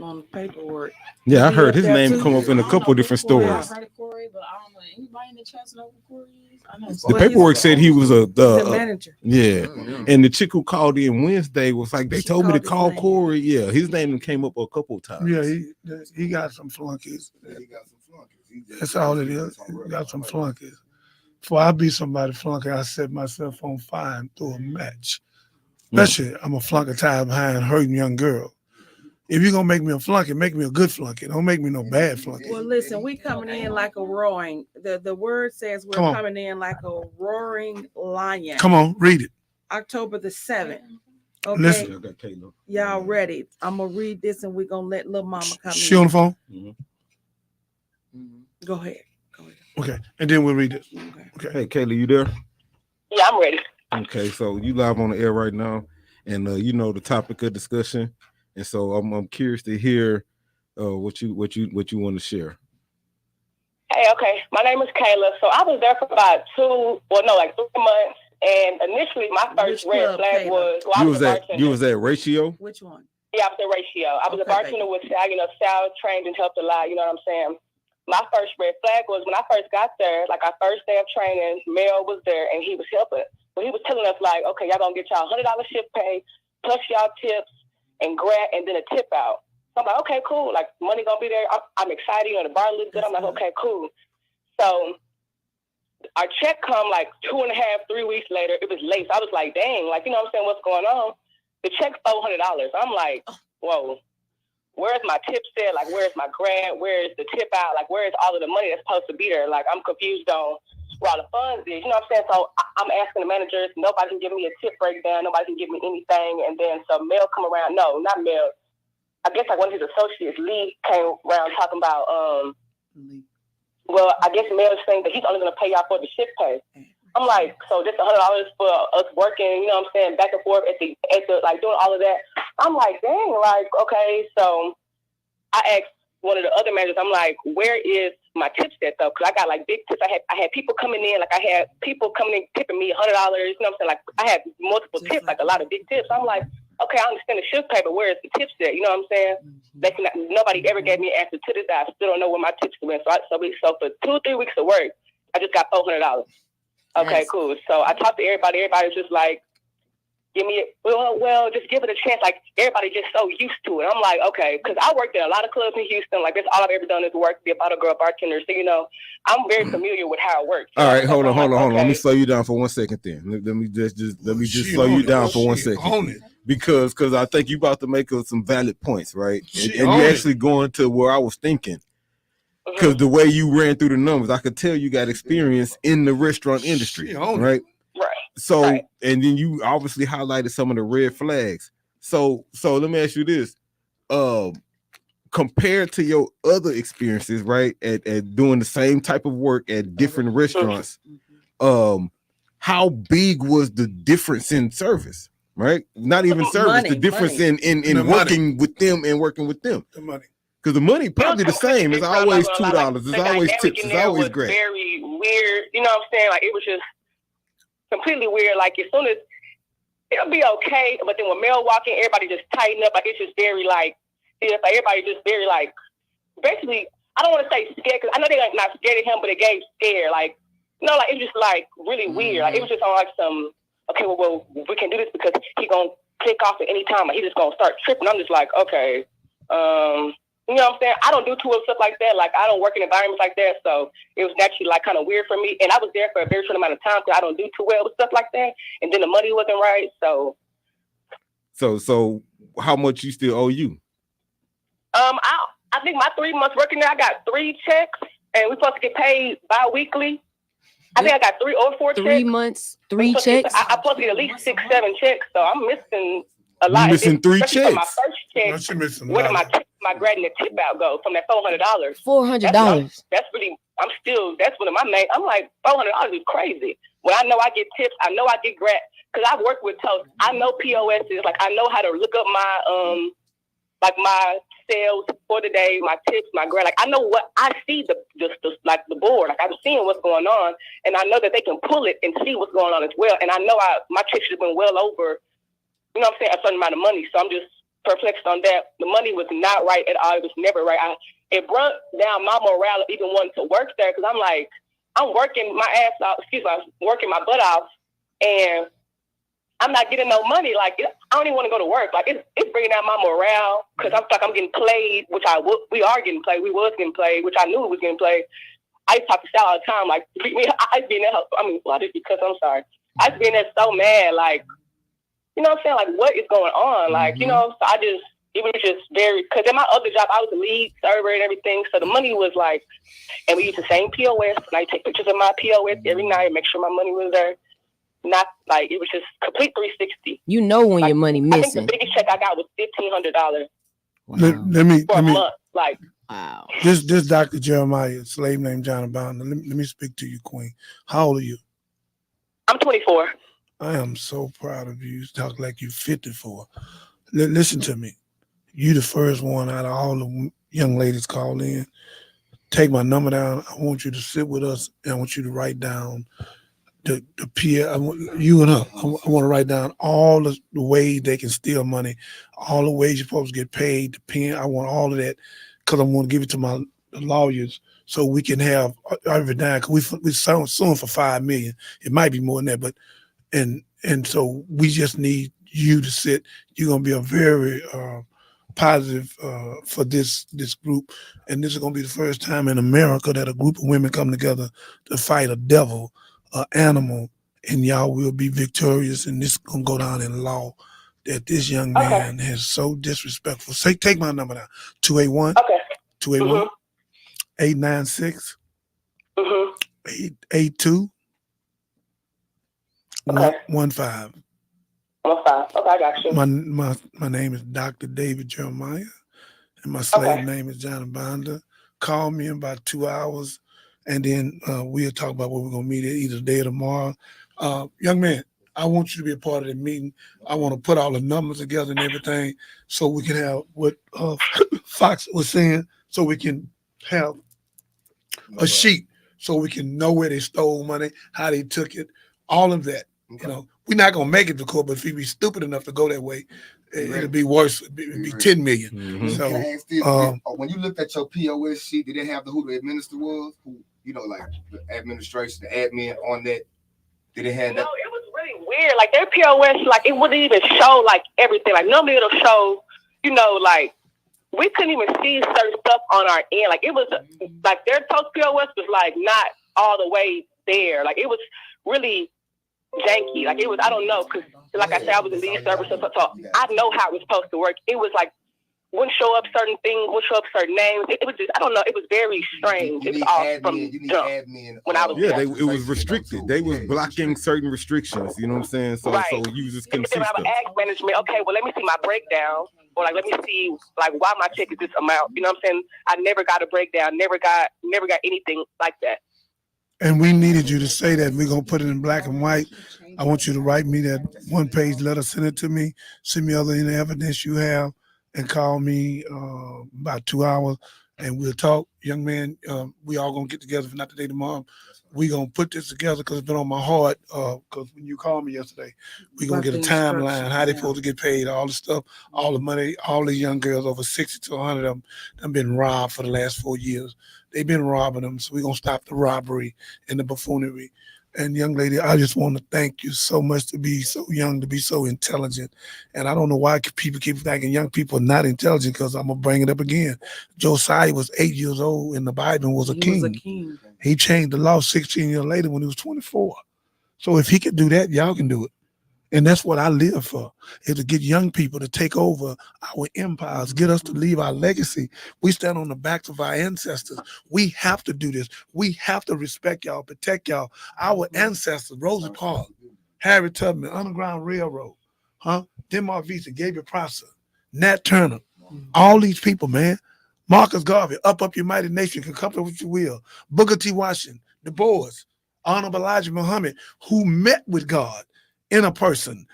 On the paperwork. Yeah, I heard his name come up in a couple different stories. The paperwork said he was the manager. Yeah, and the chick who called in Wednesday was like, they told me to call Corey. Yeah, his name came up a couple of times. Yeah, he got some flunkies. That's all it is. He got some flunkies. Before I be somebody flunky, I set myself on fire and throw a match. Especially, I'm a flunky tied behind a hurting young girl. If you're gonna make me a flunky, make me a good flunky. Don't make me no bad flunky. Well, listen, we coming in like a roaring. The word says we're coming in like a roaring lion. Come on, read it. October the 7th. Okay. Listen. Y'all ready? I'm gonna read this and we're gonna let little mama come She in. on the phone? Go ahead. Okay, and then we'll read it. Okay. Hey, Kayla, you there? Yeah, I'm ready. Okay, so you live on the air right now, and you know the topic of discussion, and so I'm curious to hear what you want to share. Hey, okay. My name is Kayla. So I was there for about 3 months. And initially, my first red flag was you was at Ratio. Which one? Yeah, I was at Ratio. I was a bartender with Sal trained and helped a lot. You know what I'm saying? My first red flag was when I first got there. Like our first day of training, Mel was there and he was helping. But he was telling us like, okay, y'all gonna get y'all $100 shift pay plus y'all tips and then a tip out. So I'm like, okay, cool. Like money gonna be there. I'm excited. You know, the bar looks good. I'm like, okay, cool. So our check come like 2.5, 3 weeks later. It was late. So I was like, dang, like, you know what I'm saying? What's going on? The check's $400. I'm like, whoa, where's my tip set? Like, where's my grant? Where's the tip out? Like, where's all of the money that's supposed to be there? Like, I'm confused on where all the funds is. You know what I'm saying? So I'm asking the managers. Nobody can give me a tip breakdown. Nobody can give me anything. And then so Mel come around. No, not Mel. I guess like one of his associates, Lee, came around talking about, well, I guess Mel's saying that he's only going to pay y'all for the shift pay. I'm like, so this $100 for us working, you know what I'm saying, back and forth at the like doing all of that. I'm like, dang, like, okay. So I asked one of the other managers, I'm like, where is my tip set though, because I got like big tips. I had people coming in, like I had people coming in tipping me $100. You know what I'm saying? Like I had multiple tips, like a lot of big tips. I'm like, okay, I understand the shift pay, but where is the tip set? You know what I'm saying? Nobody ever gave me an answer to this. I still don't know where my tips went. So for 2 or 3 weeks of work, I just got $400. Okay, cool. So I talked to everybody. Everybody's just like, give me it. Well, just give it a chance. Like everybody just so used to it. I'm like, okay, because I worked at a lot of clubs in Houston. Like that's all I've ever done is work, be a bottle girl bartender. So I'm very familiar with how it works. All right, hold on. Let me slow you down for 1 second. Then let me just slow you down for 1 second. Because I think you about to make some valid points, right? And you're actually going to where I was thinking. Because the way you ran through the numbers, I could tell you got experience in the restaurant industry, right? So, and then you obviously highlighted some of the red flags. So let me ask you this: compared to your other experiences, right, at doing the same type of work at different restaurants, how big was the difference in service? Right, not even service. The difference in working with them and working with them. The money. Because the money probably the same. It's always $2. It's always tips. It's always great. Very weird. You know what I'm saying? Like it was just completely weird. Like as soon as it'll be okay, but then when Mel walk in, everybody just tighten up. Like it's just very like everybody just very like basically. I don't want to say scared because I know they're like not scared of him, but it gave scare. Like like it's just like really weird. Like it was just on like some okay. Well, we can do this because he gonna click off at any time. Like he just gonna start tripping. I'm just like okay. You know what I'm saying? I don't do too much stuff like that. Like I don't work in environments like that, so it was naturally like kind of weird for me. And I was there for a very short amount of time because I don't do too well with stuff like that. And then the money wasn't right, so. So how much you still owe you? I think my 3 months working there, I got 3 checks, and we're supposed to get paid bi-weekly. I think I got 3 or 4 checks. 3 months, 3 checks. I'm supposed to get at least 6, 7 checks, so I'm missing a lot. You missing 3 checks. My first check, where did my grading the tip out go from that $400? $400. That's really. That's one of my main. I'm like $400 is crazy. When I know I get tips, I know I get grad because I've worked with Toast. I know POS is like I know how to look up my like my sales for the day, my tips, my grad. Like I know what I see the board. Like I'm seeing what's going on, and I know that they can pull it and see what's going on as well. And I know my tips have been well over. You know what I'm saying? A certain amount of money. So I'm just perplexed on that. The money was not right at all. It was never right. It brought down my morale of even wanting to work there because I'm like, I'm working my ass off. I'm working my butt off, and I'm not getting no money. Like I don't even want to go to work. Like it's bringing down my morale because I'm like I'm getting played, which we are getting played. We was getting played, which I knew it was getting played. I used to talk to Sal all the time. Like I be in there. I mean, well, just because I'm sorry. I just be in there so mad. Like. You know what I'm saying? Like, what is going on? Like, so it was just very, because in my other job, I was the lead server and everything. So the money was like, and we used the same POS. And I take pictures of my POS every night, make sure my money was there. Not like, it was just complete 360. You know when your money missing. I think the biggest check I got was $1,500. Wow. Let me. Month. Like, wow. This Dr. Jeremiah, slave named John Bonner. Let me speak to you, Queen. How old are you? I'm 24. I am so proud of you. You talk like you're 54. Listen to me. You the first one out of all the young ladies called in. Take my number down. I want you to sit with us, and I want you to write down the peer. You and her. I want to write down all the ways they can steal money, all the ways you're supposed to get paid, the pen. I want all of that because I want to give it to my lawyers so we can have every dime. Because we suing for $5 million. It might be more than that, but. And so we just need you to sit. You're gonna be a very positive for this group, and this is gonna be the first time in America that a group of women come together to fight a devil, an animal, and y'all will be victorious. And this is gonna go down in law that this young man has so disrespectful. Say, take my number down. 281. 281. 896. 882. 15. 15. Okay, I got you. My name is Dr. David Jeremiah, and my slave name is John Bonda. Call me in about 2 hours, and then we'll talk about what we're gonna meet at either today or tomorrow. Young man, I want you to be a part of the meeting. I want to put all the numbers together and everything, so we can have what Fox was saying, so we can have a sheet so we can know where they stole money, how they took it, all of that. Okay. You know, we're not gonna make it to court, but if we be stupid enough to go that way, it'll be worse. It'd be 10 million. Mhm. So, Can I ask this? When you looked at your POS sheet, did they have who the administrator was? Who, you know, like the administration, the admin on that? Did they have No, that? it was really weird. Like their POS, like it wouldn't even show like everything. Like normally it'll show, you know, like we couldn't even see certain stuff on our end. Like it was like their toast POS was like not all the way there. Like it was really janky. Like it was, I don't know, because like I said, I was in these services, so I know how it was supposed to work. It was like wouldn't show up certain things, wouldn't show up certain names. It was just, I don't know, it was very strange. It was all from jump. When I was it was restricted. They was blocking certain restrictions. You know what I'm saying? So Right. so users couldn't see If I stuff. have ag management, okay, well, let me see my breakdown. Or like, let me see, like, why my check is this amount. You know what I'm saying? I never got a breakdown, never got anything like that. and we needed you to say that. We're gonna put it in black and white. I want you to write me that 1-page letter, send it to me, send me other any evidence you have, and call me about 2 hours, and we'll talk. Young man, we all gonna get together, if not today, tomorrow. We gonna put this together because it's been on my heart. Because when you called me yesterday, we gonna get a timeline, how they supposed to get paid, all the stuff, all the money, all the young girls, over 60 to 100 of them been robbed for the last 4 years. They've been robbing them, so we gonna stop the robbery and the buffoonery. And young lady, I just want to thank you so much to be so young, to be so intelligent. And I don't know why people keep thinking young people are not intelligent, because I'm gonna bring it up again. Josiah was 8 years old in the Bible and was a king. He changed the law 16 years later when he was 24. So if he could do that, y'all can do it. And that's what I live for, is to get young people to take over our empires, get us to leave our legacy. We stand on the backs of our ancestors. We have to do this. We have to respect y'all, protect y'all. Our ancestors, Rosa Parks, Harry Tubman, Underground Railroad, Denmark Visa, Gabriel Prosser, Nat Turner, all these people, man. Marcus Garvey, Up Your Mighty Nation, can come up with you will. Booker T. Washington, Du Bois, Honorable Elijah Muhammad, who met with God in a person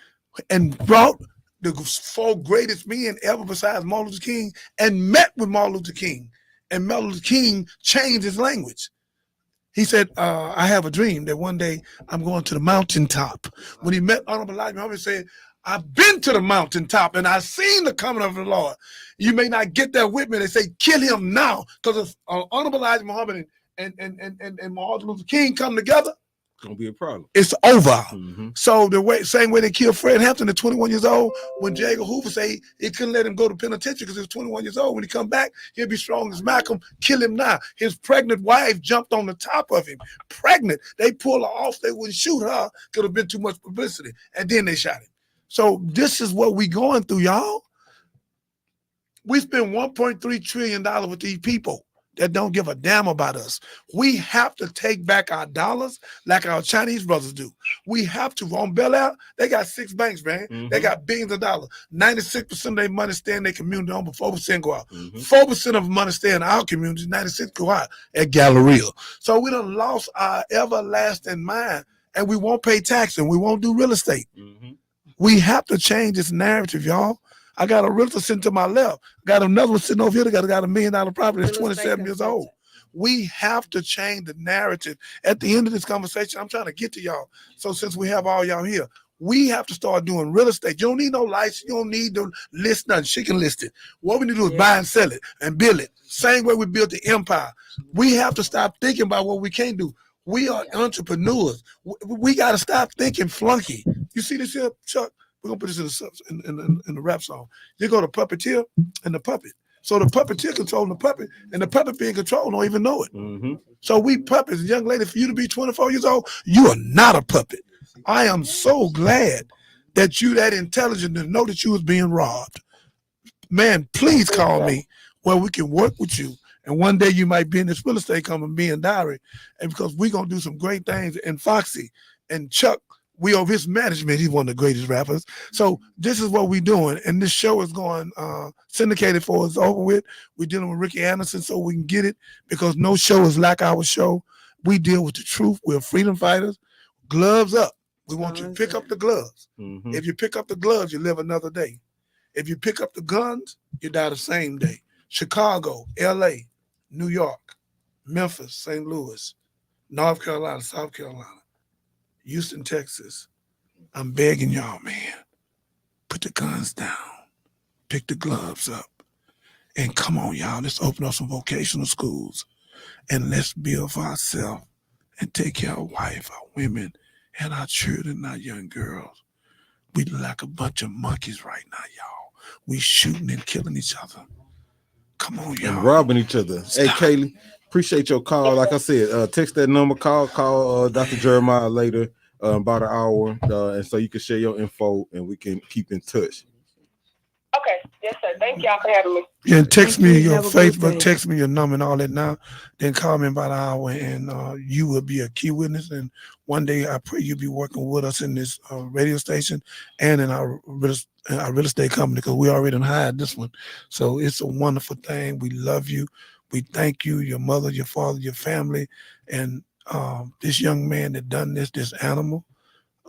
and brought the 4 greatest men ever besides Martin Luther King, and met with Martin Luther King. And Martin Luther King changed his language. He said, I have a dream that one day I'm going to the mountaintop. When he met Honorable Elijah Muhammad, he said, I've been to the mountaintop and I've seen the coming of the Lord. You may not get there with me. They say, kill him now. Because if Honorable Elijah Muhammad and Martin Luther King come together, It's gonna be a problem. it's over. Mm-hmm. So same way they killed Fred Hampton at 21 years old, when J. Edgar Hoover say he couldn't let him go to penitentiary because he was 21 years old. When he come back, he'll be strong as Malcolm. Kill him now. His pregnant wife jumped on the top of him. Pregnant. They pulled her off. They wouldn't shoot her. Could have been too much publicity. And then they shot him. So this is what we going through, y'all. We spend $1.3 trillion with these people that don't give a damn about us. We have to take back our dollars like our Chinese brothers do. We have to. On Bel Air, they got 6 banks, man. Mm-hmm. They got billions of dollars. 96% of their money stay in their community home, but 4% go out. Mm-hmm. 4% of money stay in our community, 96% go out at Galleria. So we done lost our everlasting mind, and we won't pay tax and we won't do real estate. Mm-hmm. We have to change this narrative, y'all. I got a realtor sitting to my left. Got another one sitting over here that got $1 million property that's 27 years old. We have to change the narrative. At the end of this conversation, I'm trying to get to y'all. So since we have all y'all here, we have to start doing real estate. You don't need no license. You don't need to list nothing. She can list it. What we need to do is buy and sell it and build it. Same way we built the empire. We have to stop thinking about what we can't do. We are entrepreneurs. We got to stop thinking flunky. You see this here, Chuck? We're gonna put this in the rap song. You go to puppeteer and the puppet. So the puppeteer controlling the puppet, and the puppet being controlled don't even know it. Mm-hmm. So we puppets, young lady, for you to be 24 years old, you are not a puppet. I am so glad that you that intelligent to know that you was being robbed. Man, please call me where we can work with you. And one day you might be in this real estate company, me and Diary, and because we're gonna do some great things. And Foxy and Chuck, we over his management, he's one of the greatest rappers. So this is what we're doing. And this show is going syndicated for us, over with. We're dealing with Ricky Anderson so we can get it, because no show is like our show. We deal with the truth. We're freedom fighters. Gloves up. We want you to pick up the gloves. Mm-hmm. If you pick up the gloves, you live another day. If you pick up the guns, you die the same day. Chicago, LA, New York, Memphis, St. Louis, North Carolina, South Carolina, Houston, Texas. I'm begging y'all, man, put the guns down, pick the gloves up, and come on, y'all. Let's open up some vocational schools and let's build for ourselves and take care of our wife, our women, and our children, our young girls. We look like a bunch of monkeys right now, y'all. We shooting and killing each other. Come on, y'all. And robbing each other. Hey, Kaylee, appreciate your call. Like I said, text that number, call Dr. Jeremiah later, about an hour, and so you can share your info and we can keep in touch. Okay, yes, sir. Thank y'all for having me. Yeah, and text Thank me you. your Have a good Facebook, day. text me your number and all that now. Then call me in about an hour, and you will be a key witness. And one day, I pray you'll be working with us in this radio station and in our real estate company, because we already hired this one. So it's a wonderful thing. We love you. We thank you, your mother, your father, your family, and this young man that done this animal.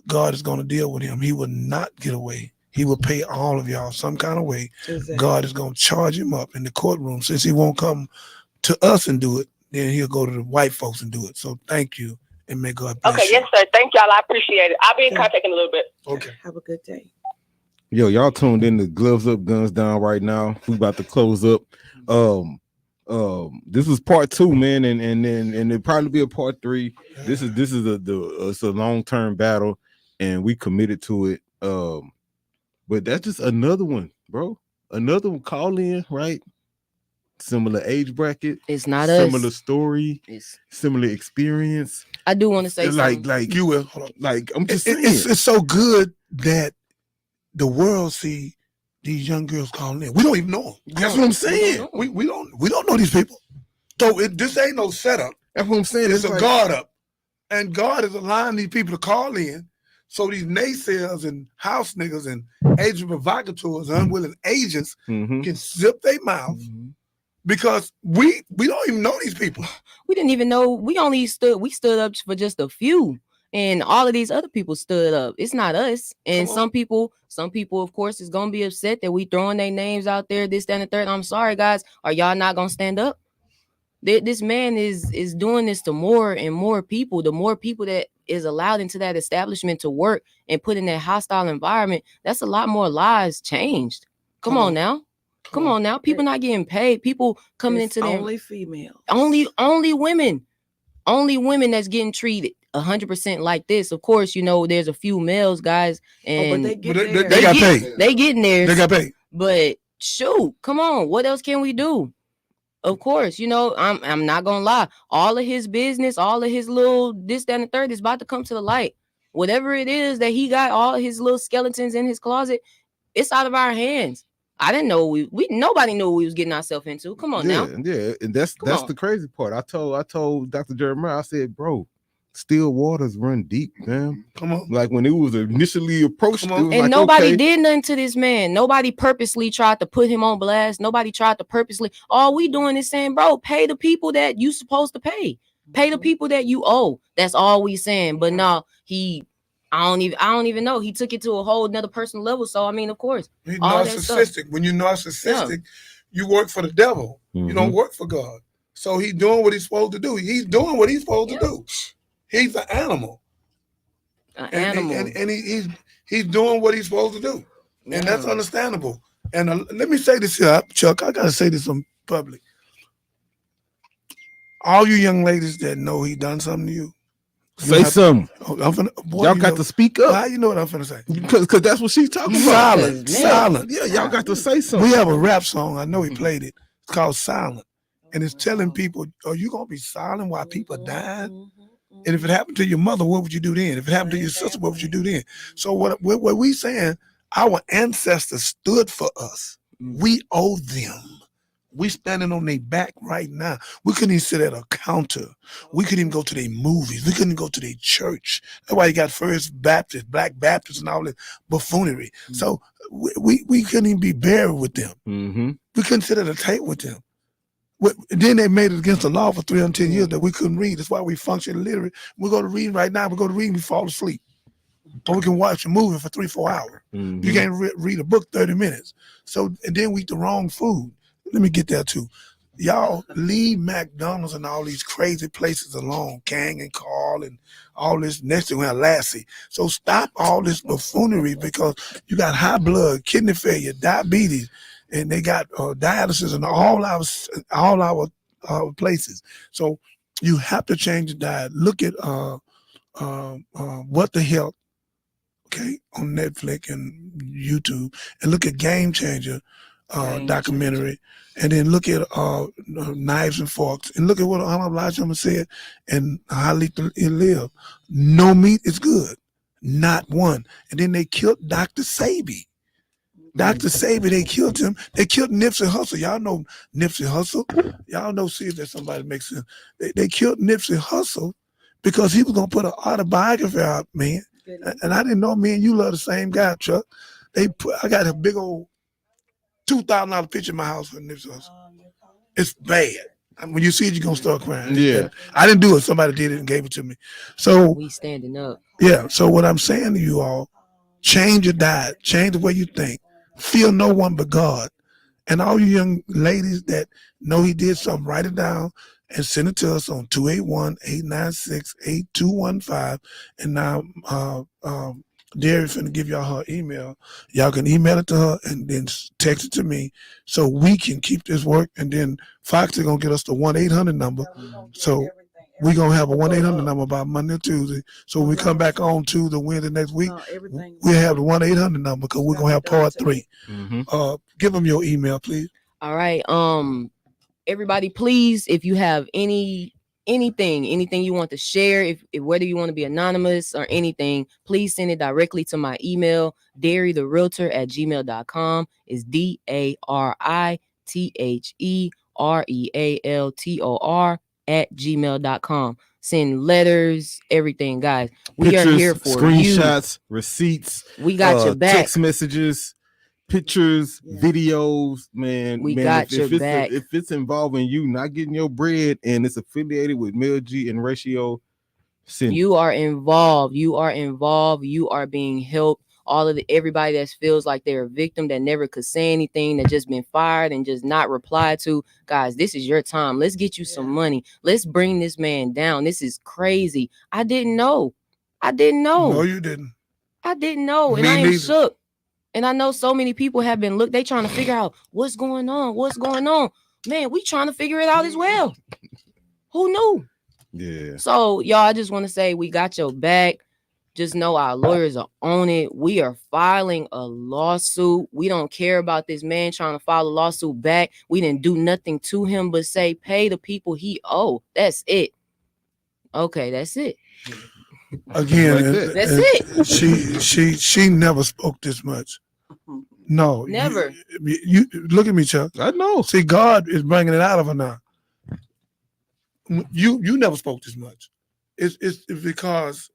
God is going to deal with him. He will not get away. He will pay all of y'all some kind of way. Exactly. God is going to charge him up in the courtroom. Since he won't come to us and do it, then he'll go to the white folks and do it. So thank you, and may God bless Okay, you. yes, sir. Thank y'all. I appreciate it. I'll be in contact in a little bit. Okay. Have a good day. Yo, y'all tuned in to Gloves Up, Guns Down right now. We about to close up. This is part 2, man, and it'll probably be a part 3. This is it's a long-term battle, and we committed to it. But that's just another one, bro. Another one. Call in, right? Similar age bracket. It's not similar us. story. It's, Similar experience. I do want to say something. Like you will. Hold on. Like I'm just saying. It's so good that the world see these young girls calling in. We don't even know them. That's what I'm saying. We don't know these people. So this ain't no setup. That's what I'm saying. It's a like, guard up, and God is allowing these people to call in. So these naysayers and house niggas and agent provocateurs and unwilling agents can zip their mouth because we don't even know these people. We didn't even know. We stood up for just a few, and all of these other people stood up. It's not us. And some people, of course, is gonna be upset that we throwing their names out there, this, that, and the third. I'm sorry, guys. Are y'all not gonna stand up? This man is doing this to more and more people. The more people that is allowed into that establishment to work and put in that hostile environment, that's a lot more lives changed. Come on now. Come on now. People not getting paid. People coming It's into them. only females. Only women. Only women that's getting treated 100% like this. Of course, you know, there's a few males, guys, and they get they got paid. They getting theirs. They got paid. But shoot, come on. What else can we do? Of course, you know, I'm not gonna lie. All of his business, all of his little this, that, and the third is about to come to the light. Whatever it is that he got, all his little skeletons in his closet, it's out of our hands. I didn't know nobody knew what we was getting ourselves into. Come on now. Yeah, and that's the crazy part. I told Dr. Jeremiah, I said, bro, still waters run deep, man. Come on. Like when it was initially approached, it was And like, nobody okay. did nothing to this man. Nobody purposely tried to put him on blast. Nobody tried to purposely. All we doing is saying, bro, pay the people that you supposed to pay. Pay the people that you owe. That's all we saying. But no, I don't even know. He took it to a whole nother personal level. So I mean, of course, He's all that stuff. narcissistic. When you're narcissistic, you work for the devil. You don't work for God. So he's doing what he's supposed to do. He's doing what he's supposed to do. He's an animal. And he's doing what he's supposed to do. And that's understandable. And let me say this here, Chuck. I gotta say this in public. All you young ladies that know he done something to you, Say something. Y'all got to speak up. How you know what I'm finna say? Because that's what she's talking about. Silent. Yeah, y'all got to say something. We have a rap song. I know he played it. It's called Silent. And it's telling people, are you going to be silent while people are dying? And if it happened to your mother, what would you do then? If it happened to your sister, what would you do then? So what we saying, our ancestors stood for us. We owe them. We standing on their back right now. We couldn't even sit at a counter. We couldn't even go to their movies. We couldn't go to their church. That's why you got First Baptist, Black Baptist, and all that buffoonery. So we couldn't even be buried with them. We couldn't sit at a table with them. Then they made it against the law for 310 years that we couldn't read. That's why we function illiterate. We go to read right now. We go to read and we fall asleep. Or we can watch a movie for 3-4 hours. You can't read a book 30 minutes. So, and then we eat the wrong food. Let me get there too. y'all leave McDonald's and all these crazy places alone, Kang and Carl and all this. Next thing we have Lassie. So stop all this buffoonery because you got high blood, kidney failure, diabetes, and they got dialysis in all our places. So you have to change the diet. Look at What the Health, okay, on Netflix and YouTube, and look at Game Changer documentary, and then look at Knives and Forks, and look at what Elijah said and how lethal it live. No meat is good, not one. And then they killed Dr. Sebi. Dr. Sebi, they killed him. They killed Nipsey Hussle. Y'all know Nipsey Hussle. Y'all know, see if there's somebody makes sense. They killed Nipsey Hussle because he was gonna put an autobiography out, man. And I didn't know, me and you love the same guy, Chuck. I got a big old $2,000 picture in my house for Nipsey Hussle. It's bad. When you see it, you're gonna start crying. Yeah. I didn't do it. Somebody did it and gave it to me. So We standing up. yeah. So what I'm saying to you all, change your diet, change the way you think. Fear no one but God. And all you young ladies that know he did something, write it down and send it to us on 281-896-8215. And now Derry finna give y'all her email. Y'all can email it to her and then text it to me so we can keep this work. And then Fox is gonna get us the 1-800 number. So we're gonna have a 1-800 number by Monday or Tuesday. So when we come back on Tuesday, Wednesday next week, we'll have the 1-800 number because we're gonna have part 3. Give them your email, please. All right. Everybody, please, if you have anything you want to share, if whether you want to be anonymous or anything, please send it directly to my email, DarryTheRealtor@gmail.com. It's DarryTheRealtor@gmail.com. Send letters, everything, guys. We Pictures, are here for screenshots, receipts. We got your back. Text messages, pictures, videos, man. We man, got if your it's back. if it's involving you not getting your bread and it's affiliated with Mel G and Ratio, send You are involved. You are involved. You are being helped. Everybody that feels like they're a victim that never could say anything, that just been fired and just not replied to. Guys, this is your time. Let's get you some money. Let's bring this man down. This is crazy. I didn't know. No, you didn't. I didn't know. And Me I am neither. shook. And I know so many people have been they trying to figure out what's going on. Man, we trying to figure it out as well. Who knew? Yeah. So, y'all, I just want to say we got your back. Just know our lawyers are on it. We are filing a lawsuit. We don't care about this man trying to file a lawsuit back. We didn't do nothing to him but say, pay the people he owe. That's it. Okay, that's it. Again, That's it. She never spoke this much. No, Never. You look at me, Chuck. I know. See, God is bringing it out of her now. You never spoke this much. It's because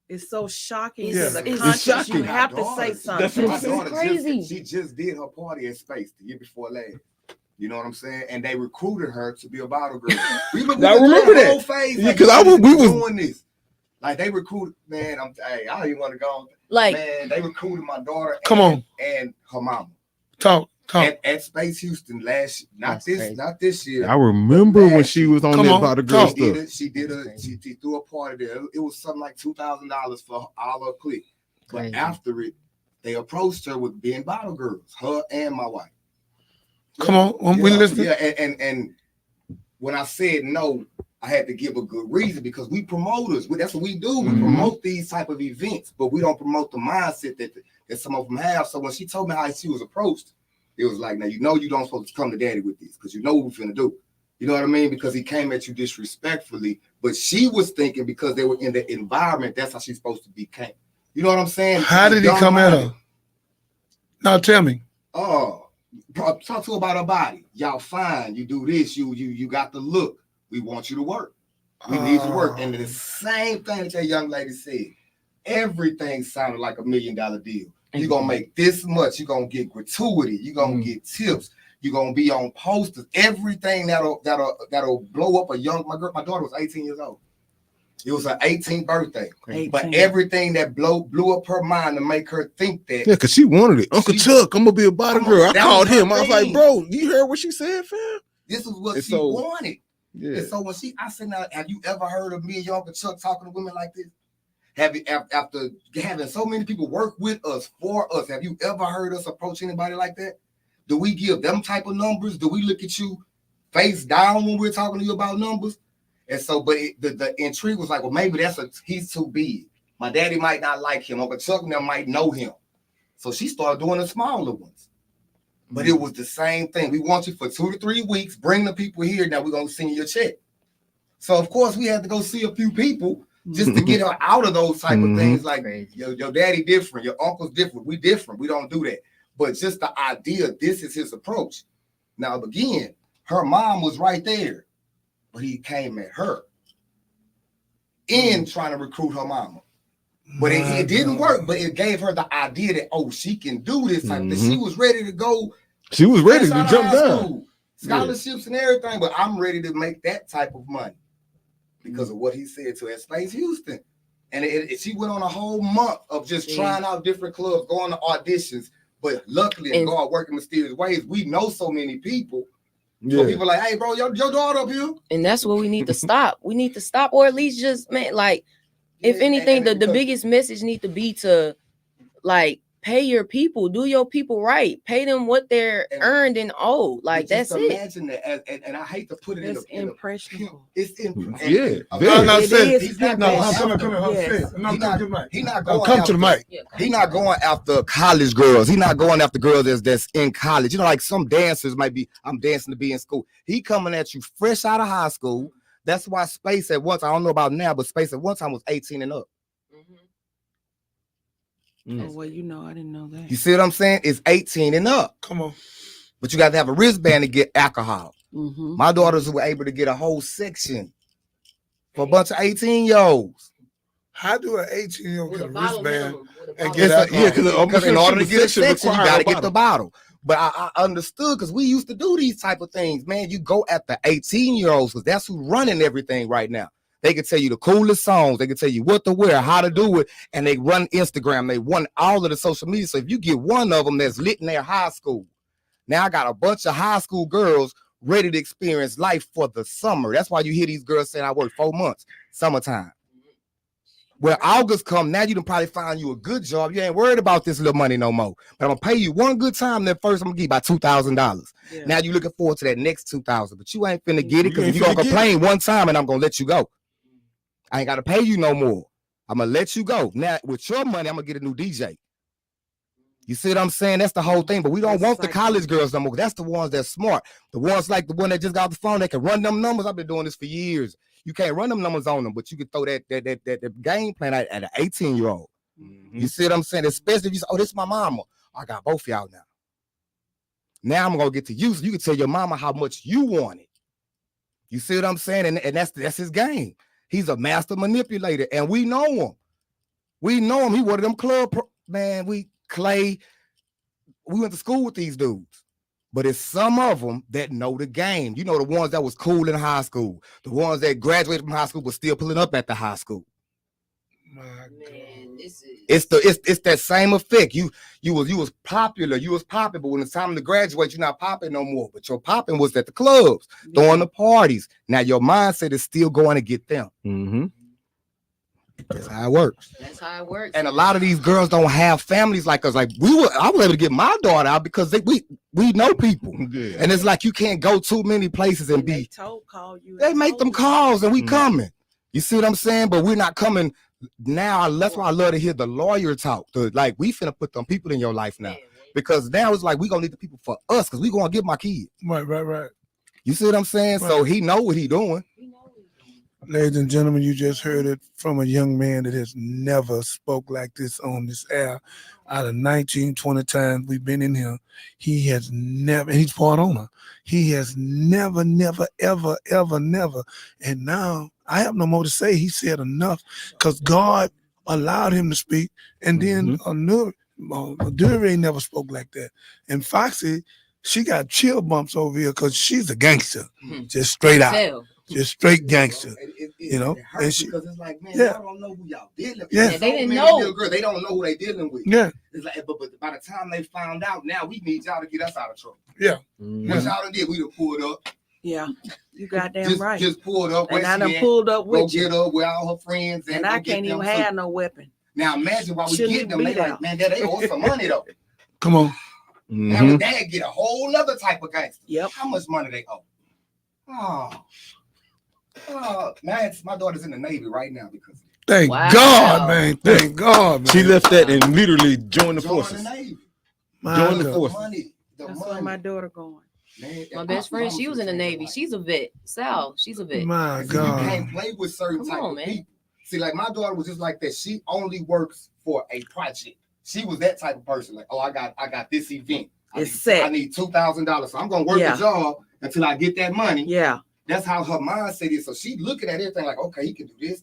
It's so shocking Yeah. to the It's conscience. shocking. You have to My say daughter- something. My daughter crazy. she just did her party at Space the year before last. You know what I'm saying? And they recruited her to be a bottle girl. I remember that. Whole phase, Yeah, like, 'cause we was doing this. Like they recruited, man. I don't even want to go. Like, man, they recruited my daughter. Come on. And her mama talk. At Space Houston not this year. I remember when she was on Come that on, about the girl talk. stuff. She threw a party there. It was something like $2,000 for all her clique. But Crazy. after it, they approached her with being bottle girls, her and my wife. Come on, we listening. Yeah, and when I said no, I had to give a good reason because we promoters. That's what we do. We promote these type of events, but we don't promote the mindset that some of them have. So when she told me how she was approached, it was like, now you don't supposed to come to daddy with this because you know what we're finna do. You know what I mean? Because he came at you disrespectfully, but she was thinking because they were in the environment, that's how she's supposed to be came. You know what I'm saying? How did he come at her? Now tell me. Oh, talk to her about her body. Y'all fine. You do this. You got the look. We want you to work. We need you to work. And the same thing that young lady said. Everything sounded like $1 million deal. You're gonna make this much. You're gonna get gratuity. You're gonna get tips. You're gonna be on posters. Everything that'll blow up a young. My daughter was 18 years old. It was her 18th birthday. 18. But everything that blew up her mind to make her think that. Yeah, because she wanted it. Uncle Chuck, I'm gonna be a bottle Come on, girl. I that called was her him. I was thing. like, bro, you heard what she said, fam? This is what And she so- wanted. Yeah. And so when I said, now, have you ever heard of me and your Uncle Chuck talking to women like this? Have you, after having so many people work with us, for us, have you ever heard us approach anybody like that? Do we give them type of numbers? Do we look at you face down when we're talking to you about numbers? And so, but the intrigue was like, well, maybe he's too big. My daddy might not like him. Uncle Chuck and them might know him. So she started doing the smaller ones. But it was the same thing. We want you for 2 to 3 weeks. Bring the people here. Now we're going to send you a check. So, of course, we had to go see a few people just to get her out of those type of things. Like, your daddy different. Your uncle's different. We different. We don't do that. But just the idea, this is his approach. Now, again, her mom was right there. But he came at her in trying to recruit her mama. But it didn't work, but it gave her the idea that, oh, she can do this type of thing. She was ready to go. She was ready to jump down. Scholarships and everything, but I'm ready to make that type of money because of what he said to her at Space Houston. And she went on a whole month of just trying out different clubs, going to auditions. But luckily, and God working mysterious ways, we know so many people. So people like, hey, bro, your daughter up here. And that's what we need to stop. We need to stop, or at least just, man, like, if anything, the biggest message need to be to, like, pay your people, do your people right, pay them what they're earned and owed. Like, that's it. Imagine that, and I hate to put it in impressionable. It's yeah. I'm not saying he's not come going to the mic. He's not going after college girls. He's not going after girls that's in college. You know, like some dancers might be, I'm dancing to be in school. He coming at you fresh out of high school. That's why Space at once, I don't know about now, but Space at one time was 18 and up. Oh, well, you know, I didn't know that. You see what I'm saying? It's 18 and up. Come on. But you got to have a wristband to get alcohol. Mm-hmm. My daughters were able to get a whole section for a bunch of 18-year-olds. How do an 18-year-old get a wristband and Yes, get alcohol? because in order to get a section, you got to get the bottle. But I understood because we used to do these type of things. Man, you go at the 18-year-olds because that's who's running everything right now. They can tell you the coolest songs. They can tell you what to wear, how to do it, and they run Instagram. They run all of the social media. So if you get one of them that's lit in their high school, now I got a bunch of high school girls ready to experience life for the summer. That's why you hear these girls saying, I work 4 months, summertime. When August come, now you can probably find you a good job. You ain't worried about this little money no more. But I'm going to pay you one good time. Then first I'm going to give you about $2,000. Yeah. Now you're looking forward to that next $2,000. But you ain't finna get it because you're going to complain one time and I'm going to let you go. I ain't got to pay you no more. I'm going to let you go. Now, with your money, I'm going to get a new DJ. You see what I'm saying? That's the whole thing. But we don't want the college girls no more. That's the ones that's smart. The ones like the one that just got off the phone, they can run them numbers. I've been doing this for years. You can't run them numbers on them, but you can throw that game plan at an 18-year-old. Mm-hmm. You see what I'm saying? Especially if you say, oh, this is my mama. I got both of y'all now. Now I'm going to get to you so you can tell your mama how much you want it. You see what I'm saying? And that's his game. He's a master manipulator, and we know him. We know him. He one of them club, man, Clay, we went to school with these dudes. But it's some of them that know the game. You know, the ones that was cool in high school. The ones that graduated from high school but still pulling up at the high school. My God. It's that same effect. You was popular. You was popping, but when it's time to graduate, you're not popping no more. But your popping was at the clubs, throwing the parties. Now your mindset is still going to get them. Mm-hmm. That's how it works. That's how it works. And a lot of these girls don't have families like us. Like I was able to get my daughter out because we know people. Yeah. And it's like you can't go too many places and be. They make them calls and we coming. You see what I'm saying? But we're not coming now. That's why I love to hear the lawyer talk. Like we finna put them people in your life now. Because now it's like we gonna need the people for us because we gonna get my kid. Right. You see what I'm saying? Right. So he know what he doing. Ladies and gentlemen, you just heard it from a young man that has never spoke like this on this air. Out of 19, 20 times we've been in here, he has never, and he's part owner, he has never, ever. And now I have no more to say. He said enough because God allowed him to speak. And then Dury ain't never spoke like that. And Foxy, she got chill bumps over here because she's a gangster, just straight out. Just straight gangster, you know. And she, because it's like, man, y'all don't know who y'all dealing with. Yeah, they didn't know. They don't know who they dealing with. Yeah. It's like, but by the time they found out, now we need y'all to get us out of trouble. Yeah. What y'all done did, we done pulled up. Yeah, you goddamn Just, right. just pulled up. And where I she done at, pulled up go with you. get her with all her friends. And go I get can't even them have too. no weapon. Now imagine why we Shouldn't get even them. be They there. like, man, they owe some money though. Come on. Now Mhm. the dad get a whole other type of gangster. Yep. How much money they owe? Man, my daughter's in the Navy right now because of it. Thank Wow. God, man. Thank God, man. She left that and literally joined the Join forces. the Navy. My Join the God. forces. Money. The That's money. where my daughter going. Man, My best friend, she was in the Navy. She's a vet. Sal, she's a vet. My You God. can't play with certain Come type on, of man. people. See, like my daughter was just like that. She only works for a project. She was that type of person. Like, oh, I got this event. It's set. I need $2,000. So I'm gonna work Yeah. a job until I get that money. Yeah. That's how her mindset is. So she looking at everything like, okay, he can do this.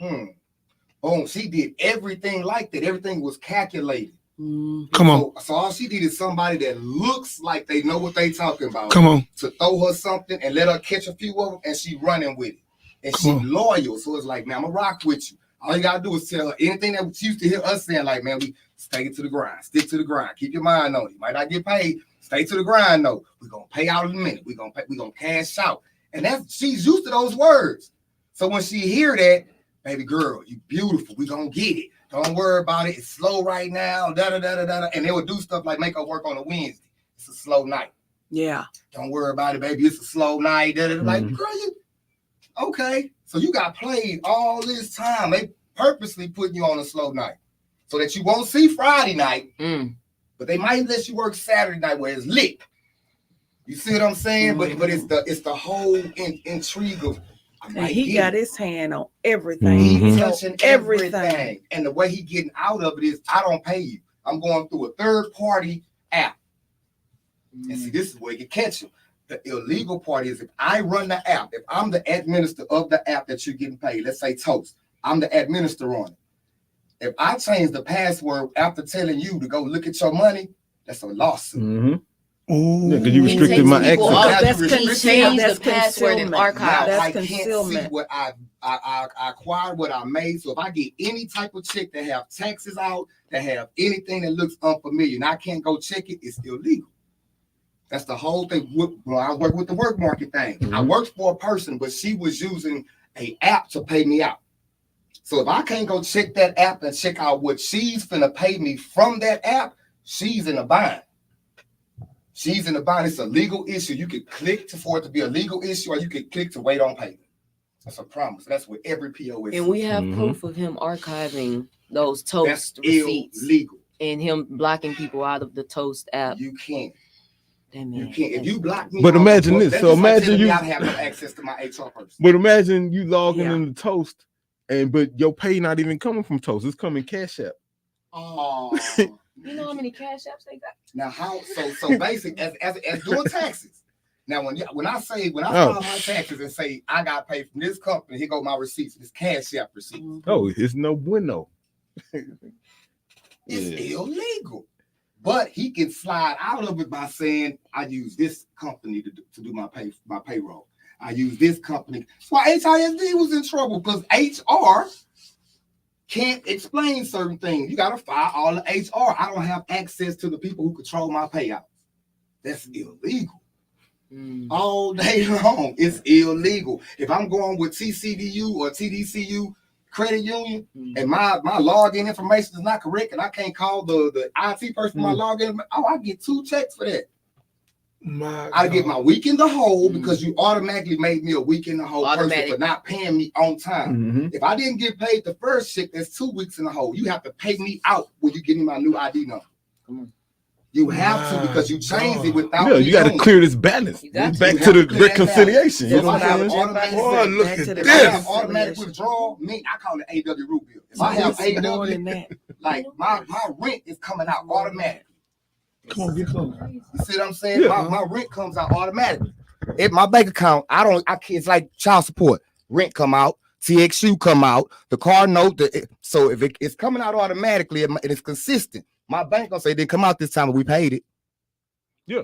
Boom. She did everything like that. Everything was calculated. Come on. So all she did is somebody that looks like they know what they talking about. Come on. To throw her something and let her catch a few of them, and she running with it. And she loyal. So it's like, man, I'm gonna rock with you. All you gotta do is tell her anything that she used to hear us saying, like, man, we stay to the grind, stick to the grind, keep your mind on it. You might not get paid, stay to the grind though. We're gonna pay out in a minute. We're gonna cash out. And she's used to those words. So when she hear that, baby girl, you beautiful, we gonna get it. Don't worry about it. It's slow right now. And they would do stuff like make her work on a Wednesday. It's a slow night. Yeah. Don't worry about it, baby. It's a slow night. Like, girl, you okay. So you got played all this time. They purposely putting you on a slow night so that you won't see Friday night, but they might let you work Saturday night where it's lit. You see what I'm saying? But it's the whole intrigue of And he got his hand on everything. He's He touching everything. And the way he getting out of it is, I don't pay you. I'm going through a third party app. And see, this is where you can catch him. The illegal part is if I run the app, if I'm the administrator of the app that you're getting paid, let's say Toast, I'm the administrator on it. If I change the password after telling you to go look at your money, that's a lawsuit. Yeah, because you restricted my access. He changed the password and archive. Now I can't see what I acquired, what I made. So if I get any type of check that have taxes out, that have anything that looks unfamiliar, and I can't go check it, it's illegal. That's the whole thing. I work with the work market thing. I worked for a person, but she was using an app to pay me out. So if I can't go check that app and check out what she's finna pay me from that app, she's in a bind. She's in a bind. It's a legal issue. You could click for it to be a legal issue, or you could click to wait on payment. That's a promise. That's what every PO is. And we have proof of him archiving those Toast receipts illegal. And him blocking people out of the Toast app. You can't. That man. You can't. If you block me, But imagine this. that's So just like imagine telling me you I have no access to my HR person. But imagine you logging in the Toast, but your pay not even coming from Toast. It's coming Cash App. Oh. You know how many cash apps they got? Now how so basic as doing taxes. Now when I file my taxes and say I got paid from this company, here go my receipts, this Cash App receipt. Oh, it's no bueno. It's illegal. But he can slide out of it by saying, I use this company to do my payroll. I use this company. That's why HISD was in trouble, because HR can't explain certain things. You got to fire all the HR. I don't have access to the people who control my payouts. That's illegal. All day long, it's illegal. If I'm going with TCDU or TDCU credit union and my login information is not correct and I can't call the IT person my login, I get 2 checks for that. I get my week in the hole because you automatically made me a week in the hole person for not paying me on time. If I didn't get paid the first check, that's 2 weeks in the hole. You have to pay me out when you give me my new ID number. You have to, because you changed it without. Yeah, you got to clear this balance. Back to the reconciliation. You know what I'm saying? Look at this. If I have automatic withdrawal, I call it AW root bill. If I have AW, like my rent is coming out automatically. Come on, get close. You see what I'm saying? Yeah. My rent comes out automatically. If my bank account, it's like child support. Rent come out, TXU come out, the car note. So if it's coming out automatically and it's consistent, my bank gonna say they come out this time and we paid it. Yeah,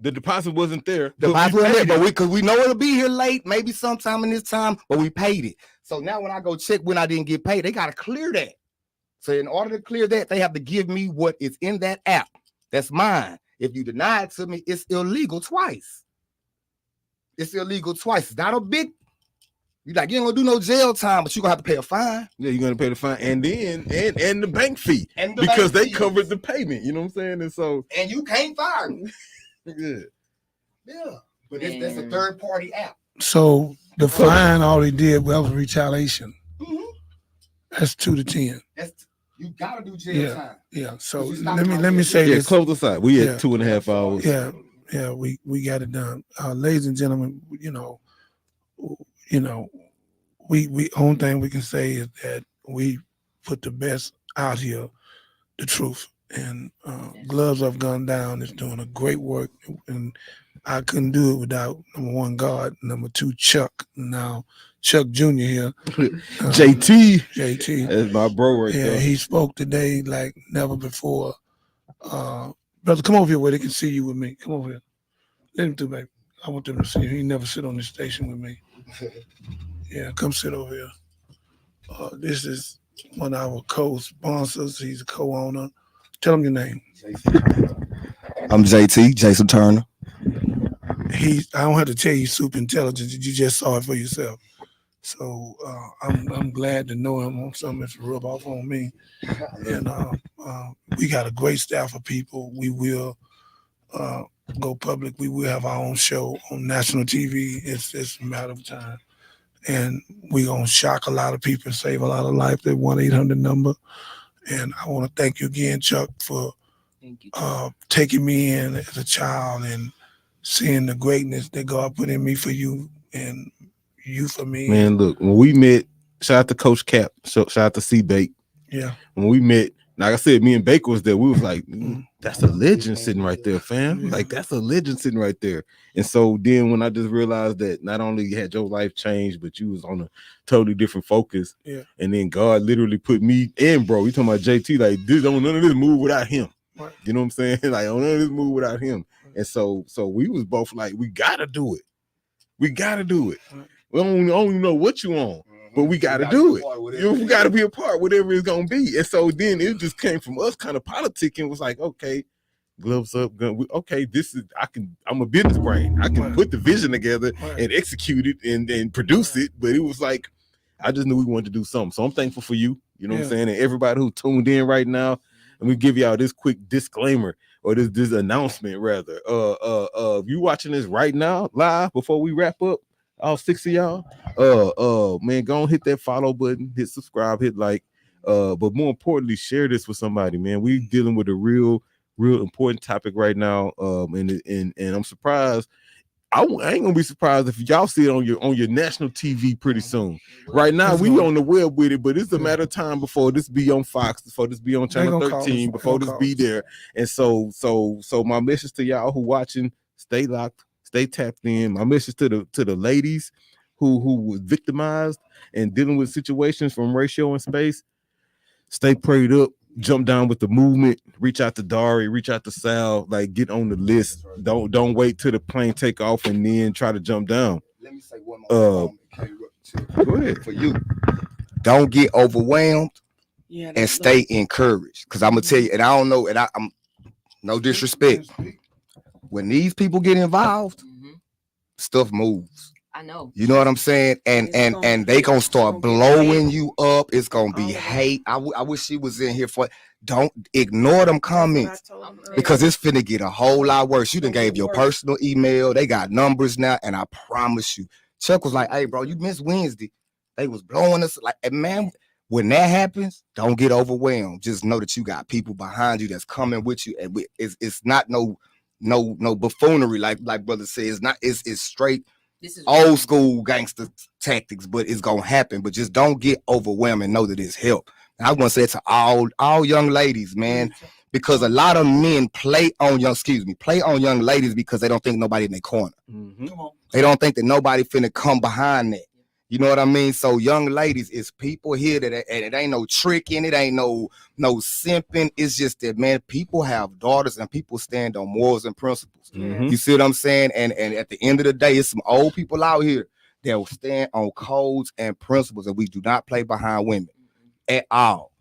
the deposit wasn't there. The deposit wasn't there, because we know it'll be here late, maybe sometime in this time, but we paid it. So now when I go check when I didn't get paid, they gotta clear that. So in order to clear that, they have to give me what is in that app. That's mine. If you deny it to me, it's illegal twice. It's illegal twice. It's not a big. You like you ain't gonna do no jail time, but you gonna have to pay a fine. Yeah, you're gonna pay the fine and then and the bank fee And the because bank they fees. covered the payment. You know what I'm saying? And so And you can't fire them. yeah. Yeah, but that's a third party app. So the fine all he did was retaliation. That's 2 to 10. That's you gotta do jail time. Yeah. So You stop let me say Yeah, this. close us out. We Yeah. at 2.5 hours. Yeah, we got it done. Ladies and gentlemen, we only thing we can say is that we put the best out here, the truth. And Gloves Up, Gun Down is doing a great work, and I couldn't do it without number one, God, number two, Chuck. Now Chuck Jr. here, JT, that's my bro right yeah, there. he spoke today like never before. Brother, come over here where they can see you with me. Come over here. Let him through, baby. I want them to see you. He never sit on this station with me. Yeah, come sit over here. This is one of our co-sponsors. He's a co-owner. Tell him your name. I'm JT, Jason Turner. I don't have to tell you super intelligent. You just saw it for yourself. So I'm glad to know him on something that's rub off on me. And we got a great staff of people. We will go public. We will have our own show on national TV. It's a matter of time. And we're going to shock a lot of people and save a lot of life. That 1-800 number. And I want to thank you again, Chuck, for taking me in as a child and seeing the greatness that God put in me for you and you for me. Man, look, when we met, shout out to Coach Cap, shout out to C-Bake. Yeah. When we met, like I said, me and Baker was there. We was like, that's a legend sitting right there, fam. Like, that's a legend sitting right there. And so then when I just realized that not only had your life changed, but you was on a totally different focus. Yeah. And then God literally put me in, bro. You talking about JT, like, none of this move without him. Right. You know what I'm saying? Like, none of this move without him. And so we was both like, we gotta do it. We gotta do it. We don't know what you on, but we gotta do it. We gotta be a part, whatever it's gonna be. And so then it just came from us kind of politicking. Was like, okay, Gloves Up, gun. Okay, I'm a business brain. I can put the vision together and execute it and produce it. But it was like, I just knew we wanted to do something. So I'm thankful for you. You know what I'm saying? And everybody who tuned in right now. Let me give y'all this quick disclaimer or this announcement rather. If you watching this right now live before we wrap up, all 6 of y'all, man, go on, hit that follow button, hit subscribe, hit like, but more importantly, share this with somebody, man. We dealing with a real important topic right now, and I'm surprised. I ain't gonna be surprised if y'all see it on your national TV pretty soon. Right now, we on the web with it, but it's a matter of time before this be on Fox, before this be on Channel 13, before this be there. And so my message to y'all who watching, stay locked, stay tapped in. My message to the ladies who was victimized and dealing with situations from ratio and space, stay prayed up. Jump down with the movement, reach out to Dari, reach out to Sal, like get on the list. Don't wait till the plane take off and then try to jump down. Let me say one more go ahead. For you. Don't get overwhelmed and stay encouraged. Because I'm gonna tell you, and I don't know, and I'm no disrespect. When these people get involved, stuff moves. I know. You know what I'm saying? And they gonna start blowing you up. It's gonna be hate. I wish she was in here for. Don't ignore them comments because it's finna get a whole lot worse. You done gave your personal email. They got numbers now, and I promise you, Chuck was like, "Hey, bro, you missed Wednesday. They was blowing us like, and man, when that happens, don't get overwhelmed. Just know that you got people behind you that's coming with you, and it's not no buffoonery like brother says. It's straight." This is old school gangster tactics, but it's gonna happen. But just don't get overwhelmed and know that it's help. And I want to say it to all young ladies, man, because a lot of men play on young ladies because they don't think nobody in their corner. They don't think that nobody finna come behind that. You know what I mean? So young ladies, it's people here that and it ain't no tricking, it ain't no simping. It's just that, man, people have daughters and people stand on morals and principles. You see what I'm saying? And at the end of the day, it's some old people out here that will stand on codes and principles, and we do not play behind women at all.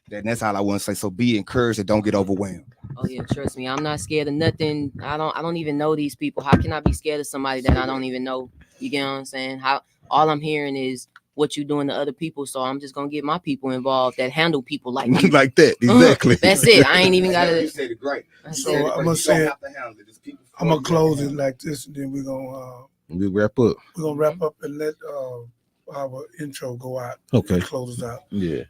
That's all I want to say. So be encouraged and don't get overwhelmed. Oh yeah, trust me, I'm not scared of nothing. I don't even know these people. How can I be scared of somebody that I don't even know? You get what I'm saying? How all I'm hearing is what you doing to other people, so I'm just gonna get my people involved that handle people like you. Like that, exactly. That's it. I ain't even gotta. You said it great. So I'm gonna say, I'm gonna close it like this, and then we're gonna we'll wrap up. We're gonna wrap up and let our intro go out. Okay. Close us out. Yeah.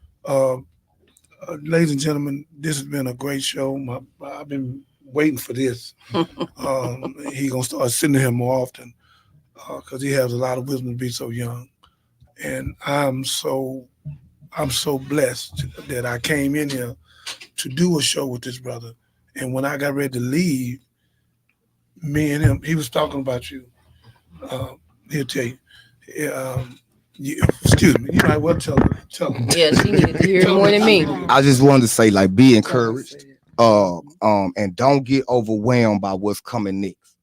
Ladies and gentlemen, this has been a great show. I've been waiting for this. He gonna start sitting here more often because he has a lot of wisdom to be so young. And I'm so blessed that I came in here to do a show with this brother. And when I got ready to leave, me and him, he was talking about you. He'll tell you. Excuse me. You might well tell him. Yeah, she needed to hear it more than me. I just wanted to say, like, be encouraged. And don't get overwhelmed by what's coming next.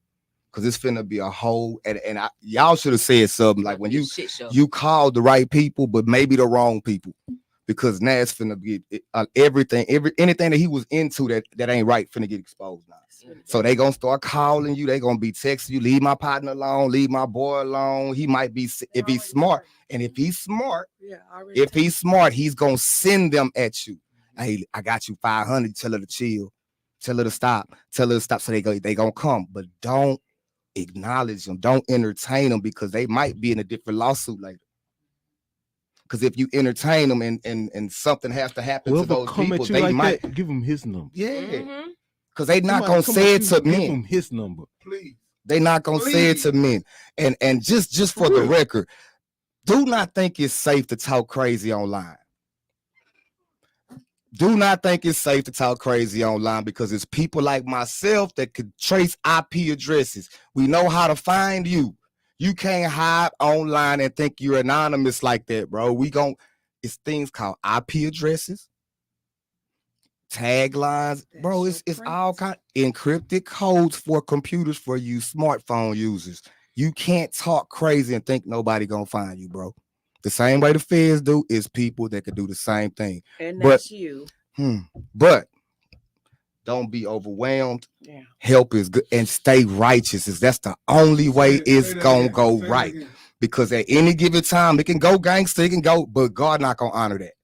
Cause it's finna be a whole and y'all should have said something like when you called the right people, but maybe the wrong people, because now it's finna get anything that he was into that ain't right finna get exposed now. So they gonna start calling you, they gonna be texting you, leave my partner alone, leave my boy alone. He might be if he's smart, he's gonna send them at you. Hey, I got you 500. Tell her to chill, tell her to stop. So they gonna come, but don't acknowledge them, don't entertain them, because they might be in a different lawsuit later. Because if you entertain them and something has to happen to those people, they like might that, give them his number. Yeah, because they not gonna say it to men. Give him his number, please. They not gonna say it to men. And just for the record, do not think it's safe to talk crazy online. Do not think it's safe to talk crazy online, because it's people like myself that could trace IP addresses. We know how to find you. You can't hide online and think you're anonymous like that, bro. It's things called IP addresses, taglines, bro. It's all kind of encrypted codes for computers for you smartphone users. You can't talk crazy and think nobody gonna find you, bro. The same way the feds do is people that can do the same thing. And that's you. But don't be overwhelmed. Yeah. Help is good, and stay righteous. That's the only way it's gonna go right. Because at any given time, it can go gangster, it can go, but God not gonna honor that.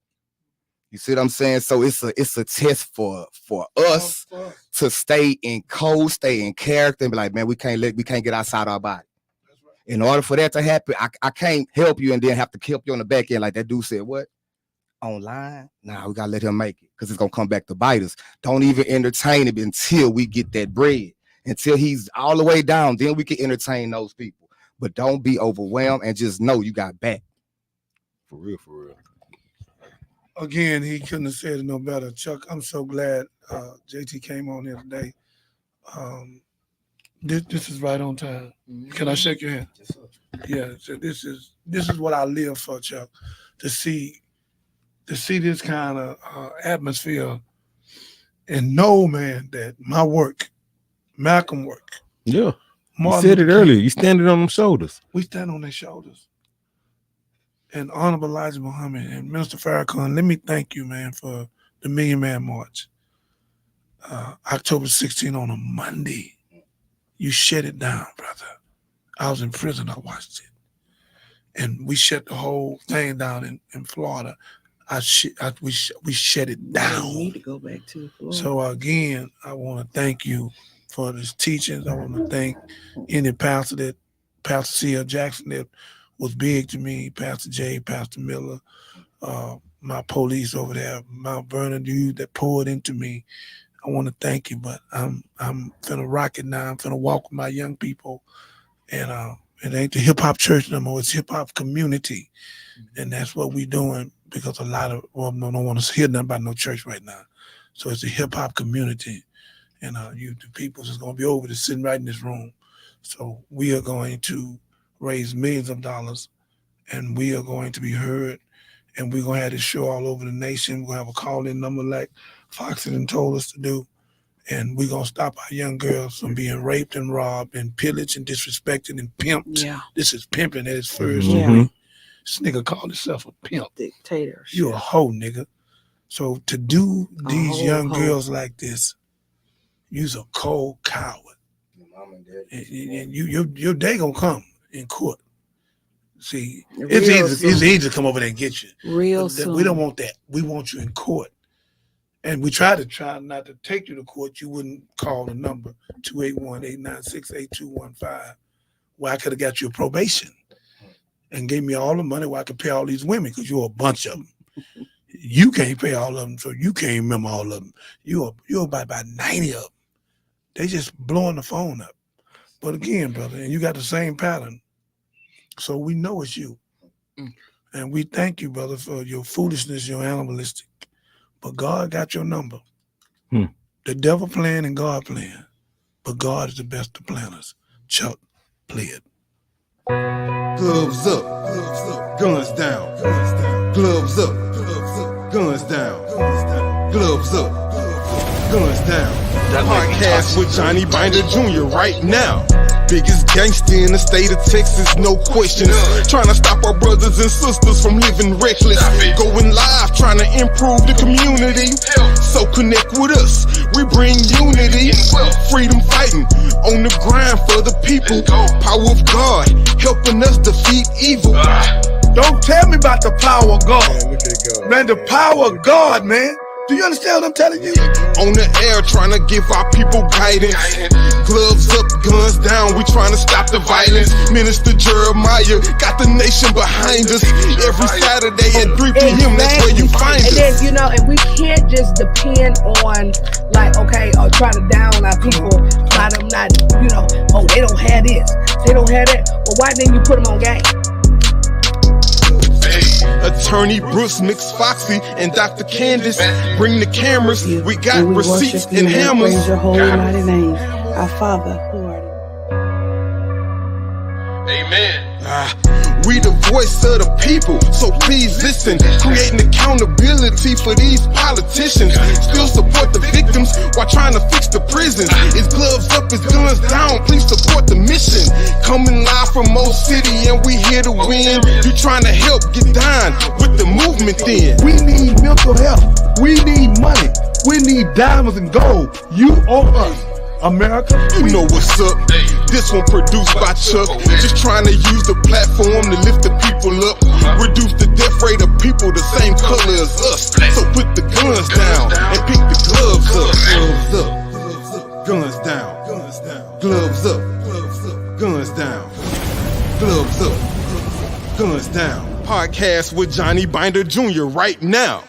You see what I'm saying? So it's a test for us to stay in code, stay in character, and be like, man, we can't get outside our body. In order for that to happen, I can't help you and then have to help you on the back end like that dude said. What? Online? Nah, we gotta let him make it, because it's gonna come back to bite us. Don't even entertain him until we get that bread. Until he's all the way down, then we can entertain those people. But don't be overwhelmed, and just know you got back. For real, for real. Again, he couldn't have said it no better. Chuck, I'm so glad JT came on here today. This is right on time. Can I shake your hand? Yes, sir. Yeah, so this is what I live for, Chuck. To see this kind of atmosphere and know, man, that my work, Malcolm work. Yeah, you said it earlier. You standing on them shoulders. We stand on their shoulders. And Honorable Elijah Muhammad and Minister Farrakhan, let me thank you, man, for the Million Man March. October 16 on a Monday. You shut it down, brother. I was in prison, I watched it. And we shut the whole thing down in Florida. We shut it down. We need to go back to Florida. So again, I want to thank you for this teachings. I want to thank any pastor Pastor C.L. Jackson that was big to me, Pastor J, Pastor Miller, my police over there, Mount Vernon dude that poured into me. I want to thank you, but I'm finna rock it now. I'm finna walk with my young people, and it ain't the hip hop church no more. It's hip hop community, and that's what we doing, because a lot of don't want to hear nothing about no church right now. So it's a hip hop community, and the people is gonna be over there sitting right in this room. So we are going to raise millions of dollars, and we are going to be heard, and we're gonna have this show all over the nation. We're gonna have a call-in number like Fox had told us to do, and we're gonna stop our young girls from being raped and robbed and pillaged and disrespected and pimped. Yeah. This is pimping at its first Yeah. degree. This nigga called himself a pimp. Dictator. You a hoe, nigga. So to do these whole young host. girls like this, you's a cold coward. Mom and dad. And your day gonna come in court. See, Real it's soon. easy to come over there and get you. Real But soon. we don't want that. We want you in court. And we try not to take you to court. You wouldn't call the number 281-896-8215, where I could have got you a probation and gave me all the money where I could pay all these women, because you're a bunch of them. You can't pay all of them, so you can't remember all of them. You're about 90 of them. They just blowing the phone up. But again, brother, and you got the same pattern. So we know it's you. And we thank you, brother, for your foolishness, your animalistic. But God got your number. The devil playing and God playing. But God is the best of planners. Chuck, play it. Gloves up, guns down. Gloves up, guns down. Gloves up, guns down. Podcast with Johnny Binder Jr. right now. Biggest gangster in the state of Texas, no questions. Trying to stop our brothers and sisters from living reckless. Going live, trying to improve the community. So connect with us, we bring unity. Freedom fighting, on the grind for the people. Power of God, helping us defeat evil. Don't tell me about the power of God. Man, the power of God, man. Do you understand what I'm telling you? On the air, trying to give our people guidance. Gloves up, guns down, we trying to stop the violence. Minister Jeremiah got the nation behind us. Every Saturday at 3 p.m., that's where you find And us. then, and we can't just depend on, like, okay, or try to down our people by them not, oh, they don't have this, they don't have that. Well, why didn't you put them on game? Attorney Bruce Mix Foxy and Dr. Candace bring the cameras. We got And we receipts worship you and and hammers. praise your holy mighty name. Our Father, who art in Amen. We the voice of the people, so please listen. Creating accountability for these politicians. Still support the victims while trying to fix the prisons. It's gloves up, it's guns down. Please support the mission. Coming live from Mo City and we here to win. You trying to help get down with the movement then. We need mental health. We need money. We need diamonds and gold. You owe us, America. You know what's up. This one produced by Chuck. Just trying to use the platform to lift the people up. Reduce the death rate of people the same color as us. So put the guns down and pick the gloves up. Gloves up, guns down. Gloves up, guns down. Gloves up, guns down. Podcast with Johnny Binder Jr. right now.